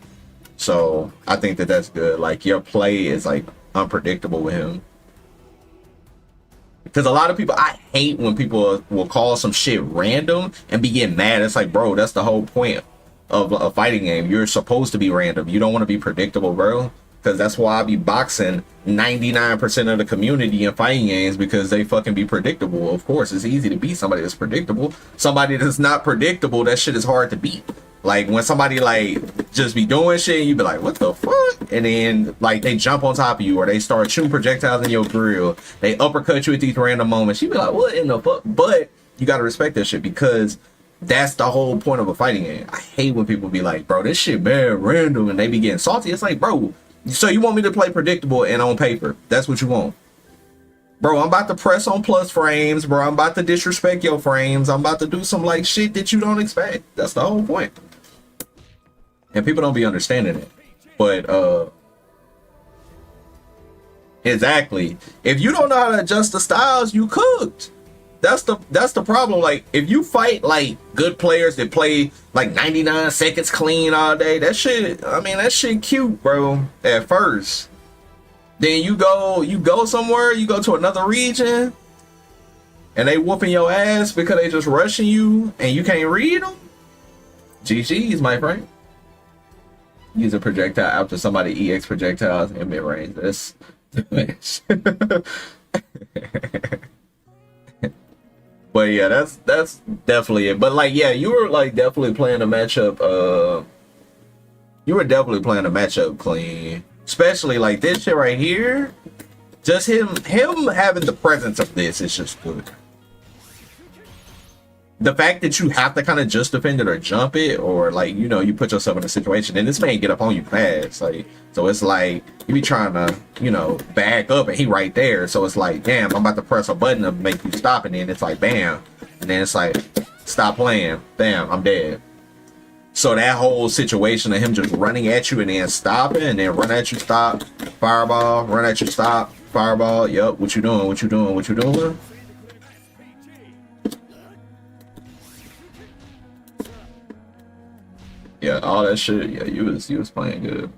Speaker 1: So I think that that's good. Like your play is like unpredictable with him. Because a lot of people, I hate when people will call some shit random and be getting mad. It's like, bro, that's the whole point of a fighting game. You're supposed to be random. You don't want to be predictable, bro. Because that's why I be boxing 99% of the community in fighting games, because they fucking be predictable. Of course, it's easy to beat somebody that's predictable. Somebody that's not predictable, that shit is hard to beat. Like when somebody like just be doing shit, you be like, what the fuck? And then like they jump on top of you, or they start shooting projectiles in your grill. They uppercut you at these random moments. You be like, what in the fuck? But you gotta respect that shit, because that's the whole point of a fighting game. I hate when people be like, bro, this shit bad random, and they be getting salty. It's like, bro, so you want me to play predictable and on paper? That's what you want? Bro, I'm about to press on plus frames, bro. I'm about to disrespect your frames. I'm about to do some like shit that you don't expect. That's the whole point. And people don't be understanding it. But exactly. If you don't know how to adjust the styles, you cooked. That's the problem. Like if you fight like good players that play like 99 seconds clean all day, that shit, I mean, that shit cute, bro, at first. Then you go somewhere, you go to another region, and they whooping your ass because they just rushing you and you can't read them. GG's, my friend. Use a projectile after somebody EX projectiles in mid range. That's but yeah, that's definitely it. But like, yeah, you were like definitely playing a matchup. You were definitely playing a matchup clean, especially like this shit right here. Just him having the presence of this is just good. the fact that you have to kind of just defend it or jump it, or like, you know, you put yourself in a situation and this man get up on you fast, like, so it's like you be trying to, you know, back up and he right there, so it's like, damn, I'm about to press a button to make you stop, and then it's like, bam, and then it's like, stop playing, bam, I'm dead. So that whole situation of him just running at you and then stopping, and then run at you, stop, fireball, run at you, stop, fireball, yep, what you doing, what you doing, what you doing? Yeah, all that shit. Yeah, you was playing good.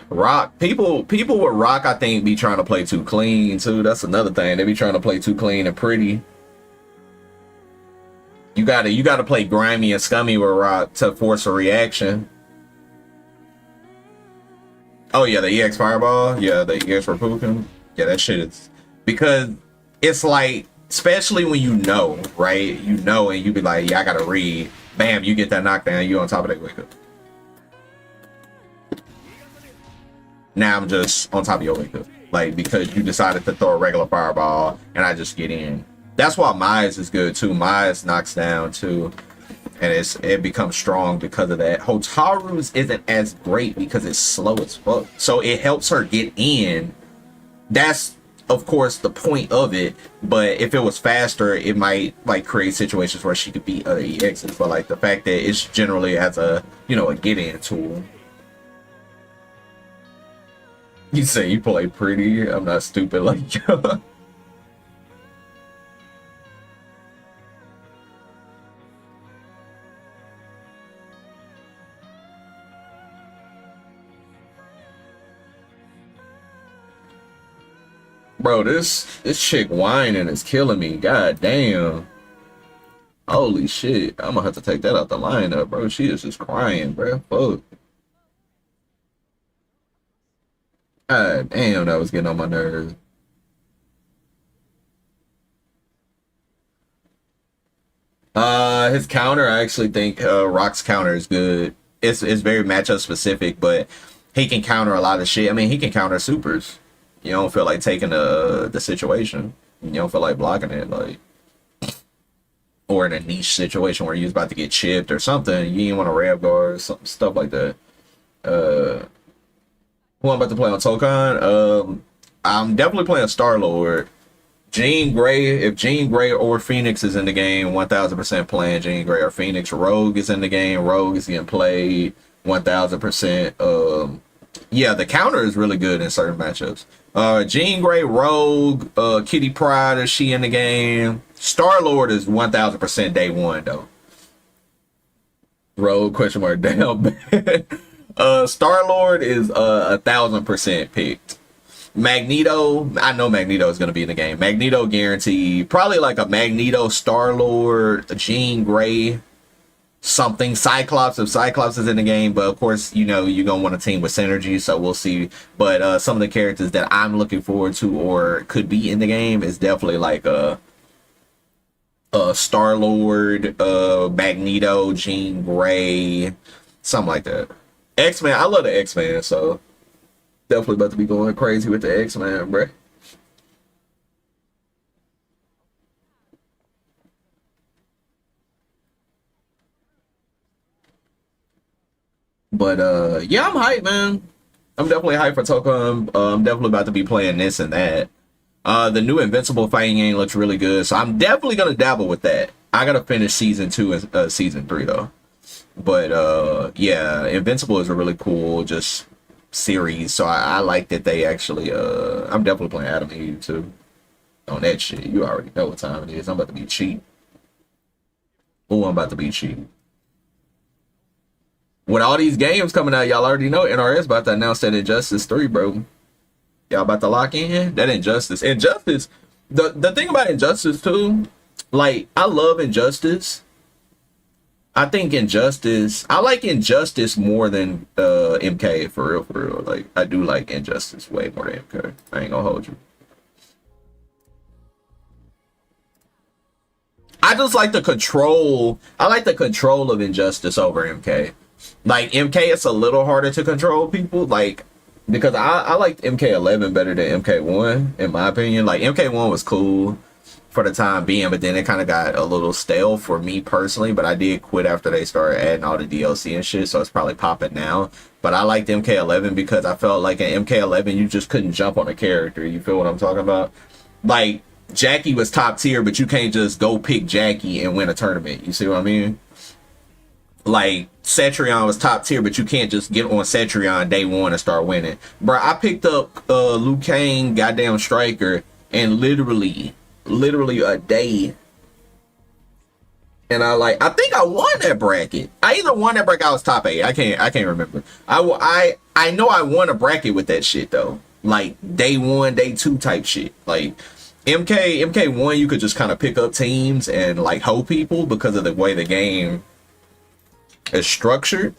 Speaker 1: Rock, people with Rock, I think, be trying to play too clean too. That's another thing. They be trying to play too clean and pretty. You gotta play grimy and scummy with Rock to force a reaction. Oh yeah, the EX Fireball. Yeah, the EX Reppuken. Yeah, that shit is, because it's like, especially when you know, right? You know, and you be like, yeah, I gotta read. Bam, you get that knockdown, you on top of that wake up. Now I'm just on top of your wake up. Like, because you decided to throw a regular fireball and I just get in. That's why Mize is good too. Mize knocks down too. And it becomes strong because of that. Hotaru's isn't as great because it's slow as fuck. So it helps her get in. That's, of course, the point of it, but if it was faster, it might like create situations where she could beat other EXs. But like the fact that it's generally as a, you know, a get-in tool. You say you play pretty? I'm not stupid like you. Bro, this chick whining is killing me. God damn. Holy shit. I'm gonna have to take that out the lineup, bro. She is just crying, bro. Fuck. God damn, that was getting on my nerves. His counter, I actually think Rock's counter is good. It's very matchup specific, but he can counter a lot of shit. I mean, he can counter supers. You don't feel like taking the situation. You don't feel like blocking it, like, or in a niche situation where you're about to get chipped or something. You ain't want to rev guard or something, stuff like that. Who I'm about to play on Tokon? I'm definitely playing Star-Lord. Jean Grey, if Jean Grey or Phoenix is in the game, 1000% playing Jean Grey or Phoenix. Rogue is in the game. Rogue is getting played 1000%. Yeah, the counter is really good in certain matchups. Jean Grey, Rogue, Kitty Pryde, is she in the game? Star-Lord is 1000% day one though. Rogue question mark down. Star-Lord is 1000% picked. Magneto, I know Magneto is going to be in the game. Magneto guaranteed. Probably like a Magneto, Star-Lord, Jean Grey, something. Cyclops, if Cyclops is in the game. But of course, you know, you're going to want a team with synergy, so we'll see. But some of the characters that I'm looking forward to or could be in the game is definitely like Star-Lord, Magneto, Jean Grey, something like that. X-Men, I love the X-Men, so definitely about to be going crazy with the X-Men, bruh. But yeah, I'm hyped, man. I'm definitely hyped for Tokon. I'm definitely about to be playing this and that. The new Invincible fighting game looks really good, so I'm definitely gonna dabble with that. I gotta finish season 2 and season 3 though. But yeah, Invincible is a really cool just series, so I like that they actually I'm definitely playing Adam and Eve too on that shit. You already know what time it is. I'm about to be cheap. Oh, I'm about to be cheap. With all these games coming out, y'all already know NRS about to announce that Injustice 3, bro. Y'all about to lock in that Injustice. The thing about Injustice too, like, I love Injustice. I think Injustice, I like Injustice more than MK, for real, for real. Like, I do like Injustice way more than MK. I ain't gonna hold you. I just like the control. I like the control of Injustice over MK. Like, MK, it's a little harder to control people. Like, because I liked MK11 better than MK1, in my opinion. Like, MK1 was cool. for the time being, but then it kind of got a little stale for me personally. But I did quit after they started adding all the DLC and shit, so it's probably popping now. But I liked MK11 because I felt like in MK11 you just couldn't jump on a character. You feel what I'm talking about? Like Jackie was top tier, but you can't just go pick Jackie and win a tournament. You see what I mean? Like Cetrion was top tier, but you can't just get on Cetrion day one and start winning. Bro, I picked up Liu Kang goddamn striker and literally a day, and I think I won that bracket. I either won that bracket, I was top 8. I can't remember. I know I won a bracket with that shit though, like day 1 day 2 type shit. Like MK1 you could just kind of pick up teams and like hoe people because of the way the game is structured.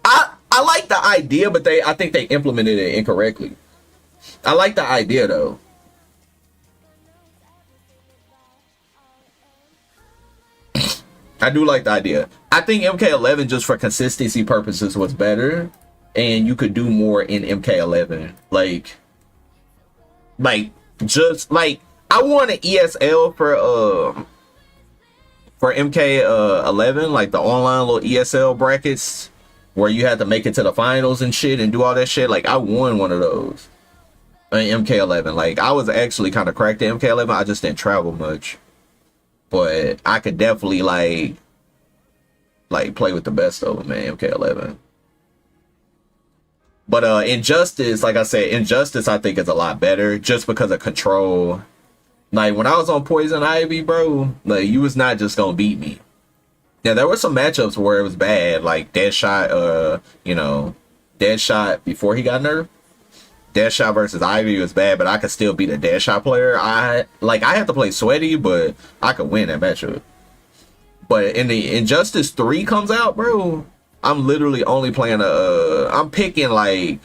Speaker 1: I like the idea, but I think they implemented it incorrectly. I like the idea though. I do like the idea. I think MK11 just for consistency purposes was better, and you could do more in MK11. Like just like I won an ESL for MK11, like the online little ESL brackets where you had to make it to the finals and shit and do all that shit. Like I won one of those in MK11. Like I was actually kind of cracked at MK11. I just didn't travel much. But I could definitely like play with the best of them, man. MK11. But Injustice, like I said, Injustice I think is a lot better just because of control. Like when I was on Poison Ivy, bro, like you was not just gonna beat me. Now there were some matchups where it was bad, like Deadshot, Deadshot before he got nerfed. Deadshot versus Ivy was bad, but I could still beat a Deadshot player. I had to play sweaty, but I could win that matchup. But in the Injustice 3 comes out, bro, I'm literally only playing I'm picking like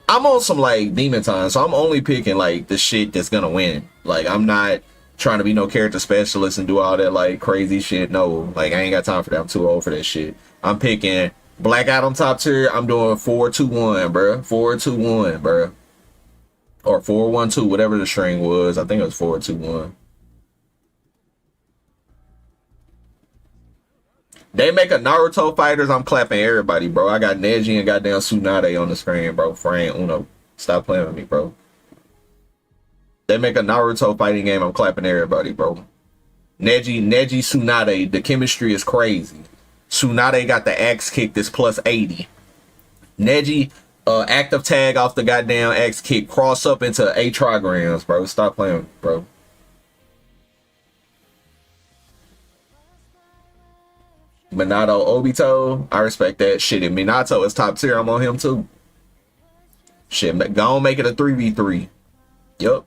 Speaker 1: I'm on some like demon time, so I'm only picking like the shit that's gonna win. Like I'm not trying to be no character specialist and do all that like crazy shit. No, like I ain't got time for that. I'm too old for that shit. I'm picking Black Adam top tier. I'm doing 4-2-1, bro. 4-2-1, bro. Or 4-1-2, whatever the string was. I think it was 4-2-1. They make a Naruto fighters. I'm clapping everybody, bro. I got Neji and goddamn Tsunade on the screen, bro. Fran Uno. Stop playing with me, bro. They make a Naruto fighting game. I'm clapping everybody, bro. Neji, Tsunade. The chemistry is crazy. Tsunade got the axe kick that's plus 80. Neji, active tag off the goddamn axe kick. Cross up into 8 trigrams, bro. Stop playing, bro. Minato Obito, I respect that shit. If Minato is top tier, I'm on him too. Shit, go on, make it a 3v3. Yup.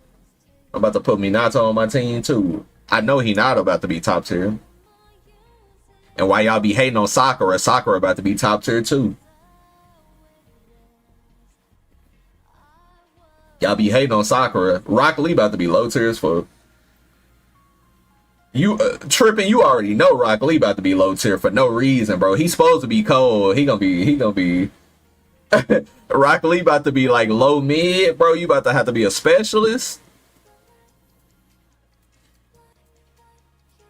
Speaker 1: I'm about to put Minato on my team too. I know he not about to be top tier. And why y'all be hating on Sakura, Sakura about to be top tier too. Y'all be hating on Sakura. Rock Lee about to be low tier as fuck. You tripping, you already know Rock Lee about to be low tier for no reason, bro. He's supposed to be cold. He gonna be Rock Lee about to be like low mid, bro. You about to have to be a specialist.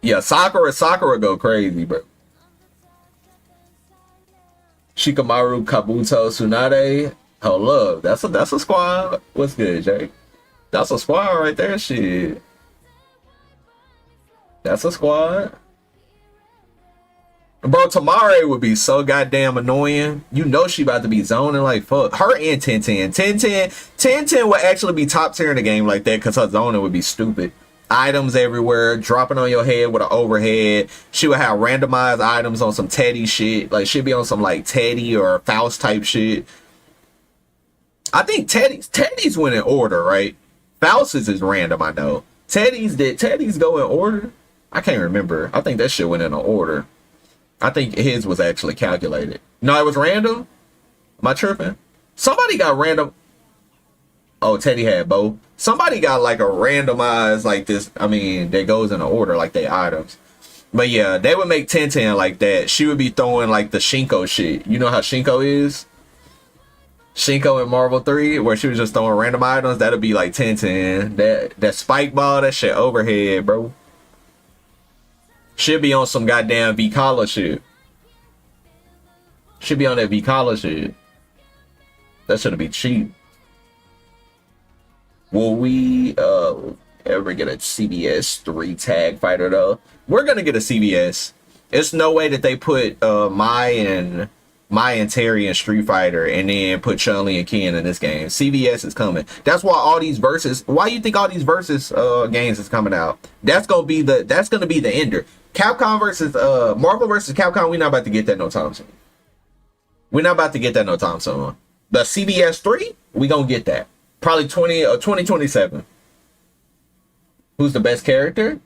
Speaker 1: Yeah, Sakura go crazy, bro. Shikamaru, Kabuto, Tsunade. Hold up, that's a squad. What's good, Jake? That's a squad right there, shit. That's a squad. Bro, Tamare would be so goddamn annoying. You know she about to be zoning like fuck. Her and 1010. 1010 would actually be top tier in the game like that because her zoning would be stupid. Items everywhere, dropping on your head with an overhead. She would have randomized items on some Teddy shit. Like she'd be on some like Teddy or Faust type shit. I think Teddy's went in order, right? Faust's is random, I know. Teddy's go in order? I can't remember. I think that shit went in an order. I think his was actually calculated. No, it was random? Am I tripping? Somebody got random. Oh, Teddy had both. Somebody got like a randomized like this. I mean, that goes in an order like they items. But yeah, they would make 1010 like that. She would be throwing like the Shinko shit. You know how Shinko is? Shinko in Marvel 3, where she was just throwing random items, that'll be like 10-10. That spike ball, that shit overhead, bro. Should be on some goddamn V-Collar shit. Should be on that V-Collar shit. That should be cheap. Will we ever get a CBS 3 tag fighter though? We're gonna get a CBS. It's no way that they put Mai and Terry in Street Fighter and then put Chun-Li and Ken in this game. CBS is coming. That's why all these versus. Why you think all these versus games is coming out? That's gonna be the ender. Capcom versus Marvel versus Capcom. We're not about to get that no time soon. We're not about to get that no time soon. The CBS 3, we gonna get that. Probably 2027. Who's the best character?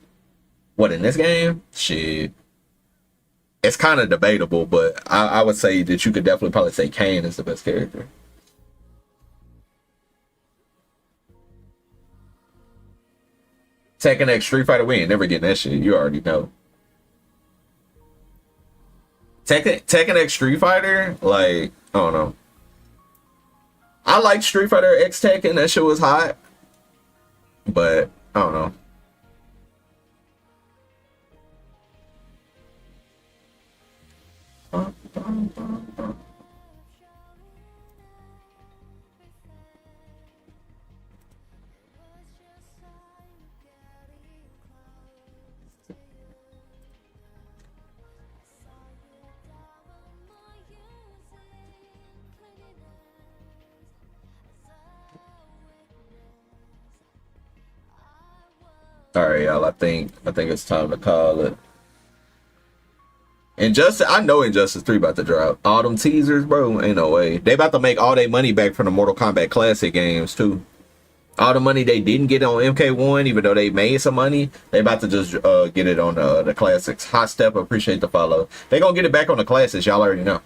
Speaker 1: What, in this game? Shit. It's kind of debatable, but I would say that you could definitely probably say Kane is the best character. Tekken X Street Fighter, we ain't never getting that shit. You already know. Tekken X Street Fighter, like, I don't know. I like Street Fighter X Tekken. That shit was hot. But, I don't know. All right, y'all. I think it's time to call it. Injustice, I know Injustice 3 about to drop. All them teasers, bro, ain't no way. They about to make all their money back from the Mortal Kombat Classic games, too. All the money they didn't get on MK1, even though they made some money, they about to just get it on the Classics. Hot Step, appreciate the follow. They gonna get it back on the Classics, y'all already know.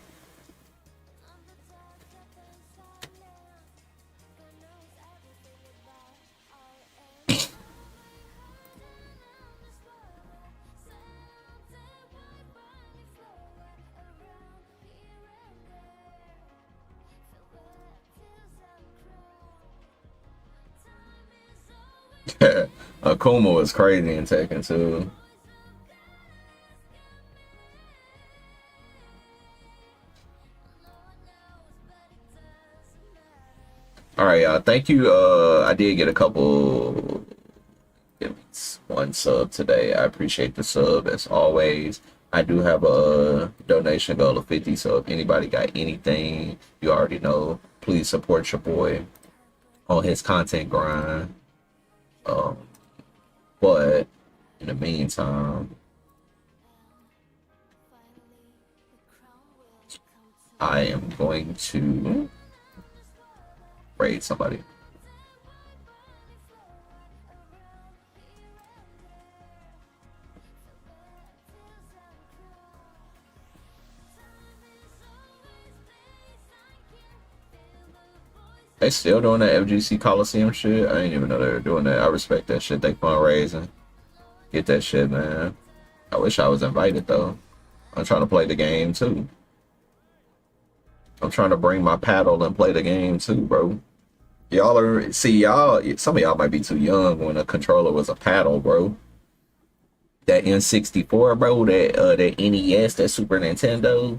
Speaker 1: Akuma was crazy in Tekken too. All right, y'all. Thank you. I did get a couple. One sub today. I appreciate the sub as always. I do have a donation goal of 50. So if anybody got anything, you already know. Please support your boy on his content grind. But in the meantime, I am going to raid somebody. They still doing that FGC Coliseum shit? I didn't even know they were doing that. I respect that shit. They fundraising. Get that shit, man. I wish I was invited, though. I'm trying to play the game, too. I'm trying to bring my paddle and play the game, too, bro. Y'all are... See, y'all... Some of y'all might be too young when a controller was a paddle, bro. That N64, bro. That NES, that Super Nintendo.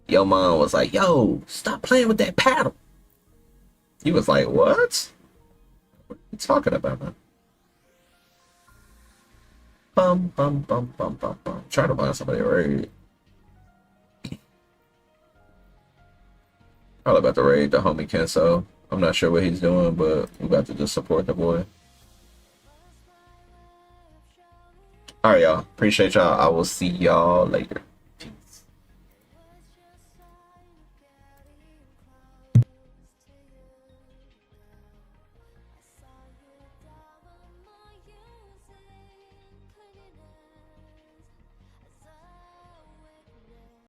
Speaker 1: Your mom was like, yo, stop playing with that paddle. He was like, what? What are you talking about, man? Bum, bum, bum, bum, bum, bum. Try to find somebody raid. Probably about to raid the homie Kenso. I'm not sure what he's doing, but we about to just support the boy. Alright, y'all. Appreciate y'all. I will see y'all later.